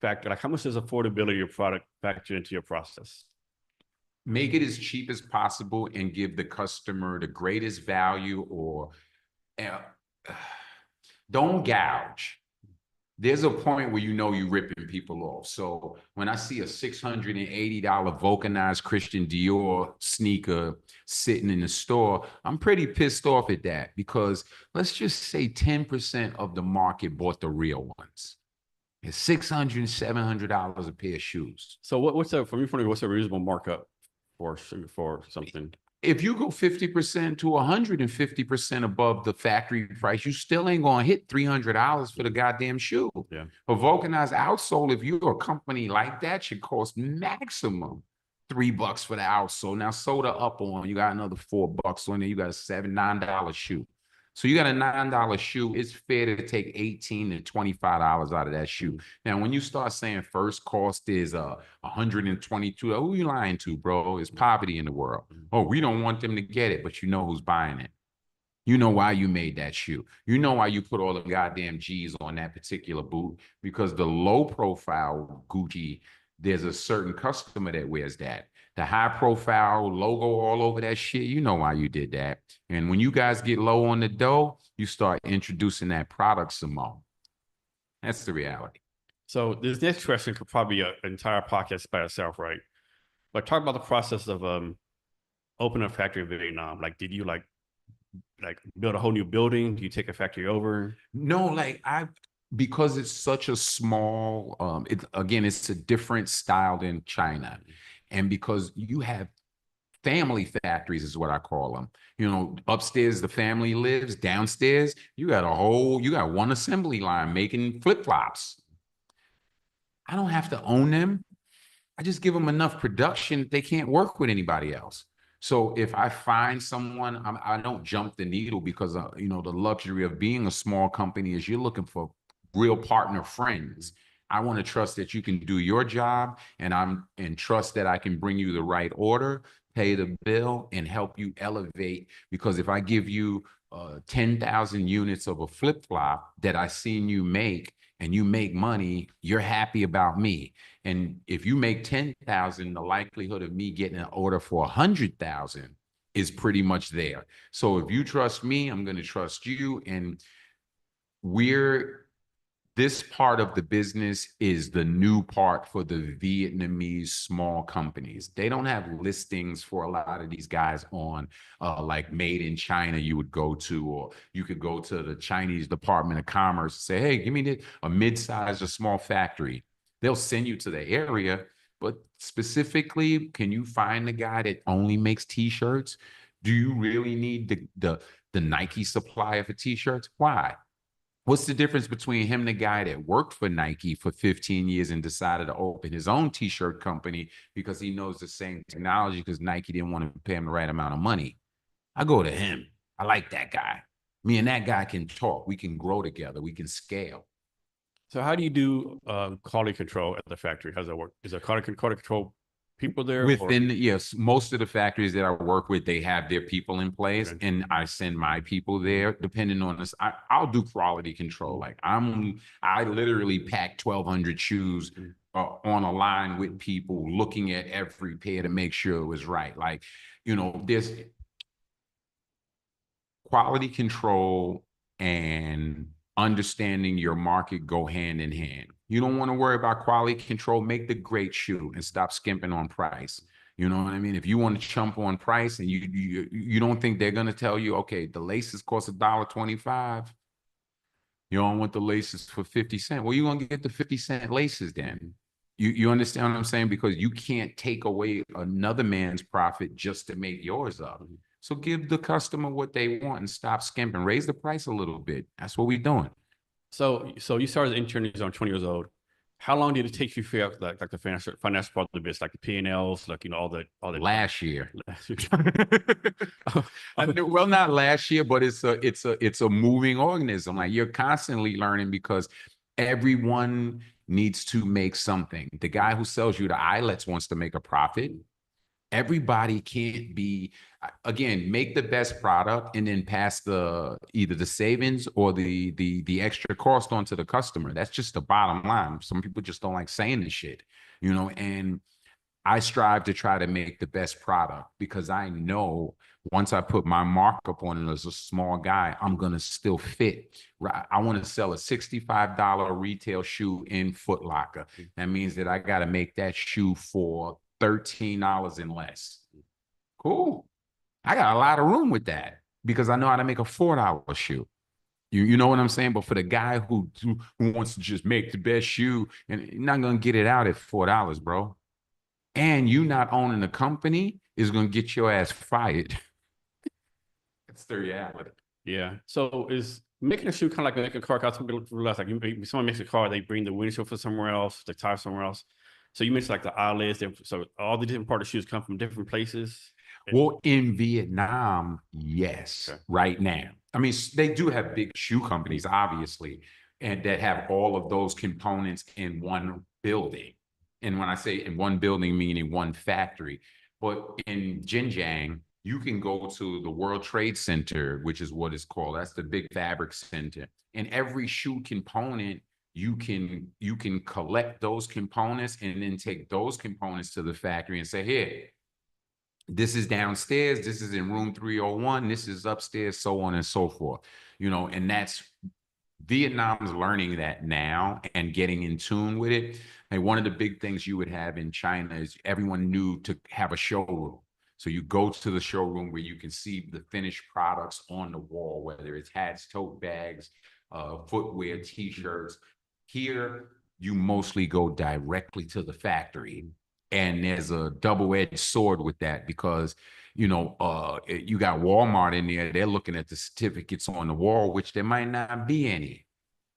factor? Like, how much does affordability of your product factor into your process? Make it as cheap as possible and give the customer the greatest value, or don't gouge. There's a point where you're ripping people off. So when I see a $680 vulcanized Christian Dior sneaker sitting in the store, I'm pretty pissed off at that because let's just say 10% of the market bought the real ones. It's $600, $700 a pair of shoes. So what's a reasonable markup for something? If you go 50% to 150% above the factory price, you still ain't gonna hit $300 for the goddamn shoe. Yeah. A vulcanized outsole, if you're a company like that, should cost maximum $3 for the outsole. Now soda up on, you got another $4 on there. You got a $9 shoe. So you got a $9 shoe. It's fair to take $18 to $25 out of that shoe. Now, when you start saying first cost is $122, who are you lying to, bro? It's poverty in the world. Oh, we don't want them to get it, but you know who's buying it. You know why you made that shoe. You know why you put all the goddamn G's on that particular boot, because the low profile Gucci, there's a certain customer that wears that. The high profile logo all over that shit, you know why you did that. And when you guys get low on the dough, you start introducing that product some more. That's the reality. So this next question could probably be an entire podcast by itself, right? But talk about the process of opening a factory in Vietnam. Like, did you like build a whole new building? Do you take a factory over? No, because it's such a small, it's a different style than China. And because you have family factories is what I call them. You know, upstairs the family lives, downstairs you got one assembly line making flip-flops. I don't have to own them. I just give them enough production that they can't work with anybody else. So if I find someone, I don't jump the needle because you know, the luxury of being a small company is you're looking for real partner friends. I want to trust that you can do your job, and trust that I can bring you the right order, pay the bill, and help you elevate. Because if I give you 10,000 units of a flip flop that I seen you make, and you make money, you're happy about me. And if you make 10,000, the likelihood of me getting an order for 100,000 is pretty much there. So if you trust me, I'm going to trust you. And we're this part of the business is the new part for the Vietnamese small companies. They don't have listings for a lot of these guys on like Made in China you would go to, or you could go to the Chinese Department of Commerce and say, hey, give me a mid-sized or small factory. They'll send you to the area, but specifically, can you find the guy that only makes T-shirts? Do you really need the Nike supply for T-shirts? Why? What's the difference between him and the guy that worked for Nike for 15 years and decided to open his own T-shirt company because he knows the same technology because Nike didn't want to pay him the right amount of money? I go to him. I like that guy. Me and that guy can talk. We can grow together. We can scale. So how do you do quality control at the factory? How does that work? Is there quality control people there? Within, yes, most of the factories that I work with, they have their people in place, Okay. and I send my people there depending on this. I'll do quality control. Like I literally pack 1,200 shoes on a line with people, looking at every pair to make sure it was right. Like, you know, there's quality control and understanding your market go hand in hand. You don't want to worry about quality control. Make the great shoe and stop skimping on price. You know what I mean? If you want to chump on price and you don't think they're gonna tell you, okay, the laces cost $1.25. You don't want the laces for 50 cents. Well, you're gonna get the 50-cent laces then. You understand what I'm saying? Because you can't take away another man's profit just to make yours up. So give the customer what they want and stop skimping. Raise the price a little bit. That's what we're doing. So you started interning on 20 years old. How long did it take you to figure out like the financial part of the business, like the P&Ls, like you know all the Last year. Oh, Well, not last year, but it's a moving organism. Like, you're constantly learning because everyone needs to make something. The guy who sells you the eyelets wants to make a profit. Everybody can't be, again, make the best product and then pass either the savings or the extra cost on to the customer. That's just the bottom line. Some people just don't like saying this shit, you know. And I strive to try to make the best product because I know once I put my markup on it as a small guy, I'm going to still fit. I want to sell a $65 retail shoe in Foot Locker. That means that I got to make that shoe for $13 and less. Cool. I got a lot of room with that because I know how to make a $4 shoe. You know what I'm saying? But for the guy who wants to just make the best shoe, and you're not going to get it out at $4, bro. And you not owning the company is going to get your ass fired. That's the reality. yeah. So is making a shoe kind of like making a car? Cause like someone makes a car, they bring the windshield for somewhere else, the tire somewhere else. So you mentioned like the eyelets. So all the different part of shoes come from different places. Well, in Vietnam, yes, Okay. right now. I mean, they do have big shoe companies, obviously, and that have all of those components in one building. And when I say in one building, meaning one factory. But in Xinjiang, you can go to the World Trade Center, which is what it's called. That's the big fabric center. And every shoe component, you can collect those components and then take those components to the factory and say, here, this is downstairs, this is in room 301, this is upstairs, so on and so forth. You know, and that's Vietnam's learning that now and getting in tune with it. And one of the big things you would have in China is everyone knew to have a showroom. So you go to the showroom where you can see the finished products on the wall, whether it's hats, tote bags, footwear, T-shirts. Here, you mostly go directly to the factory And there's a double-edged sword with that because, you got Walmart in there. They're looking at the certificates on the wall, which there might not be any,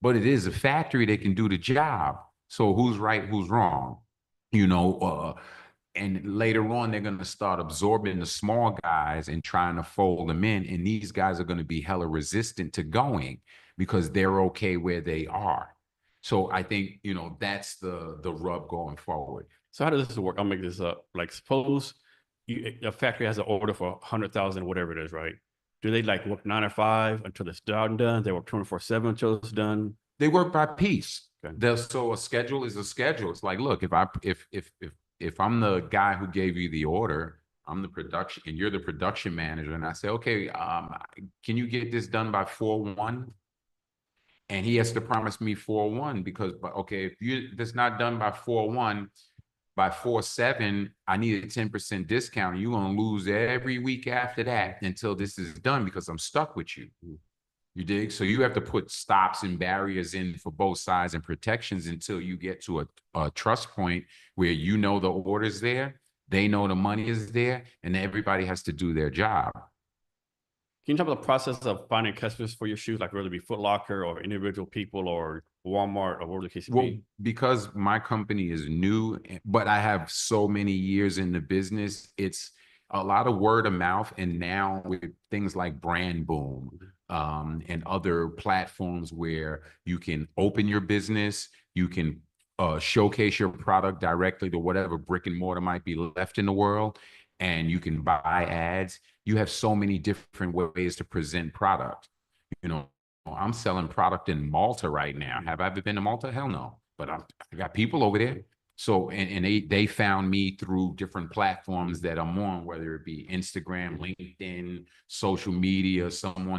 but it is a factory that can do the job. So who's right, who's wrong? You know, and later on, they're going to start absorbing the small guys and trying to fold them in. And these guys are going to be hella resistant to going because they're okay where they are. So I think, that's the rub going forward. So how does this work? I'll make this up. Like, suppose a factory has an order for 100,000, whatever it is, right? Do they like work 9 to 5 until it's done? They work 24/7 until it's done. They work by piece. Okay. So a schedule is a schedule. It's like, look, if I'm the guy who gave you the order, I'm the production, and you're the production manager, and I say, okay, can you get this done by 4/1? And he has to promise me 4/1 because, okay, if that's not done by 4/1, by 4/7, I need a 10% discount. You're gonna lose every week after that until this is done because I'm stuck with you. You dig? So you have to put stops and barriers in for both sides and protections until you get to a trust point where the order's there, they know the money is there, and everybody has to do their job. Can you talk about the process of finding customers for your shoes, like whether it be Foot Locker or individual people or Walmart or whatever the case may be? Because my company is new, but I have so many years in the business, it's a lot of word of mouth. And now with things like Brand Boom, and other platforms where you can open your business, you can showcase your product directly to whatever brick and mortar might be left in the world, and you can buy ads. You have so many different ways to present product. I'm selling product in Malta right now. Have I ever been to Malta? Hell no. But I got people over there. So, and they found me through different platforms that I'm on, whether it be Instagram, LinkedIn, social media,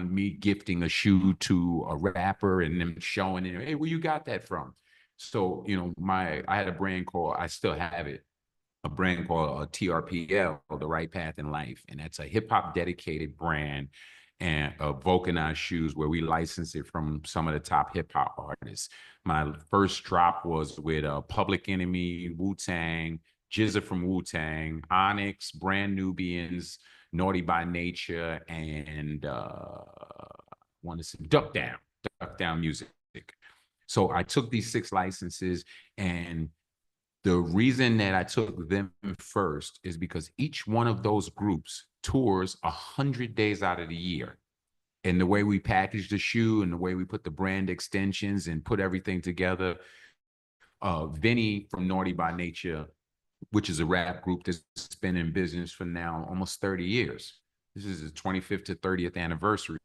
me gifting a shoe to a rapper and them showing it, hey, where you got that from? So, I had a brand I still have it, a brand called TRPL, The Right Path in Life. And that's a hip hop dedicated brand and vulcanized shoes where we license it from some of the top hip hop artists. My first drop was with Public Enemy, Wu-Tang, Jizza from Wu-Tang, Onyx, Brand Nubians, Naughty by Nature, and Duck Down Music. So I took these 6 licenses, and the reason that I took them first is because each one of those groups tours 100 days out of the year. And the way we package the shoe and the way we put the brand extensions and put everything together, Vinny from Naughty by Nature, which is a rap group that's been in business for now almost 30 years. This is his 25th to 30th anniversary.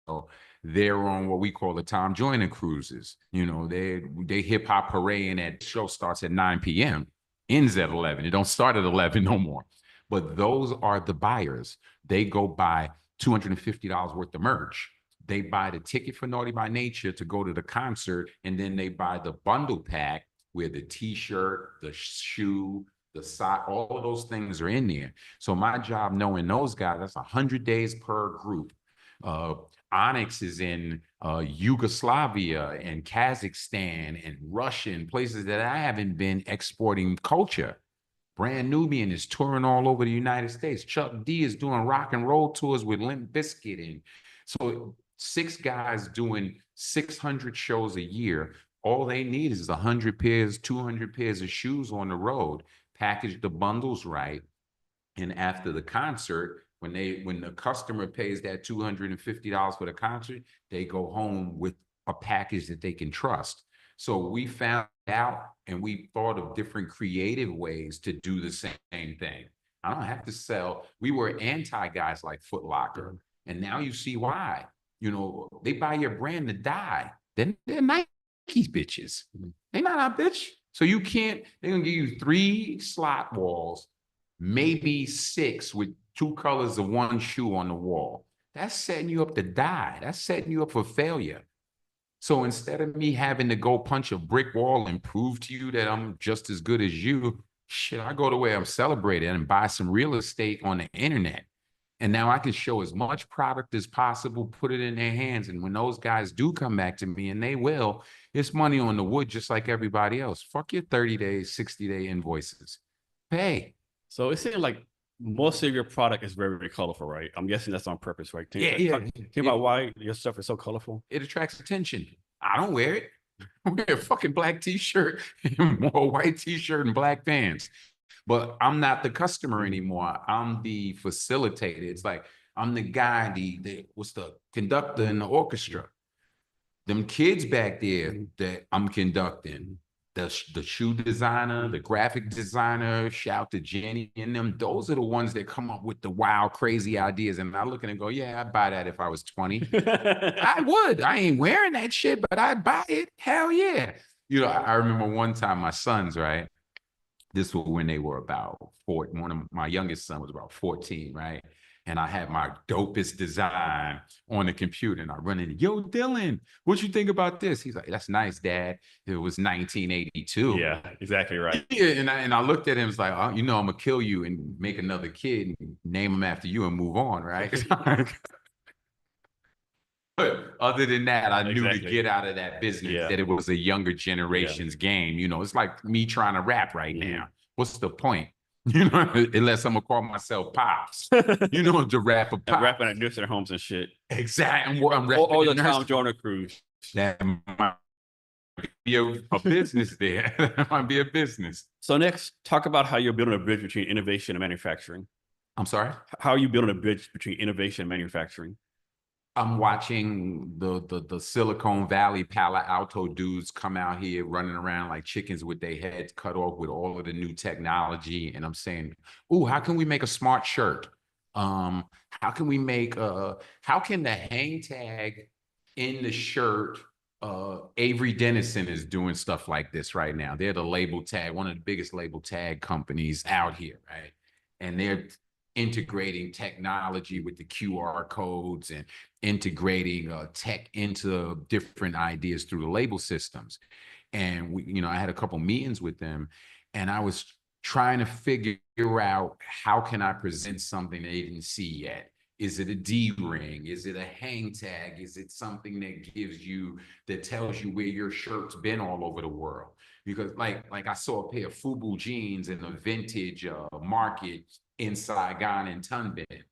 So they're on what we call the Tom Joyner cruises. They hip hop parade, and that show starts at 9 p.m., ends at 11. It don't start at 11 no more. But those are the buyers. They go buy $250 worth of merch. They buy the ticket for Naughty by Nature to go to the concert, and then they buy the bundle pack where the t-shirt, the shoe, the sock, all of those things are in there. So my job, knowing those guys, that's 100 days per group. Onyx is in Yugoslavia and Kazakhstan and Russia and places that I haven't been, exporting culture. Brand Nubian is touring all over the United States. Chuck D is doing rock and roll tours with Limp Bizkit. And so 6 guys doing 600 shows a year. All they need is 100 pairs, 200 pairs of shoes on the road, package the bundles right. And after the concert, when the customer pays that $250 for the concert, they go home with a package that they can trust. So we found out, and we thought of different creative ways to do the same thing. I don't have to sell. We were anti guys like Foot Locker, and now you see why. They buy your brand to die. Then they're Nike bitches. They're not our bitch. So you can't. They're gonna give you 3 slot walls, maybe 6 with 2 colors of one shoe on the wall. That's setting you up to die. That's setting you up for failure. So instead of me having to go punch a brick wall and prove to you that I'm just as good as you, shit, I go to where I'm celebrated and buy some real estate on the internet. And now I can show as much product as possible, put it in their hands. And when those guys do come back to me, and they will, it's money on the wood, just like everybody else. Fuck your 30-day, 60-day invoices. Pay. So it seems like most of your product is very, very colorful, right? I'm guessing that's on purpose, right? Can you talk about why your stuff is so colorful? It attracts attention. I don't wear it. I wear a fucking black t-shirt and a white t-shirt and black pants. But I'm not the customer anymore. I'm the facilitator. It's like I'm the guy, what's the conductor in the orchestra. Them kids back there that I'm conducting, the shoe designer, the graphic designer, shout to Jenny and them, those are the ones that come up with the wild, crazy ideas. And I look at it and go, yeah, I'd buy that if I was 20. I would. I ain't wearing that shit, but I'd buy it. Hell yeah. You know, I remember one time my sons, right? This was when they were about 4. One of my youngest son was about 14, right? And I had my dopest design on the computer, and I run in, yo, Dylan, what you think about this? He's like, that's nice, Dad. It was 1982. Yeah, exactly right. Yeah, and I looked at him, it's like, oh, you know, I'm gonna kill you and make another kid and name him after you and move on, right? But other than that, I knew to get out of that business that it was a younger generation's game. You know, it's like me trying to rap right now. What's the point? You know, unless I'm gonna call myself Pops, you know, to rap a pop. Rapping at nursing homes and shit. Exactly. I'm rapping or the Tom Joyner cruise. That might be a business there. That might be a business. So next, talk about how you're building a bridge between innovation and manufacturing. I'm sorry? How are you building a bridge between innovation and manufacturing? I'm watching the Silicon Valley Palo Alto dudes come out here running around like chickens with their heads cut off with all of the new technology. And I'm saying, ooh, how can we make a smart shirt? How can we make how can the hang tag in the shirt? Avery Dennison is doing stuff like this right now. They're the label tag, one of the biggest label tag companies out here, right? And they're integrating technology with the QR codes and integrating tech into different ideas through the label systems. And we, you know, I had a couple meetings with them, and I was trying to figure out how can I present something they didn't see yet. Is it a D-ring? Is it a hang tag? Is it something that gives you, that tells you where your shirt's been all over the world? Because like I saw a pair of FUBU jeans in a vintage market in Saigon and Tonbin. And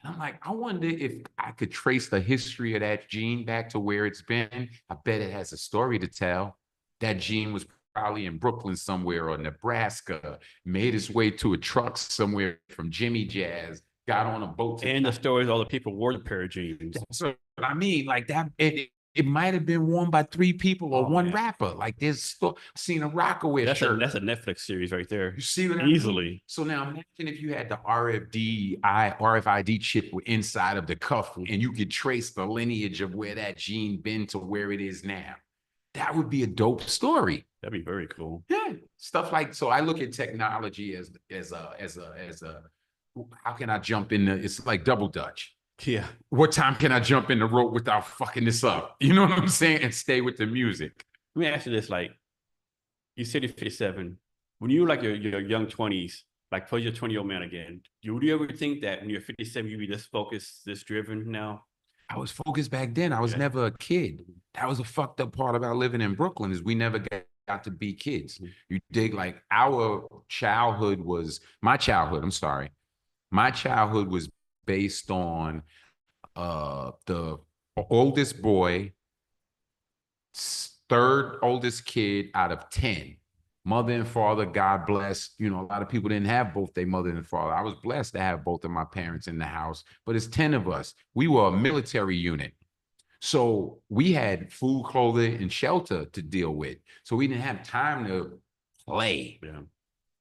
I'm like, I wonder if I could trace the history of that jean back to where it's been. I bet it has a story to tell. That jean was probably in Brooklyn somewhere or Nebraska, made its way to a truck somewhere from Jimmy Jazz, got on a boat. And the stories all the people wore the pair of jeans. So I mean, like that, it might have been worn by 3 people or one rapper. Like there's still seen a Walkerwear shirt. That's a Netflix series right there. You see what easily. I mean? So now imagine if you had the RFID chip inside of the cuff, and you could trace the lineage of where that jean been to where it is now. That would be a dope story. That'd be very cool. Yeah, stuff like, so I look at technology as a how can I jump in the, it's like double dutch. Yeah. What time can I jump in the rope without fucking this up? You know what I'm saying? And stay with the music. Let me ask you this, like, you said you're 57. When you were like your young 20s, like play your 20-year-old man again, would you ever think that when you're 57, you'd be this focused, this driven now? I was focused back then. I was never a kid. That was a fucked up part about living in Brooklyn, is we never got to be kids. You dig, like our childhood was, my childhood was based on the oldest boy, 3rd oldest kid out of 10. Mother and father, God bless. You know, a lot of people didn't have both their mother and father. I was blessed to have both of my parents in the house, but it's 10 of us. We were a military unit. So we had food, clothing, and shelter to deal with. So we didn't have time to play. Yeah.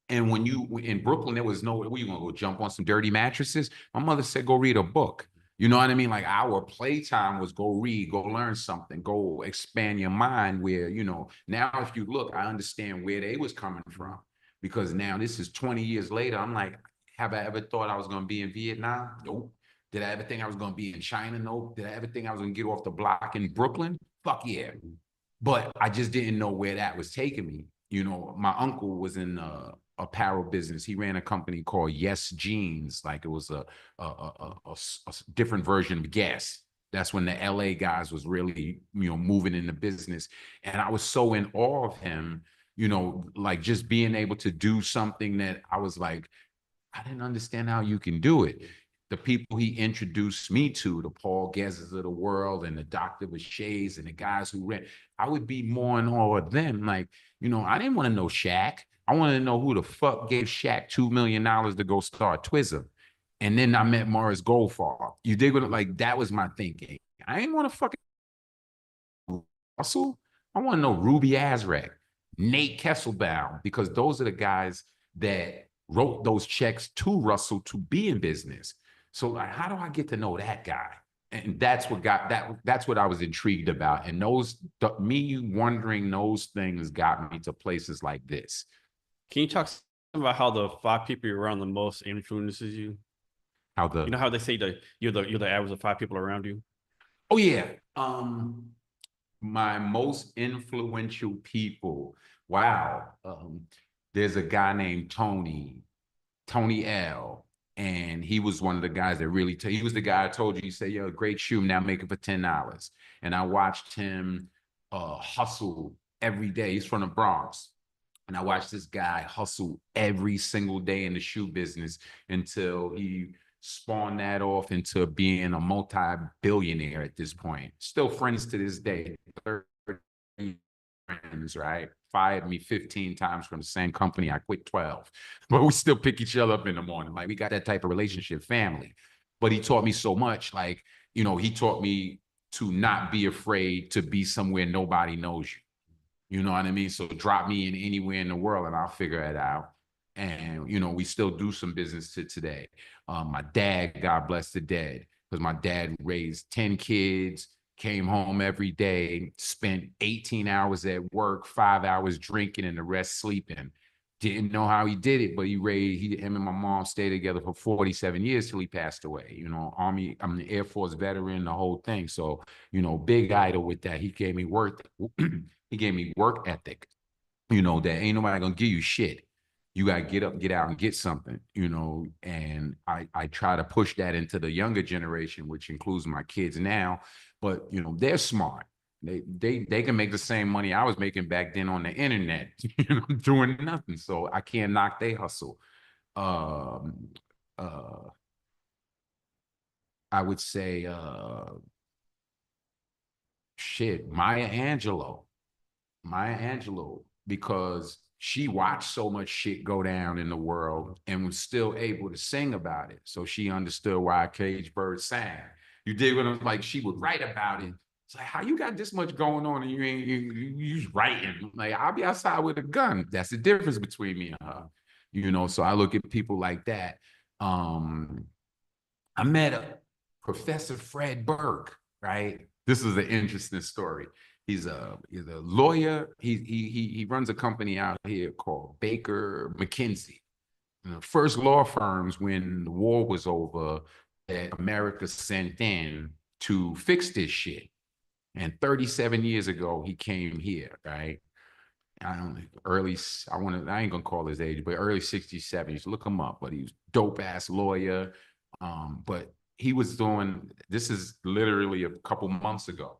And when you, in Brooklyn, there was no, where you gonna go jump on some dirty mattresses? My mother said, go read a book. You know what I mean? Like our playtime was go read, go learn something, go expand your mind, where, you know, now if you look, I understand where they was coming from, because now this is 20 years later. I'm like, have I ever thought I was going to be in Vietnam? Nope. Did I ever think I was going to be in China? Nope. Did I ever think I was going to get off the block in Brooklyn? Fuck yeah. But I just didn't know where that was taking me. You know, my uncle was in apparel business. He ran a company called Yes Jeans, like it was a different version of Guess. That's when the LA guys was really, moving in the business. And I was so in awe of him, like just being able to do something that I was like, I didn't understand how you can do it. The people he introduced me to, the Paul Guezzes of the world and the Dr. Bashay's and the guys who ran, I would be more in awe of them. Like, I didn't want to know Shaq. I wanted to know who the fuck gave Shaq $2 million to go start Twizzler. And then I met Morris Goldfarb. You dig what, like, that was my thinking. I didn't want to fucking Russell. I want to know Ruby Azraq, Nate Kesselbaum, because those are the guys that wrote those checks to Russell to be in business. So like, how do I get to know that guy? And that's what got that. That's what I was intrigued about. And me wondering those things got me to places like this. Can you talk about how the 5 people you're around the most influences you? How the How they say that you're the average of 5 people around you? Oh yeah. My most influential people. Wow. There's a guy named Tony L. And he was one of the guys that really, he was the guy I told you, he said, yo, great shoe, now make it for $10. And I watched him hustle every day. He's from the Bronx. And I watched this guy hustle every single day in the shoe business until he spawned that off into being a multi-billionaire at this point. Still friends to this day. 30 friends, right? Fired me 15 times from the same company. I quit 12. But we still pick each other up in the morning. Like, we got that type of relationship, family. But he taught me so much. Like, he taught me to not be afraid to be somewhere nobody knows you. You know what I mean? So drop me in anywhere in the world and I'll figure it out. And, we still do some business to today. My dad, God bless the dead, because my dad raised 10 kids, came home every day, spent 18 hours at work, 5 hours drinking and the rest sleeping. Didn't know how he did it, but him and my mom stayed together for 47 years till he passed away. Army, I'm the Air Force veteran, the whole thing. So, big idol with that. He gave me work. He gave me work ethic, that ain't nobody gonna give you shit. You gotta get up, get out, and get something, and I try to push that into the younger generation, which includes my kids now. But they're smart. They can make the same money I was making back then on the internet, doing nothing. So I can't knock their hustle. Um, I would say shit, Maya Angelou, because she watched so much shit go down in the world and was still able to sing about it. So she understood why a caged bird sang. You dig what I'm like? She would write about it. It's like, how you got this much going on and you just writing? Like, I'll be outside with a gun. That's the difference between me and her. So I look at people like that. I met a Professor Fred Burke, right? This is an interesting story. He's a lawyer. He runs a company out here called Baker McKenzie. The first law firms when the war was over that America sent in to fix this shit. And 37 years ago, he came here, right? I ain't gonna call his age, but early 60s, 70s. Look him up. But he was dope ass lawyer. But he was doing, this is literally a couple months ago.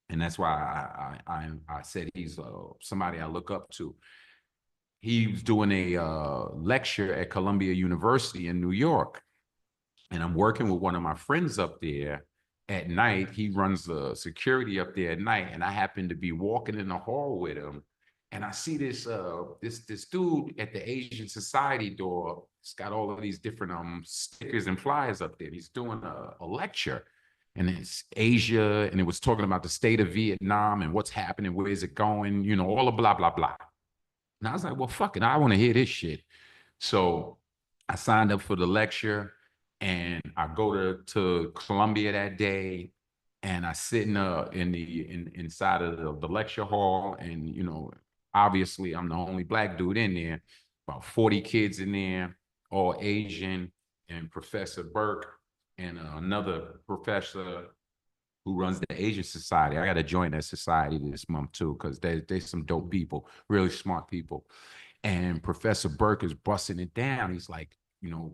And that's why I said he's somebody I look up to. He was doing a lecture at Columbia University in New York. And I'm working with one of my friends up there at night. He runs the security up there at night. And I happen to be walking in the hall with him. And I see this dude at the Asian Society door. He's got all of these different stickers and flyers up there. He's doing a lecture. And it's Asia, and it was talking about the state of Vietnam and what's happening, where is it going, all the blah, blah, blah. And I was like, well, fuck it, I want to hear this shit. So I signed up for the lecture, and I go to Columbia that day, and I sit inside of the lecture hall, and obviously I'm the only black dude in there, about 40 kids in there, all Asian, and Professor Burke and another professor who runs the Asian Society. I got to join that society this month too, because there's some dope people, really smart people. And Professor Burke is busting it down. He's like, you know,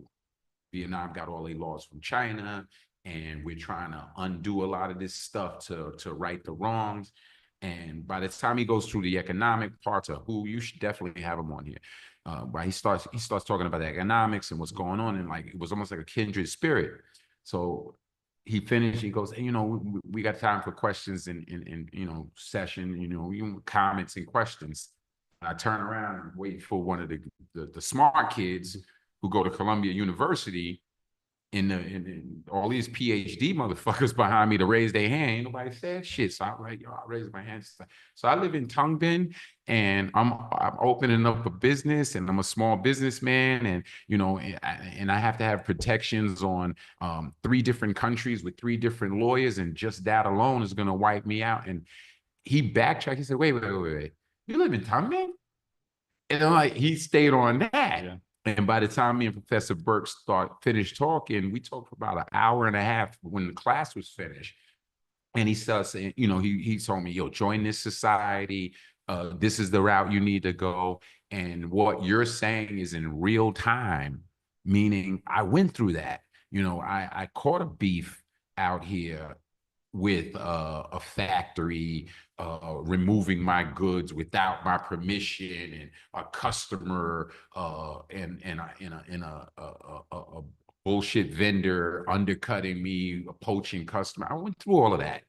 Vietnam got all their laws from China, and we're trying to undo a lot of this stuff to right the wrongs. And by the time he goes through the economic parts of who, you should definitely have him on here. But he starts talking about the economics and what's going on, and like it was almost like a kindred spirit. So he finished. He goes, hey, you know, we got time for questions in you know session. You know, even comments and questions. I turn around and wait for one of the smart kids who go to Columbia University in all these PhD motherfuckers behind me to raise their hand. Ain't nobody said shit. So I'm like, yo, I raised my hand. So I live in Tung Bin, and I'm opening up a business, and I'm a small businessman, and you know, and I have to have protections on 3 different countries with 3 different lawyers, and just that alone is gonna wipe me out. And he backtracked. He said, wait. You live in Tung Bin? And I'm like, he stayed on that. Yeah. And by the time me and Professor Burke finished talking, we talked for about an hour and a half when the class was finished. And he started saying, you know, he told me, yo, join this society. This is the route you need to go. And what you're saying is in real time, meaning I went through that. You know, I caught a beef out here with a factory removing my goods without my permission, and a customer and a bullshit vendor undercutting me, a poaching customer. I went through all of that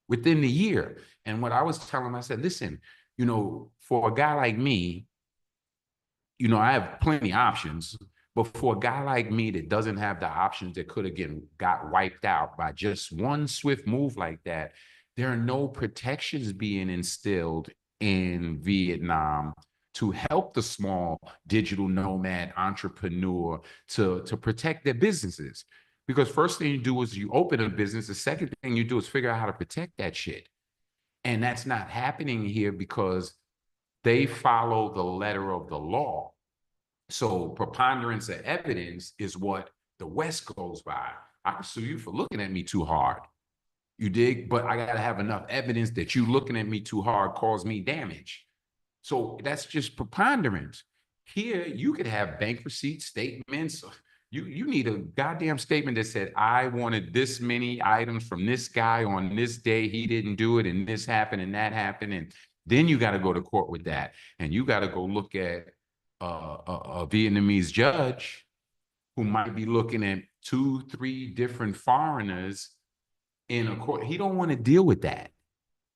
within the year. And what I was telling him, I said, listen, you know, for a guy like me, you know, I have plenty of options, but for a guy like me that doesn't have the options, that could have got wiped out by just one swift move like that, there are no protections being instilled in Vietnam to help the small digital nomad entrepreneur to protect their businesses. Because first thing you do is you open a business. The second thing you do is figure out how to protect that shit. And that's not happening here because they follow the letter of the law. So preponderance of evidence is what the West goes by. I can sue you for looking at me too hard. You dig? But I got to have enough evidence that you looking at me too hard caused me damage. So that's just preponderance. Here, you could have bank receipts, statements. You need a goddamn statement that said, I wanted this many items from this guy on this day. He didn't do it, and this happened, and that happened. And then you got to go to court with that. And you got to go look at a Vietnamese judge who might be looking at 2, 3 different foreigners in a court. He don't want to deal with that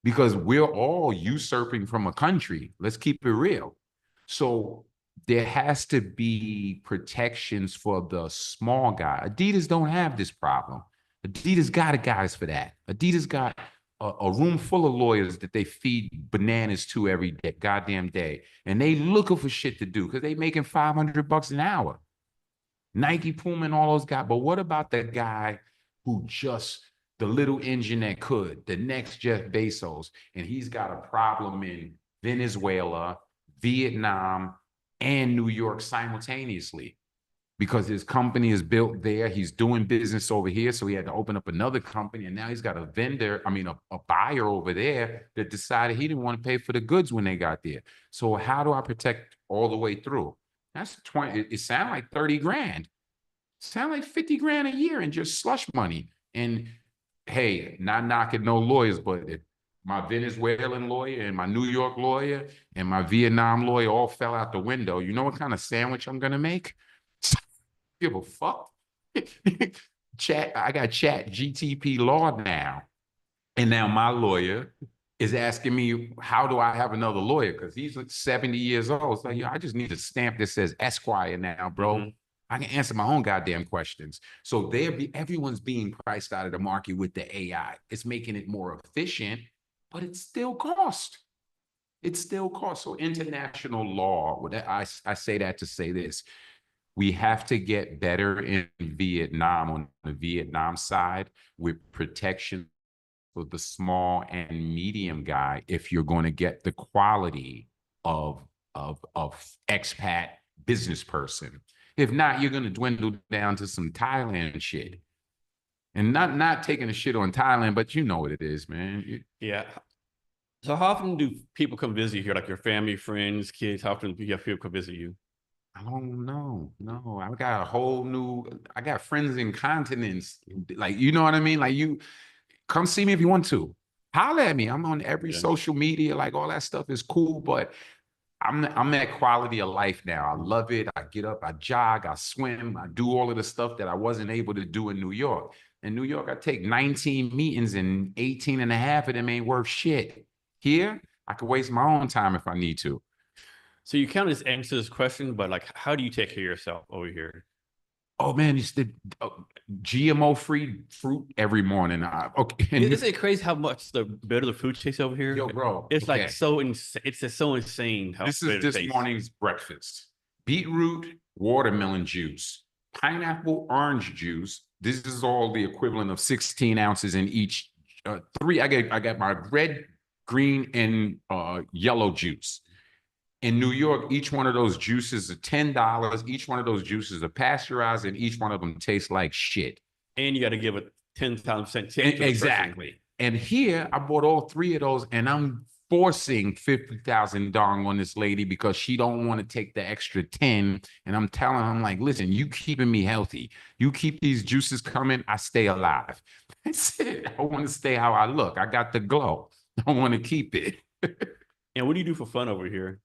because we're all usurping from a country. Let's keep it real. So there has to be protections for the small guy. Adidas don't have this problem. Adidas got a guys for that. Adidas got a room full of lawyers that they feed bananas to every day, goddamn day. And they looking for shit to do because they making $500 an hour. Nike, Puma, and all those guys. But what about the guy who just, the little engine that could, the next Jeff Bezos, and he's got a problem in Venezuela, Vietnam, and New York simultaneously because his company is built there. He's doing business over here, so he had to open up another company, and now he's got a buyer over there that decided he didn't want to pay for the goods when they got there. So how do I protect all the way through? That's 20. It sounds like 30 grand. Sound like 50 grand a year in just slush money. And hey, not knocking no lawyers, but if my Venezuelan lawyer and my New York lawyer and my Vietnam lawyer all fell out the window, you know what kind of sandwich I'm gonna make? Give a fuck. I got Chat GTP law now. And now my lawyer is asking me, how do I have another lawyer? Because he's like 70 years old. So I just need a stamp that says Esquire now, bro. Mm-hmm. I can answer my own goddamn questions. So everyone's being priced out of the market with the AI. It's making it more efficient, but it still costs. It still costs. So international law, I say that to say this. We have to get better in Vietnam, on the Vietnam side, with protection for the small and medium guy if you're going to get the quality of expat business person. If not, you're going to dwindle down to some Thailand shit. And not taking a shit on Thailand, but you know what it is, man. Yeah. So how often do people come visit you here? Like your family, friends, kids? How often do you have people come visit you? I don't know. No, I got a whole new, I got friends in continents. Like, you know what I mean? Like you come see me if you want to. Holler at me. I'm on every Yeah. social media. Like all that stuff is cool, but I'm at quality of life now. I love it. I get up, I jog, I swim, I do all of the stuff that I wasn't able to do in New York. In New York, I take 19 meetings and 18 and a half of them ain't worth shit. Here, I could waste my own time if I need to. So you kind of just answer this question, but like, how do you take care of yourself over here? Oh man, it's the GMO-free fruit every morning. Okay, and Isn't it crazy how much the better the food tastes over here? yo, bro, It's like okay. so insane. It's just so insane how This is better it this tastes. morning's breakfast. Beetroot, watermelon juice, pineapple orange juice. This is all the equivalent of 16 ounces in each. Three, I got my red, green, and yellow juice. In New York, each one of those juices are $10. Each one of those juices are pasteurized, and each one of them tastes like shit. And you got to give it 10,000% tip to the person. Exactly. And here, I bought all three of those, and I'm forcing 50,000 dong on this lady because she don't want to take the extra 10. And I'm telling her, I'm like, listen, you keeping me healthy. You keep these juices coming, I stay alive. That's it. I want to stay how I look. I got the glow. I want to keep it. And what do you do for fun over here?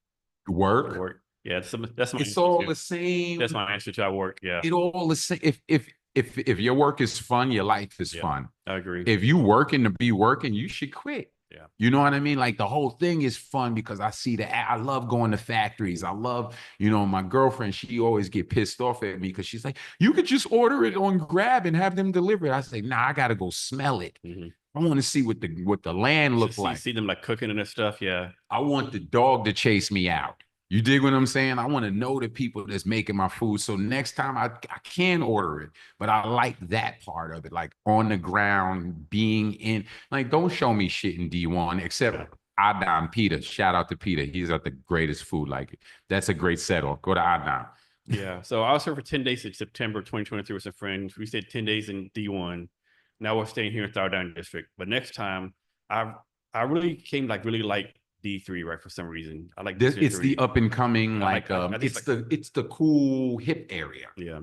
Work. Work. Yeah, that's my It's answer all too. the same. That's my answer to I work. Yeah, It all the same. If your work is fun, your life is yeah, fun. I agree. If you working to be working, you should quit. Yeah. You know what I mean? Like the whole thing is fun because I see I love going to factories. I love, my girlfriend, she always get pissed off at me because she's like, you could just order it on Grab and have them deliver it. I say, nah, I gotta go smell it. Mm-hmm. I want to see what the land look like. See them like cooking and that stuff. Yeah. I want the dog to chase me out. You dig what I'm saying? I want to know the people that's making my food. So next time I can order it, but I like that part of it, like on the ground, being in, like, don't show me shit in D1, except Adnan Peter. Shout out to Peter. He's got the greatest food. Like, that's a great settle. Go to Adnan. Yeah. So I was here for 10 days in September 2023 with some friends. We stayed 10 days in D1. Now we're staying here in Thailand District. But next time, I really came really like D3, right? For some reason. I like This, it's 3. the up and coming, it's it's the cool hip area. Yeah.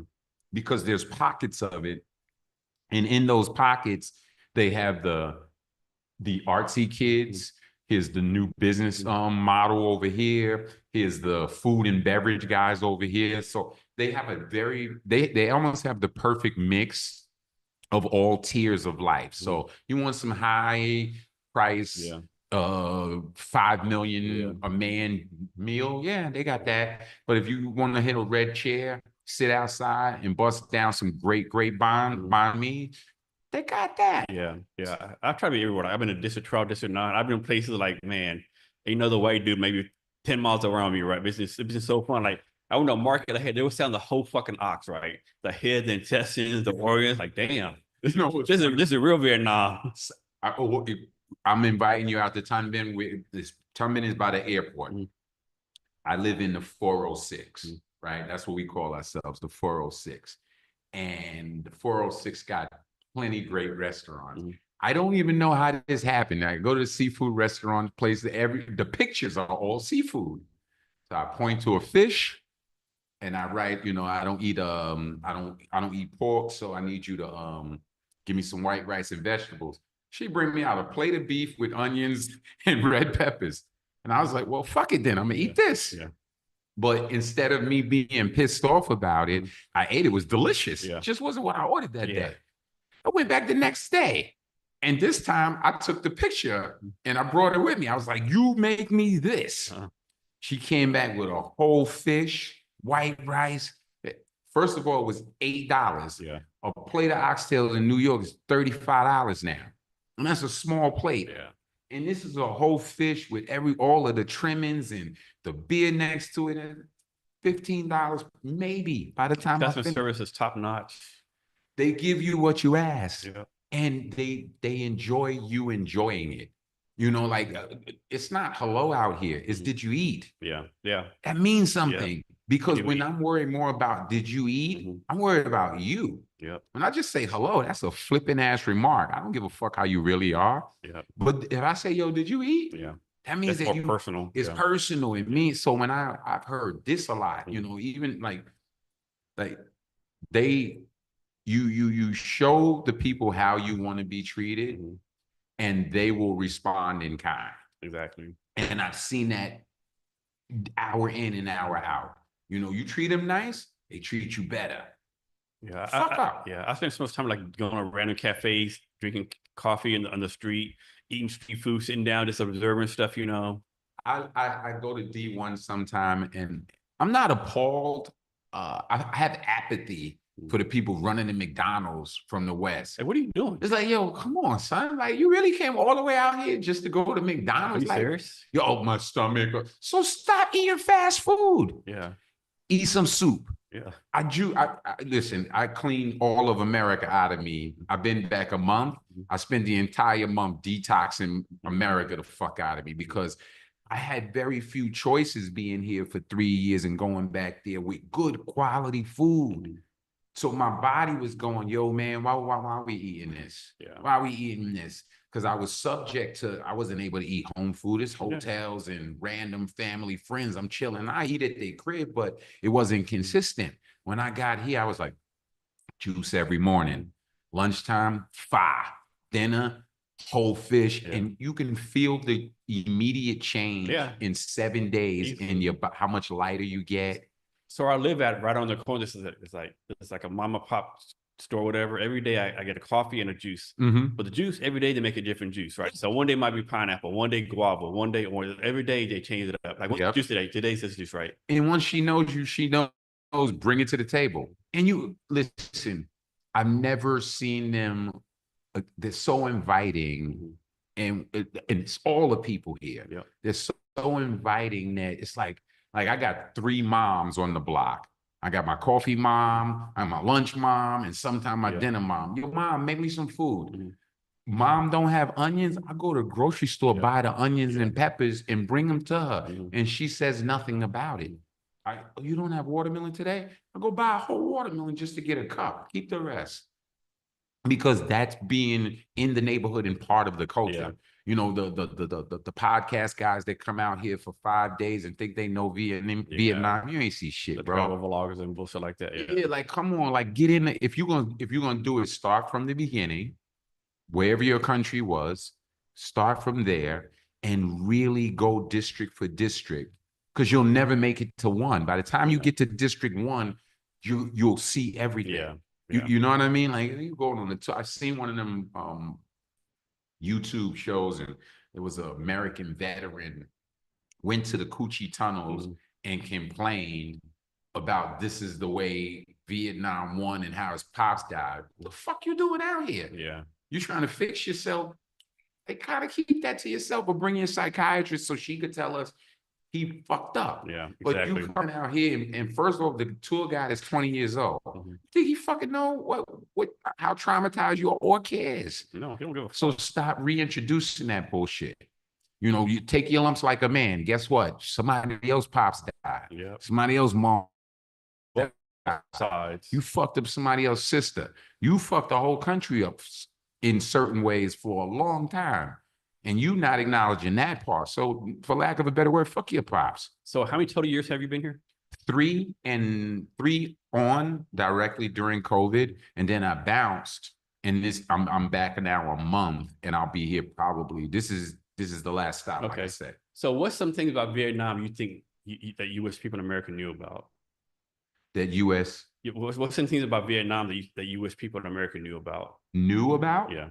Because there's pockets of it. And in those pockets, they have the artsy kids. Here's the new business model over here. Here's the food and beverage guys over here. So they have they almost have the perfect mix of all tiers of life. So you want some high price, 5 million a man meal, yeah, they got that. But if you want to hit a red chair, sit outside and bust down some great banh mi, they got that. Yeah, yeah. I've tried to be everywhere. I've been to District 12, District 9. I've been in places like, man, ain't no white dude maybe 10 miles around me, right? It's just so fun. Like, I went to a market ahead. They were selling the whole fucking ox, right? The head, the intestines, the organs. Like, damn. This is real Vietnam. I'm inviting you out to Tan Binh. Tan Binh is by the airport. I live in the 406, right? That's what we call ourselves, the 406. And the 406 got plenty great restaurants. I don't even know how this happened. I go to the seafood restaurant place. The pictures are all seafood. So I point to a fish, and I write, I don't eat I don't eat pork, so I need you to give me some white rice and vegetables. She bring me out a plate of beef with onions and red peppers, and I was like, well, fuck it then. I'm gonna eat this. Yeah. But instead of me being pissed off about it, I ate it. It was delicious. Yeah. It just wasn't what I ordered that day. I went back the next day. And this time I took the picture and I brought it with me. I was like, you make me this. She came back with a whole fish, white rice. First of all, it was $8. Yeah. A plate of oxtails in New York is $35 now. And that's a small plate. Yeah. And this is a whole fish with all of the trimmings and the beer next to it. $15 maybe by the time customer service is top notch. They give you what you ask, Yeah. and they enjoy you enjoying it. Like it's not hello out here. It's did you eat? Yeah. Yeah. That means something because when eat? I'm worried more about did you eat, I'm worried about you. Yep. When I just say hello, that's a flipping ass remark. I don't give a fuck how you really are. Yeah. But if I say, yo, did you eat? Yeah. That means That's that more personal. it's Yeah. personal. It means so when I've heard this a lot, you Mhm. know, even like they you show the people how you want to be treated, Mhm. and they will respond in kind. Exactly. And I've seen that hour in and hour out. You know, you treat them nice, they treat you better. Yeah, Fuck up. yeah. I spend so much time like going to random cafes, drinking coffee on the street, eating street food, sitting down, just observing stuff. You know. I go to D1 sometime, and I'm not appalled. I have apathy for the people running the McDonald's from the West. Like, what are you doing? It's like, yo, come on, son. Like, you really came all the way out here just to go to Are McDonald's? you Like, serious? yo, my stomach. So stop eating fast food. Yeah. Eat some soup. Yeah. Listen, I cleaned all of America out of me. I've been back a month. I spent the entire month detoxing America the fuck out of me because I had very few choices being here for 3 years and going back there with good quality food. So my body was going, yo, man, why are we eating this? Yeah. Why are we eating this? Because I was subject to, I wasn't able to eat home food. It's hotels and random family friends. I'm chilling. I eat at their crib, but it wasn't consistent. When I got here, I was like, juice every morning. Lunchtime, dinner, whole fish. Yeah. And you can feel the immediate change in 7 days in your how much lighter you get. So I live at right on the corner. It's like a mom and pop store, whatever. Every day I get a coffee and a juice. But the juice every day they make a different juice, right? So one day might be pineapple, one day guava, one day orange. Every day they change it up. Like what's juice today? Today's this juice, right? And once she knows you, she knows bring it to the table. And you listen. I've never seen them. They're so inviting, and it's all the people here. Yep. They're so inviting that it's like I got 3 moms on the block. I got my coffee mom, I got my lunch mom, and sometimes my dinner mom. Your mom, make me some food. Mom don't have onions. I go to the grocery store, buy the onions and peppers, and bring them to her, and she says nothing about it. You don't have watermelon today? I go buy a whole watermelon just to get a cup. Keep the rest. Because that's being in the neighborhood and part of the culture. Yeah. You know, the podcast guys that come out here for 5 days and think they know Vietnam. You ain't see shit, bro. Travel vloggers and bullshit like that. Yeah, like come on, like get in the, if you're gonna do it, start from the beginning, wherever your country was, start from there and really go district for district. Because you'll never make it to one. By the time you get to district 1, you'll see everything. Yeah. You know what I mean? Like you go on the I've seen one of them YouTube shows, and it was an American veteran went to the Coochie tunnels and complained about this is the way Vietnam won and how his pops died. What the fuck you doing out here? Yeah. You trying to fix yourself? They kind of keep that to yourself, or bring in a psychiatrist so she could tell us he fucked up. Yeah, exactly. But you come out here and first of all, the tour guide is 20 years old. Think he fucking know how traumatized you are or cares? No, he don't give a fuck. So stop reintroducing that bullshit. You know, you take your lumps like a man. Guess what? Somebody else pops died. Yeah. Somebody else mom. Sides. You fucked up somebody else's sister. You fucked the whole country up in certain ways for a long time. And you not acknowledging that part. So for lack of a better word, fuck your pops. So how many total years have you been here? 3 on directly during COVID. And then I bounced. And I'm back now a month, and I'll be here probably. This is the last stop, like I said. So what's some things about Vietnam you think that U.S. people in America knew about? That U.S. What's some things about Vietnam that U.S. people in America knew about? Knew about? Yeah.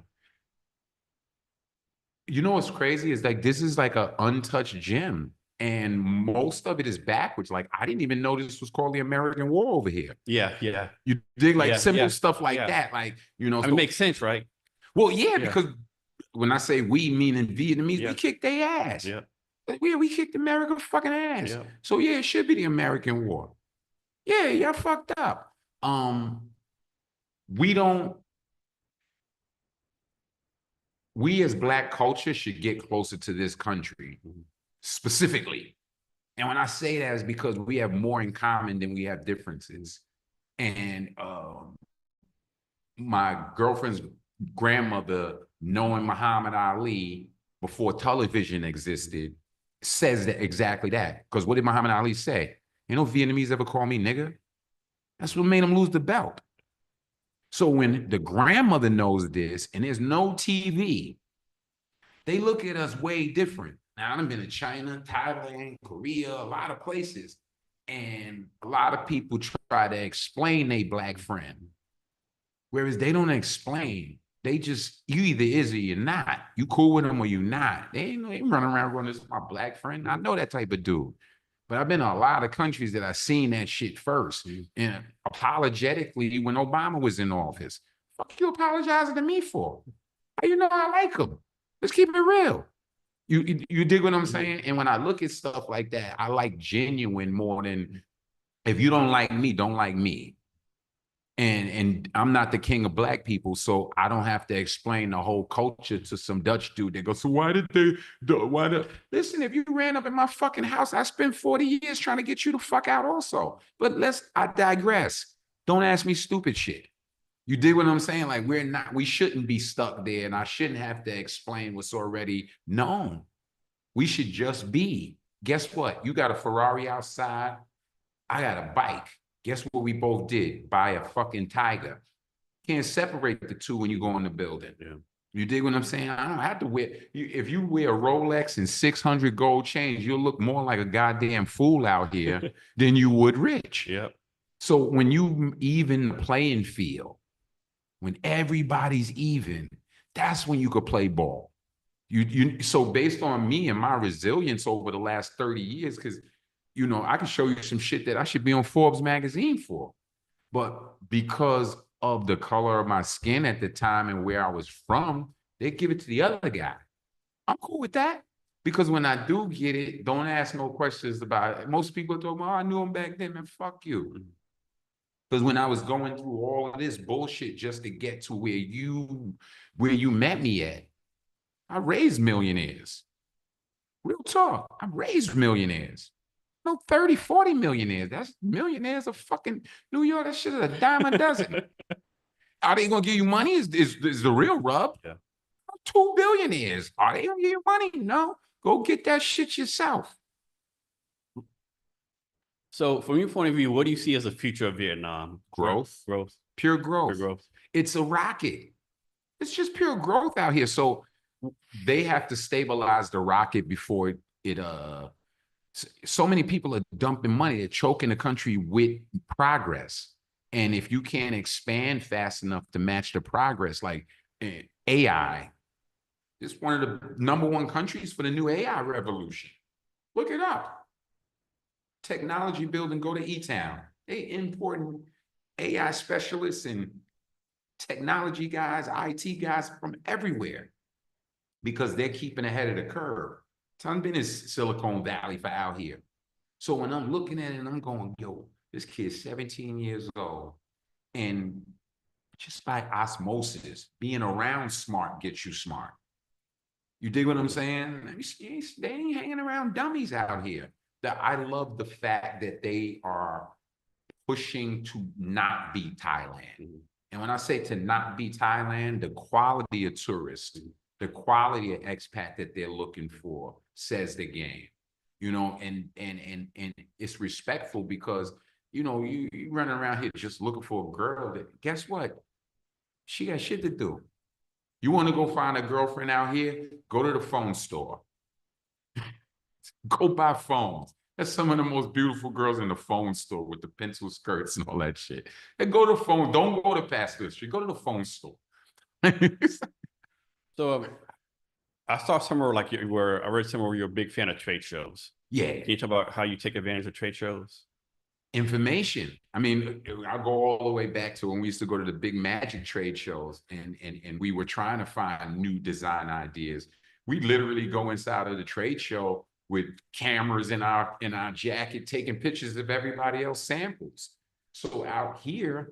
You know what's crazy is like this is like an untouched gem, and most of it is backwards. Like I didn't even know this was called the American War over here. Yeah, yeah. You dig like simple stuff like that, like you know. I mean, it makes sense, right? Well, yeah, because when I say we, meaning Vietnamese, we kicked their ass. Yeah. We kicked America's fucking ass. Yeah. So yeah, it should be the American War. Yeah, y'all fucked up. We as Black culture should get closer to this country specifically. And when I say that is because we have more in common than we have differences. And my girlfriend's grandmother, knowing Muhammad Ali before television existed, says that exactly that. Because what did Muhammad Ali say? Ain't no Vietnamese ever call me nigga. That's what made him lose the belt. So when the grandmother knows this and there's no TV, they look at us way different. Now, I've been to China, Thailand, Korea, a lot of places. And a lot of people try to explain they black friend. Whereas they don't explain. They just, you either is or you're not. You cool with them or you not. They ain't running around running, this is my black friend. I know that type of dude. But I've been to a lot of countries that I've seen that shit first. And apologetically, when Obama was in office, fuck you apologizing to me for? How you know I like him? Let's keep it real. You dig what I'm saying? And when I look at stuff like that, I like genuine more than if you don't like me, don't like me. And I'm not the king of black people, so I don't have to explain the whole culture to some Dutch dude that goes, so why did they, why the, listen, if you ran up in my fucking house, I spent 40 years trying to get you the fuck out also. But I digress. Don't ask me stupid shit. You dig what I'm saying? Like we shouldn't be stuck there and I shouldn't have to explain what's already known. We should just be. Guess what? You got a Ferrari outside. I got a bike. Guess what we both did? Buy a fucking Tiger. Can't separate the two when you go in the building. Yeah. You dig what I'm saying? I don't have to wear, if you wear a Rolex and 600 gold chains, you'll look more like a goddamn fool out here than you would rich. Yep. So when you even the playing field, when everybody's even, that's when you could play ball. So based on me and my resilience over the last 30 years, because I can show you some shit that I should be on Forbes magazine for. But because of the color of my skin at the time and where I was from, they give it to the other guy. I'm cool with that. Because when I do get it, don't ask no questions about it. Most people talk about, oh, I knew him back then, man, fuck you. Because when I was going through all of this bullshit just to get to where you met me at, I raised millionaires. Real talk. I raised millionaires. No 30, 40 millionaires. That's millionaires of fucking New York. That shit is a dime a dozen. Are they gonna give you money? Is the real rub? Yeah. 2 billionaires. Are they gonna give you money? No. Go get that shit yourself. So from your point of view, what do you see as the future of Vietnam? Growth. Pure growth. growth. It's a rocket. It's just pure growth out here. So they have to stabilize the rocket before it so many people are dumping money. They're choking the country with progress. And if you can't expand fast enough to match the progress, like AI, it's one of the #1 countries for the new AI revolution. Look it up. Technology building, go to E-Town. They importing AI specialists and technology guys, IT guys from everywhere because they're keeping ahead of the curve. Ton been in Silicon Valley for out here. So when I'm looking at it and I'm going, yo, this kid's 17 years old. And just by osmosis, being around smart gets you smart. You dig what I'm saying? They ain't hanging around dummies out here. I love the fact that they are pushing to not be Thailand. And when I say to not be Thailand, the quality of tourists, the quality of expat that they're looking for says the game, and it's respectful because, you running around here just looking for a girl that, guess what? She got shit to do. You want to go find a girlfriend out here? Go to the phone store. Go buy phones. That's some of the most beautiful girls in the phone store with the pencil skirts and all that shit. And go to the phone. Don't go to Pasteur Street. Go to the phone store. So I saw somewhere I read somewhere where you're a big fan of trade shows. Yeah. Can you talk about how you take advantage of trade shows? Information. I mean, I'll go all the way back to when we used to go to the big magic trade shows and we were trying to find new design ideas. We literally go inside of the trade show with cameras in our jacket, taking pictures of everybody else samples. So out here,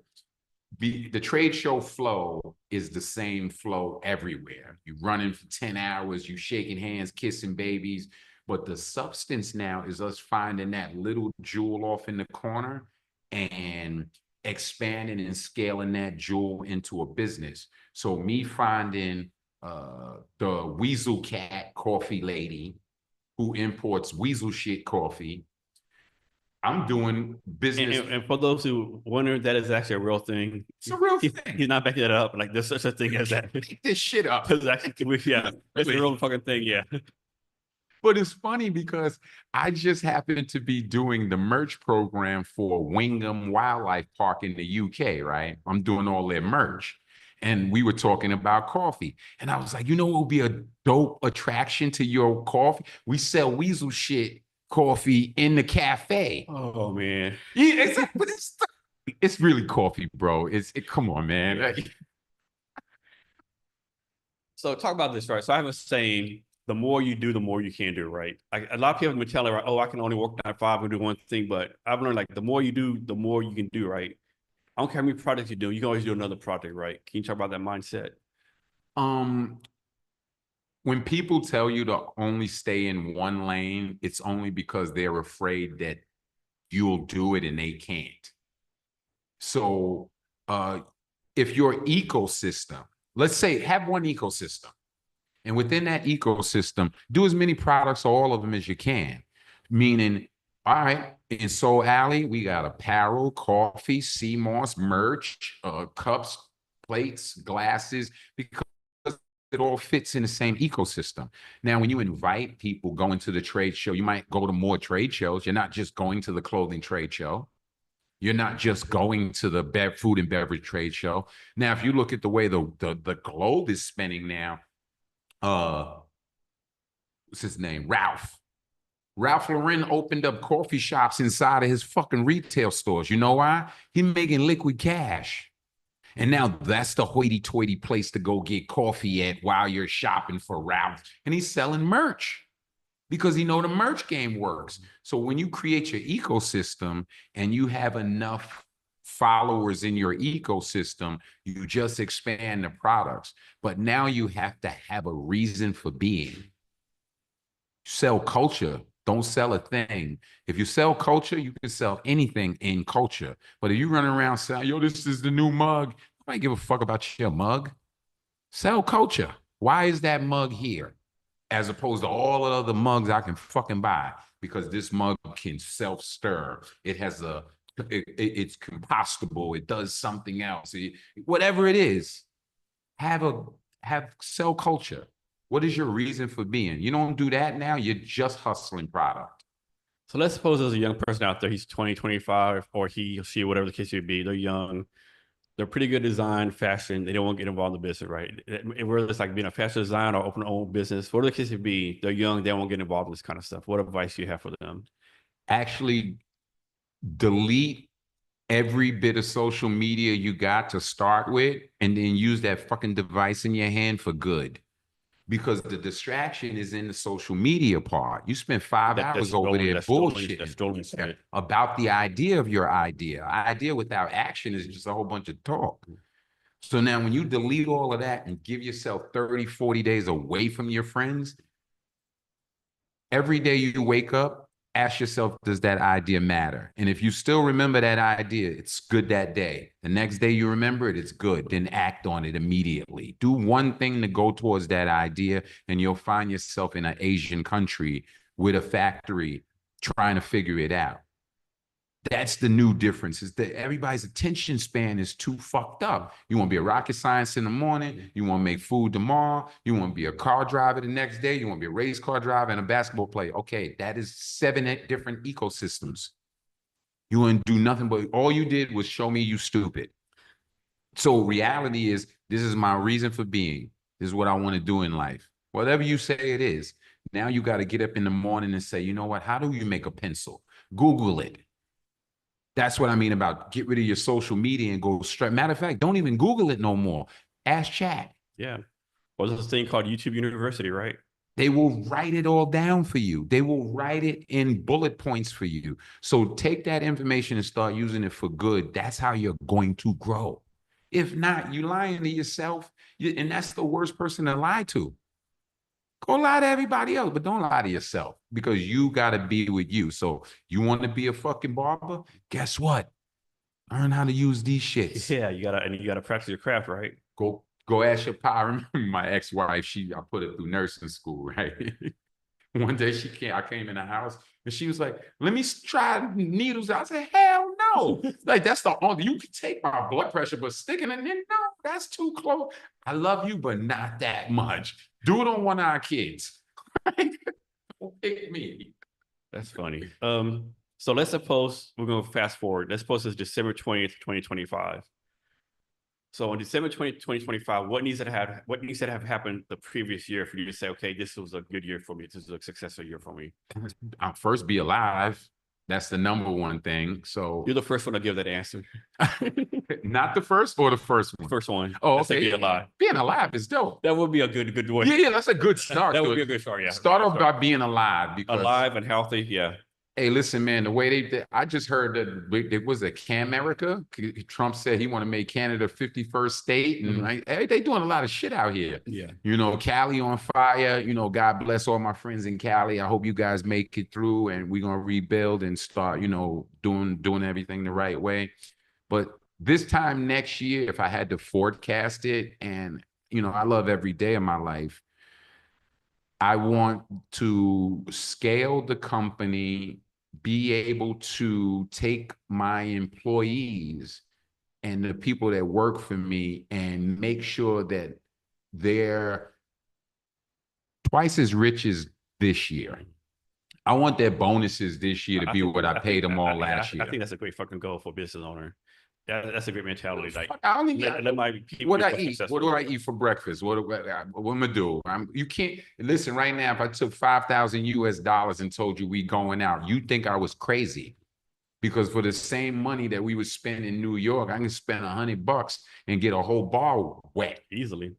the trade show flow is the same flow everywhere. You running for 10 hours, you shaking hands, kissing babies. But the substance now is us finding that little jewel off in the corner and expanding and scaling that jewel into a business. So me finding the Weasel Cat coffee lady who imports weasel shit coffee. I'm doing business. And for those who wonder, that is actually a real thing. It's a real thing. He's not backing it up. Like there's such a thing as that. Pick this shit up. It's actually, yeah, it's a real fucking thing. Yeah. But it's funny because I just happened to be doing the merch program for Wingham Wildlife Park in the UK, right? I'm doing all their merch. And we were talking about coffee. And I was like, you know what would be a dope attraction to your coffee? We sell weasel shit coffee in the cafe. Oh man. Yeah, it's really coffee, bro. Come on, man. Yeah. So talk about this, right? So I have a saying: the more you do, the more you can do, right? A lot of people have been telling, right, oh, I can only work 9 to 5 and do one thing, but I've learned like the more you do, the more you can do, right? I don't care how many projects you do, you can always do another project, right? Can you talk about that mindset? Um, when people tell you to only stay in one lane, it's only because they're afraid that you'll do it and they can't. So if your ecosystem, let's say have one ecosystem, and within that ecosystem, do as many products, all of them as you can. Meaning, all right, in Soul Alley, we got apparel, coffee, sea moss, merch, cups, plates, glasses, because it all fits in the same ecosystem. Now, when you invite people going to the trade show, you might go to more trade shows. You're not just going to the clothing trade show. You're not just going to the food and beverage trade show. Now, if you look at the way the globe is spinning now, what's his name? Ralph. Ralph Lauren opened up coffee shops inside of his fucking retail stores. You know why? He's making liquid cash. And now that's the hoity-toity place to go get coffee at while you're shopping for Ralph. And he's selling merch because he know the merch game works. So when you create your ecosystem and you have enough followers in your ecosystem, you just expand the products. But now you have to have a reason for being. Sell culture. Don't sell a thing. If you sell culture, you can sell anything in culture. But if you run around saying, yo, this is the new mug, nobody give a fuck about your mug. Sell culture. Why is that mug here? As opposed to all the other mugs I can fucking buy. Because this mug can self-stir. It has it's compostable. It does something else. Whatever it is, sell culture. What is your reason for being? You don't do that now, you're just hustling product. So let's suppose there's a young person out there, he's 20, 25, or he or she, whatever the case may be. They're young, they're pretty good design, fashion. They don't want to get involved in the business, right? Whether it's like being a fashion designer or open their own business, whatever the case may be, they're young, they won't get involved in this kind of stuff. What advice do you have for them? Actually, delete every bit of social media you got to start with, and then use that fucking device in your hand for good. Because the distraction is in the social media part. You spend 5 hours over there bullshitting about the idea of your idea. Idea without action is just a whole bunch of talk. So now when you delete all of that and give yourself 30, 40 days away from your friends, every day you wake up, ask yourself, does that idea matter? And if you still remember that idea, it's good that day. The next day you remember it, it's good. Then act on it immediately. Do one thing to go towards that idea, and you'll find yourself in an Asian country with a factory trying to figure it out. That's the new difference, is that everybody's attention span is too fucked up. You want to be a rocket scientist in the morning. You want to make food tomorrow. You want to be a car driver the next day. You want to be a race car driver and a basketball player. Okay, that is 7 different ecosystems. You wouldn't do nothing, but all you did was show me you stupid. So reality is, this is my reason for being. This is what I want to do in life. Whatever you say it is. Now you got to get up in the morning and say, you know what? How do you make a pencil? Google it. That's what I mean about get rid of your social media and go straight. Matter of fact, don't even Google it no more. Ask chat. Yeah. Well, there's this thing called YouTube University, right? They will write it all down for you. They will write it in bullet points for you. So take that information and start using it for good. That's how you're going to grow. If not, you're lying to yourself. And that's the worst person to lie to. Go lie to everybody else, but don't lie to yourself, because you got to be with you. So you want to be a fucking barber? Guess what? Learn how to use these shits. Yeah, you gotta practice your craft, right? Go ask your pa. I remember my ex-wife, I put her through nursing school, right? One day I came in the house and she was like, let me try needles. I said, hell no. Like, that's the only, you can take my blood pressure, but sticking it in, no, that's too close. I love you, but not that much. Do it on one of our kids. Don't pick me. That's funny. So let's suppose we're going to fast forward. Let's suppose it's December 20th, 2025. So on December 2025, what needs to have happened the previous year for you to say, okay, this was a good year for me. This is a successful year for me. I'll first be alive. That's the number one thing. So you're the first one to give that answer. Not the first or the first one? First one. Oh, okay. Be alive. Being alive is dope. That would be a good one. Yeah, that's a good start. That would be a good start. Yeah. Start off by being alive. Because alive and healthy. Yeah. Hey, listen, man, the way I just heard that it was a America. Trump said he want to make Canada 51st state. And they doing a lot of shit out here. Yeah. You know, Cali on fire. You know, God bless all my friends in Cali. I hope you guys make it through and we're going to rebuild and start, you know, doing everything the right way. But this time next year, if I had to forecast it, and, you know, I love every day of my life, I want to scale the company, be able to take my employees and the people that work for me and make sure that they're twice as rich as this year. I want their bonuses this year to be what I paid them all last year. I think that's a great fucking goal for a business owner. Yeah, that's a great mentality. Like, what I eat? What do I eat for breakfast? What am I do? You can't listen right now. If I took $5,000 and told you we going out, you think I was crazy? Because for the same money that we would spend in New York, I can spend $100 and get a whole bar wet easily,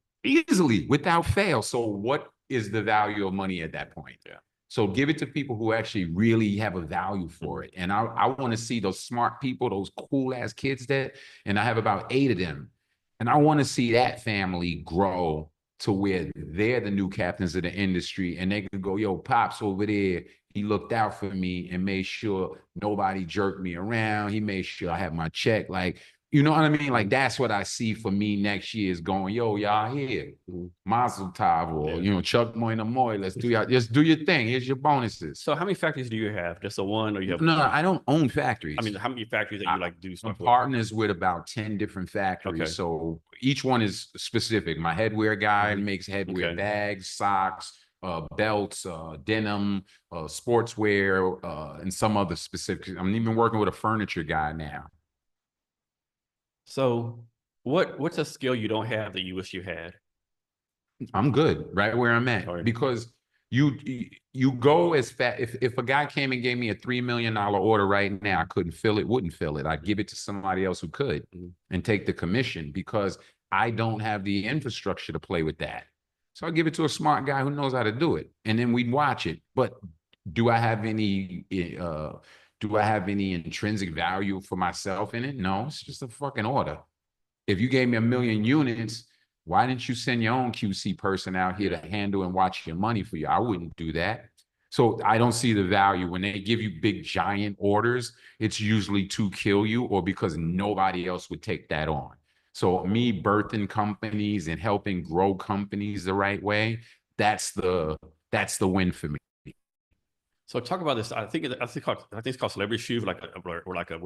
without fail. So what is the value of money at that point? Yeah. So give it to people who actually really have a value for it. And I want to see those smart people, those cool ass kids and I have about 8 of them. And I want to see that family grow to where they're the new captains of the industry and they can go, yo, Pops over there, he looked out for me and made sure nobody jerked me around. He made sure I had my check. Like, you know what I mean? Like, that's what I see for me next year is going, yo, y'all here. Mazel tov, or, you know, Chuck Moy and Moy. Let's do y'all, just do your thing. Here's your bonuses. So how many factories do you have? Just the one or you have? No, I don't own factories. I mean, how many factories that you like do stuff with? Partners with about 10 different factories. Okay. So each one is specific. My headwear guy makes headwear bags, socks, belts, denim, sportswear, and some other specifics. I'm even working with a furniture guy now. So what's a skill you don't have that you wish you had? I'm good right where I'm at. Because you go as fast. If a guy came and gave me a $3 million order right now, I couldn't fill it, wouldn't fill it. I'd give it to somebody else who could and take the commission because I don't have the infrastructure to play with that. So I'll give it to a smart guy who knows how to do it. And then we'd watch it. But do I have any intrinsic value for myself in it? No, it's just a fucking order. If you gave me 1 million units, why didn't you send your own QC person out here to handle and watch your money for you? I wouldn't do that. So I don't see the value. When they give you big, giant orders, it's usually to kill you or because nobody else would take that on. So me birthing companies and helping grow companies the right way, that's the win for me. So talk about this. I think it's called celebrity shoes, we'll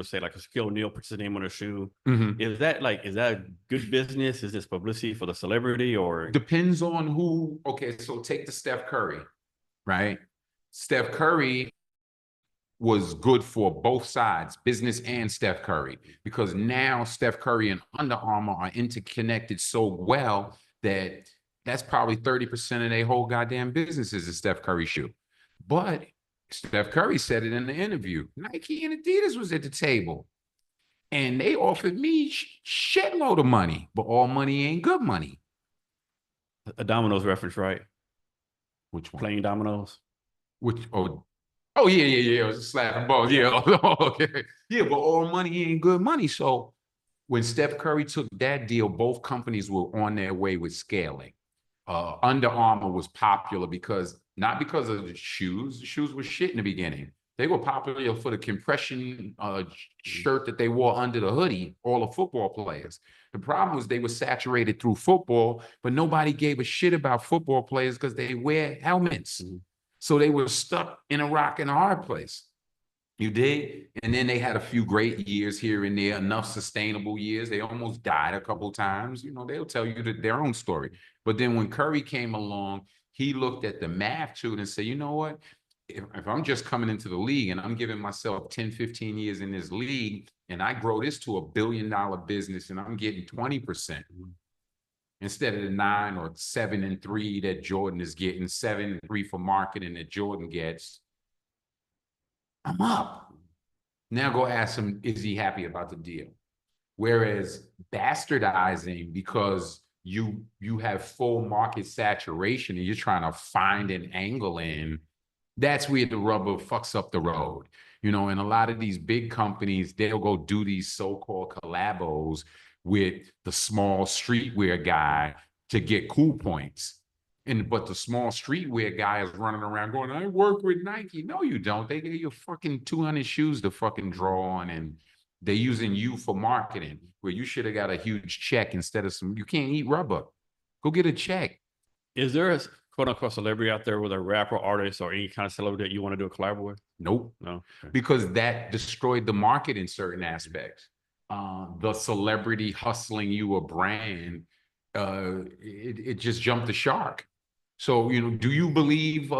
say like a Shaquille O'Neal puts his name on a shoe. Is that good business? Is this publicity for the celebrity or? Depends on who. Okay, so take the Steph Curry, right? Steph Curry was good for both sides, business and Steph Curry, because now Steph Curry and Under Armour are interconnected so well that that's probably 30% of their whole goddamn business is a Steph Curry shoe. But Steph Curry said it in the interview. Nike and Adidas was at the table. And they offered me shitload of money. But all money ain't good money. A Domino's reference, right? Which one? Playing Domino's? Yeah. It was a slapping ball. Yeah. Okay. Yeah, but all money ain't good money. So when Steph Curry took that deal, both companies were on their way with scaling. Under Armour was popular not because of the shoes. The shoes were shit in the beginning. They were popular for the compression shirt that they wore under the hoodie, all the football players. The problem was they were saturated through football, but nobody gave a shit about football players because they wear helmets. So they were stuck in a rock and a hard place. You did. And then they had a few great years here and there, enough sustainable years. They almost died a couple times. You know, they'll tell you their own story. But then when Curry came along, he looked at the math to it and said, you know what? If I'm just coming into the league and I'm giving myself 10, 15 years in this league and I grow this to $1 billion business and I'm getting 20% instead of the 9 or 7 and 3 that Jordan is getting, 7 and 3 for marketing that Jordan gets, I'm up. Now go ask him, is he happy about the deal? Whereas bastardizing because you have full market saturation and you're trying to find an angle in, that's where the rubber fucks up the road. You know, and a lot of these big companies, they'll go do these so-called collabos with the small streetwear guy to get cool points. But the small streetwear guy is running around going, I work with Nike. No, you don't. They give you fucking 200 shoes to fucking draw on, and they're using you for marketing where you should have got a huge check instead of some. You can't eat rubber. Go get a check. Is there a quote unquote celebrity out there with a rapper, artist, or any kind of celebrity that you want to do a collab with? Nope. No. Okay. Because that destroyed the market in certain aspects. The celebrity hustling you a brand, it just jumped the shark. So, you know, do you believe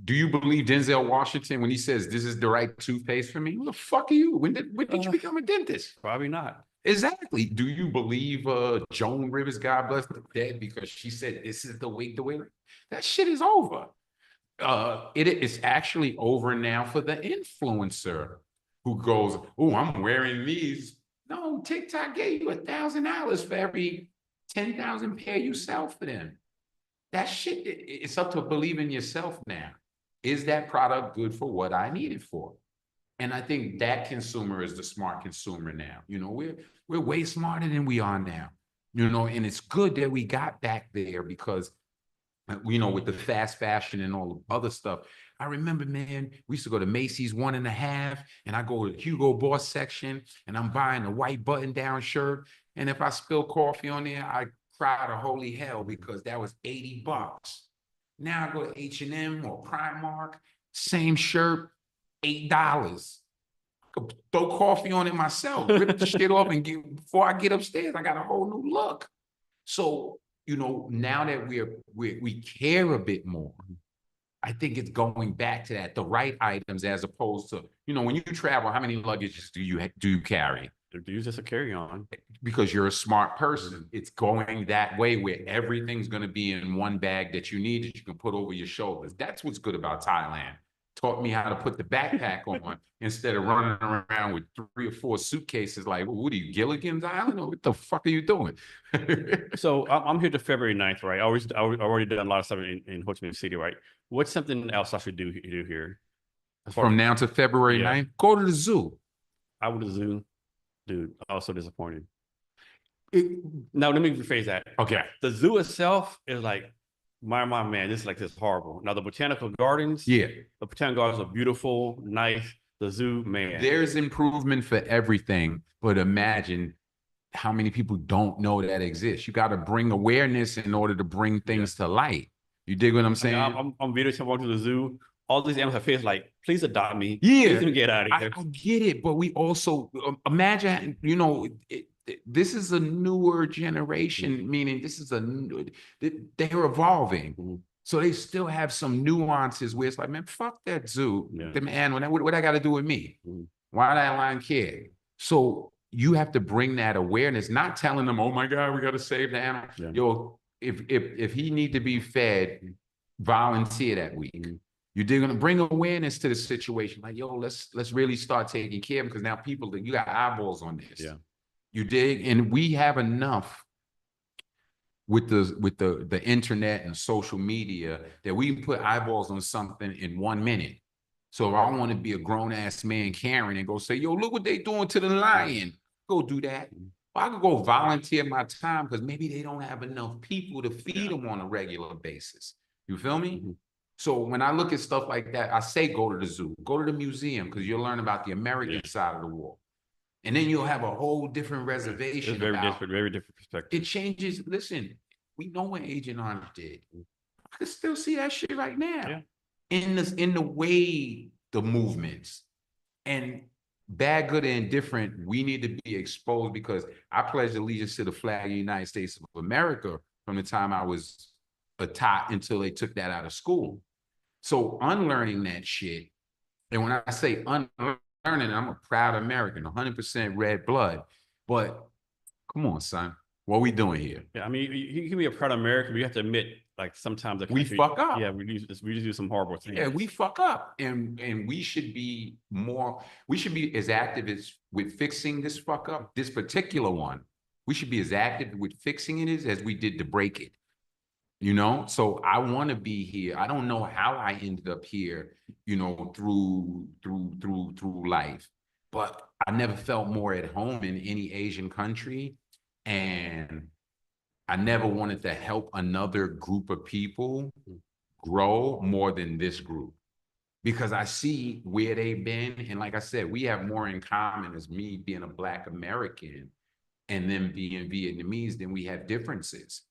Denzel Washington when he says this is the right toothpaste for me? Who the fuck are you? When did you become a dentist? Probably not. Exactly. Do you believe Joan Rivers, God bless the dead, because she said this is the way? That shit is over. It is actually over now for the influencer who goes, oh, I'm wearing these. No, TikTok gave you $1,000 for every 10,000 pair you sell for them. That shit, it's up to believe in yourself now. Is that product good for what I need it for? And I think that consumer is the smart consumer now. You know, we're way smarter than we are now. You know, and it's good that we got back there because, you know, with the fast fashion and all the other stuff. I remember, man, we used to go to Macy's 1.5, and I go to Hugo Boss section, and I'm buying a white button-down shirt. And if I spill coffee on there, I cry to holy hell because that was $80. Now I go to H&M or Primark, same shirt, $8. Throw coffee on it myself, rip the shit off, and before I get upstairs, I got a whole new look. So, you know, now that we care a bit more, I think it's going back to that, the right items as opposed to, you know, when you travel, how many luggages do you carry? Use this a carry-on. Because you're a smart person. It's going that way where everything's going to be in one bag that you need that you can put over your shoulders. That's what's good about Thailand. Taught me how to put the backpack on instead of running around with 3 or 4 suitcases like, well, what are you, Gilligan's Island? Or what the fuck are you doing? So I'm here to February 9th, right? I already done a lot of stuff in Ho Chi Minh City, right? What's something else I should do here? From now to February 9th, go to the zoo. I would have zoo. Dude, also disappointed. Now, let me rephrase that. Okay. The zoo itself is like, my man, this is like this horrible. Now, the botanical gardens, the botanical gardens are beautiful, nice. The zoo, man. There's improvement for everything, but imagine how many people don't know that exists. You got to bring awareness in order to bring things to light. You dig what I'm saying? I mean, I'm video walking to the zoo. All these animals have face like, please adopt me. Yeah. Please let me get out of here. I get it, but we also imagine, you know, this is a newer generation, meaning this is they're evolving. So they still have some nuances where it's like, man, fuck that zoo. Yeah. Man, what I got to do with me? Why that line care? So you have to bring that awareness, not telling them, oh my God, we got to save the animal. Yeah. Yo, if he need to be fed, volunteer that week. You're going to bring awareness to the situation. Like, yo, let's really start taking care of him because now you got eyeballs on this. Yeah. You dig? And we have enough with the internet and social media that we can put eyeballs on something in 1 minute. So if I want to be a grown-ass man, Karen, and go say, yo, look what they doing to the lion. Go do that. Or I could go volunteer my time because maybe they don't have enough people to feed them on a regular basis. You feel me? So when I look at stuff like that, I say go to the zoo, go to the museum, because you'll learn about the American side of the war. And then you'll have a whole different reservation. Very different perspective. It changes. Listen, we know what Agent Orange did. I can still see that shit right now. Yeah. in the way the movements and bad, good, and indifferent, we need to be exposed because I pledged allegiance to the flag of the United States of America from the time I was a tot until they took that out of school. So unlearning that shit, and when I say unlearning, I'm a proud American, 100% red blood. But come on, son, what are we doing here? Yeah, I mean, you can be a proud American, but you have to admit, like sometimes the We country, fuck up. yeah, we just do some horrible things. Yeah, we fuck up, and we should be more. We should be as active as with fixing this fuck up, this particular one. We should be as active with fixing it as we did to break it. You know, so I want to be here. I don't know how I ended up here, you know, through life, but I never felt more at home in any Asian country, and I never wanted to help another group of people grow more than this group because I see where they've been. And like I said, we have more in common as me being a Black American and them being Vietnamese than we have differences.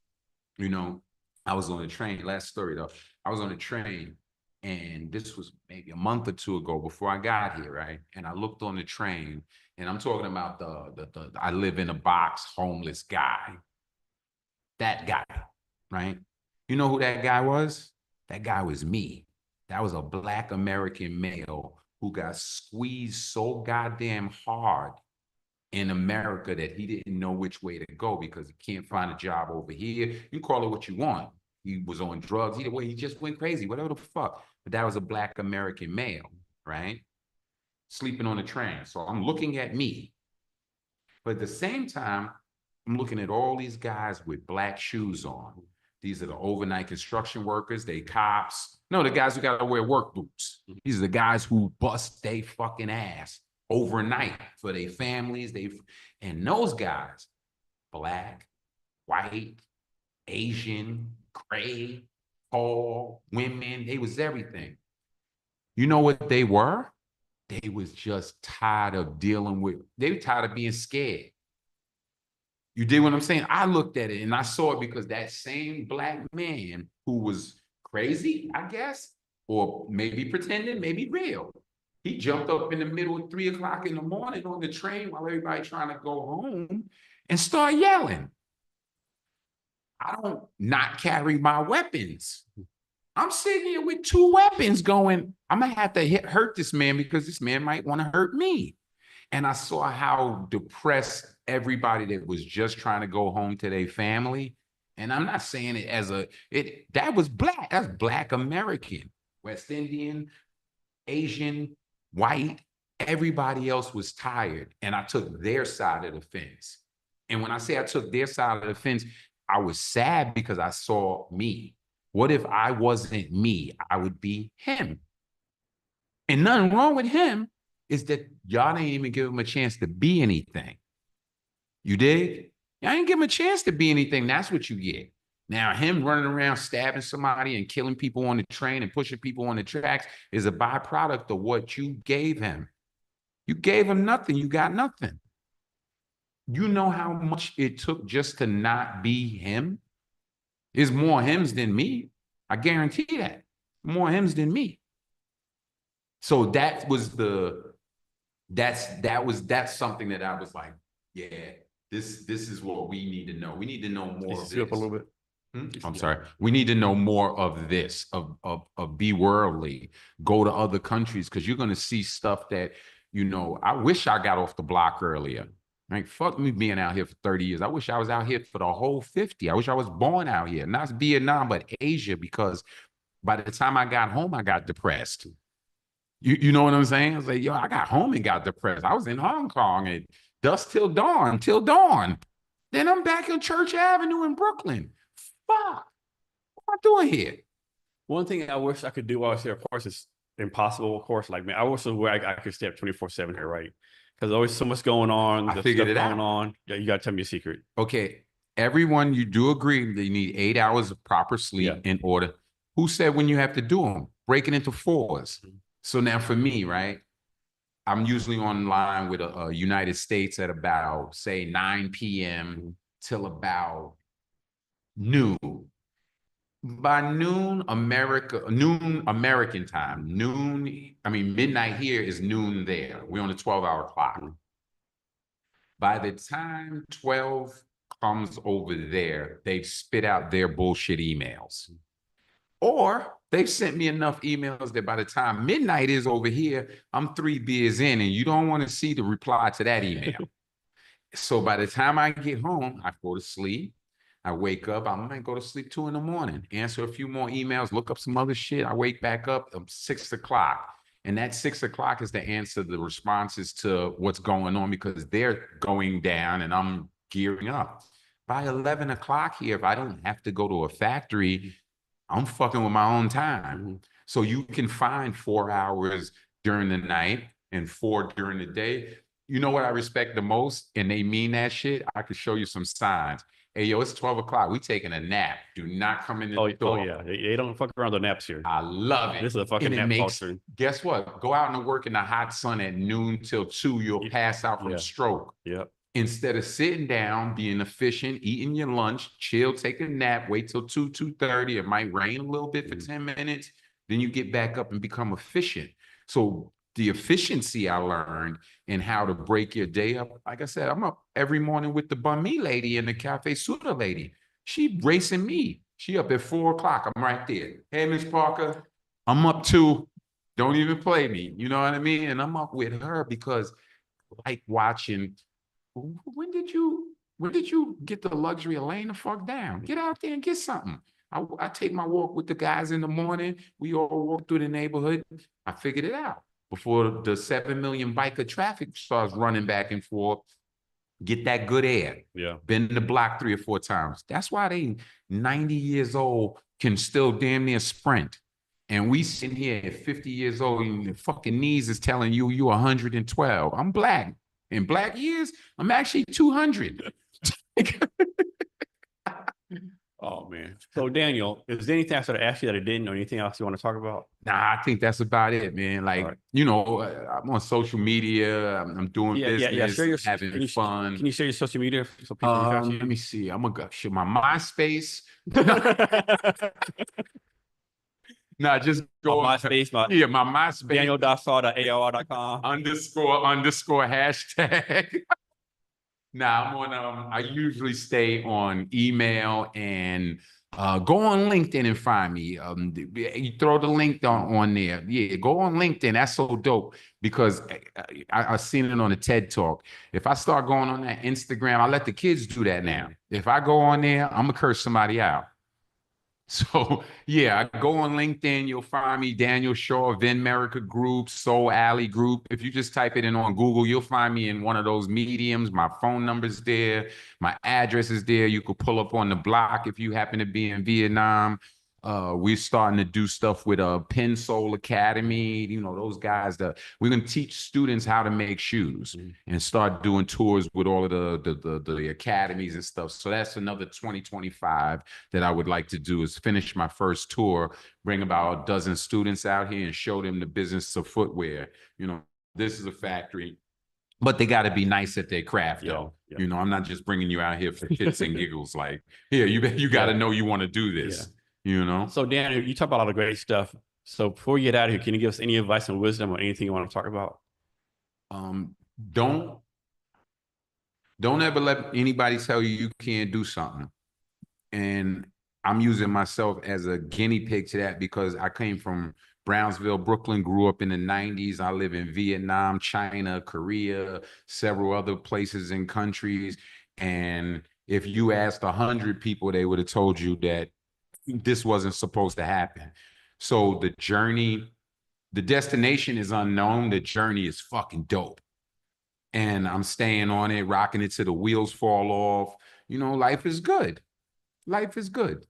You know, I was on a train, last story though, I was on a train and this was maybe a month or two ago before I got here, right? And I looked on the train and I'm talking about the I live in a box homeless guy. That guy, right? You know who that guy was? That guy was me. That was a Black American male who got squeezed so goddamn hard in America that he didn't know which way to go because he can't find a job over here. You call it what you want. He was on drugs. Either way, he just went crazy, whatever the fuck. But that was a Black American male, right? Sleeping on a train. So I'm looking at me. But at the same time, I'm looking at all these guys with black shoes on. These are the overnight construction workers, they cops. No, the guys who gotta wear work boots. These are the guys who bust they fucking ass overnight for their families. And those guys, Black, white, Asian, gray, tall, women, they was everything. You know what they were? They was just tired of dealing with, they were tired of being scared. You did what I'm saying? I looked at it and I saw it because that same Black man who was crazy, I guess, or maybe pretending, maybe real. He jumped up in the middle at 3 o'clock in the morning on the train while everybody trying to go home and start yelling. I don't not carry my weapons. I'm sitting here with 2 weapons going, I'm gonna have to hurt this man because this man might want to hurt me. And I saw how depressed everybody that was just trying to go home to their family. And I'm not saying it as that was Black, that's Black American, West Indian, Asian, white, everybody else was tired. And I took their side of the fence. And when I say I took their side of the fence, I was sad because I saw me. What if I wasn't me? I would be him. And nothing wrong with him. Is that y'all didn't even give him a chance to be anything. You dig? Y'all didn't give him a chance to be anything. That's what you get. Now, him running around stabbing somebody and killing people on the train and pushing people on the tracks is a byproduct of what you gave him. You gave him nothing. You got nothing. You know how much it took just to not be him? There's more hims than me. I guarantee that. More hims than me. So that was that's something that I was like, yeah, this is what we need to know. We need to know more of this. Up a little bit. I'm sorry. We need to know more of this, of be worldly, go to other countries, because you're gonna see stuff that, you know, I wish I got off the block earlier. Like, fuck me being out here for 30 years. I wish I was out here for the whole 50. I wish I was born out here, not Vietnam, but Asia, because by the time I got home, I got depressed. You know what I'm saying? I was like, yo, I got home and got depressed. I was in Hong Kong and dusk till dawn. Then I'm back on Church Avenue in Brooklyn. Fuck. What am I doing here? One thing I wish I could do while I was here, of course, it's impossible, of course. Like, man, I wish where I could stay up 24/7 here, right? Because there's always so much going on. I figured it out. On. Yeah, you got to tell me a secret. Okay. Everyone, you do agree that you need 8 hours of proper sleep in order. Who said when you have to do them? Break it into 4s. So now for me, right, I'm usually online with a United States at about, say, 9 p.m. till about noon. by noon American time, midnight here is noon there. We're on a 12-hour clock. By the time 12 comes over there, they've spit out their bullshit emails. Or they've sent me enough emails that by the time midnight is over here, I'm 3 beers in and you don't want to see the reply to that email. So by the time I get home, I go to sleep. I wake up, I might go to sleep 2 in the morning, answer a few more emails, look up some other shit. I wake back up 6 o'clock. And that 6 o'clock is the answer, the responses to what's going on because they're going down and I'm gearing up. By 11 o'clock here, if I don't have to go to a factory, I'm fucking with my own time. So you can find 4 hours during the night and 4 during the day. You know what I respect the most? And they mean that shit. I could show you some signs. Hey, yo, it's 12 o'clock. We taking a nap. Do not come in the door. Oh, yeah. They don't fuck around the naps here. I love it. This is a fucking nap culture. Guess what? Go out and work in the hot sun at noon till 2. You'll pass out from stroke. Yep. Instead of sitting down, being efficient, eating your lunch, chill, take a nap, wait till 2:30. It might rain a little bit for 10 minutes. Then you get back up and become efficient. So the efficiency I learned and how to break your day up. Like I said, I'm up every morning with the banh mi lady and the cafe soda lady. She racing me. She up at 4 o'clock. I'm right there. Hey, Miss Parker, I'm up too. Don't even play me. You know what I mean? And I'm up with her because I like watching. When did you get the luxury of laying the fuck down? Get out there and get something. I take my walk with the guys in the morning. We all walk through the neighborhood. I figured it out before the 7 million biker traffic starts running back and forth. Get that good air. Yeah. Been the block 3 or 4 times. That's why they 90 years old can still damn near sprint. And we sitting here at 50 years old and the fucking knees is telling you 112. I'm black. In black years, I'm actually 200. Oh, man. So, Daniel, is there anything I should have asked you that I didn't or anything else you want to talk about? Nah, I think that's about it, man. Like, I'm on social media. I'm doing business, having fun. Can you share your social media so people can catch you? Let me see. I'm going to share my MySpace. No, just go on MySpace. My MySpace. Daniel.saw.aor.com. __ hashtag. Now I'm on. I usually stay on email and go on LinkedIn and find me. You throw the link on there. Yeah, go on LinkedIn. That's so dope because I've seen it on a TED Talk. If I start going on that Instagram, I let the kids do that now. If I go on there, I'm gonna curse somebody out. So yeah, I go on LinkedIn, you'll find me, Daniel Shaw, Venmerica Group, Soul Alley Group. If you just type it in on Google, you'll find me in one of those mediums. My phone number's there, my address is there. You could pull up on the block if you happen to be in Vietnam. We're starting to do stuff with Penn Soul Academy. You know, those guys that we're going to teach students how to make shoes and start doing tours with all of the academies and stuff. So that's another 2025 that I would like to do is finish my first tour, bring about a dozen students out here and show them the business of footwear. You know, this is a factory, but they got to be nice at their craft, though. Yeah. You know, I'm not just bringing you out here for kits and giggles. Like, here, you got to know you want to do this. Yeah. You know. So Dan, you talk about a lot of great stuff. So before we get out of here, can you give us any advice and wisdom or anything you want to talk about? Don't ever let anybody tell you you can't do something. And I'm using myself as a guinea pig to that because I came from Brownsville, Brooklyn, grew up in the 90s. I live in Vietnam, China, Korea, several other places and countries. And if you asked 100 people, they would have told you that this wasn't supposed to happen. So the journey, the destination is unknown. The journey is fucking dope. And I'm staying on it, rocking it till the wheels fall off. You know, life is good. Life is good.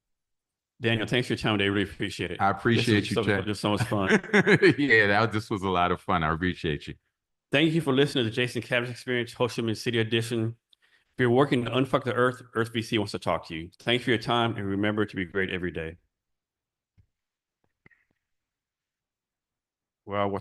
Daniel, thanks for your time today. Really appreciate it. I appreciate you, Chad. Just so much fun. Yeah, this was a lot of fun. I appreciate you. Thank you for listening to the Jason Cavness Experience, Ho Chi Minh City edition. If you're working to unfuck the earth, Earth BC wants to talk to you. Thanks for your time, and remember to be great every day. Well, what the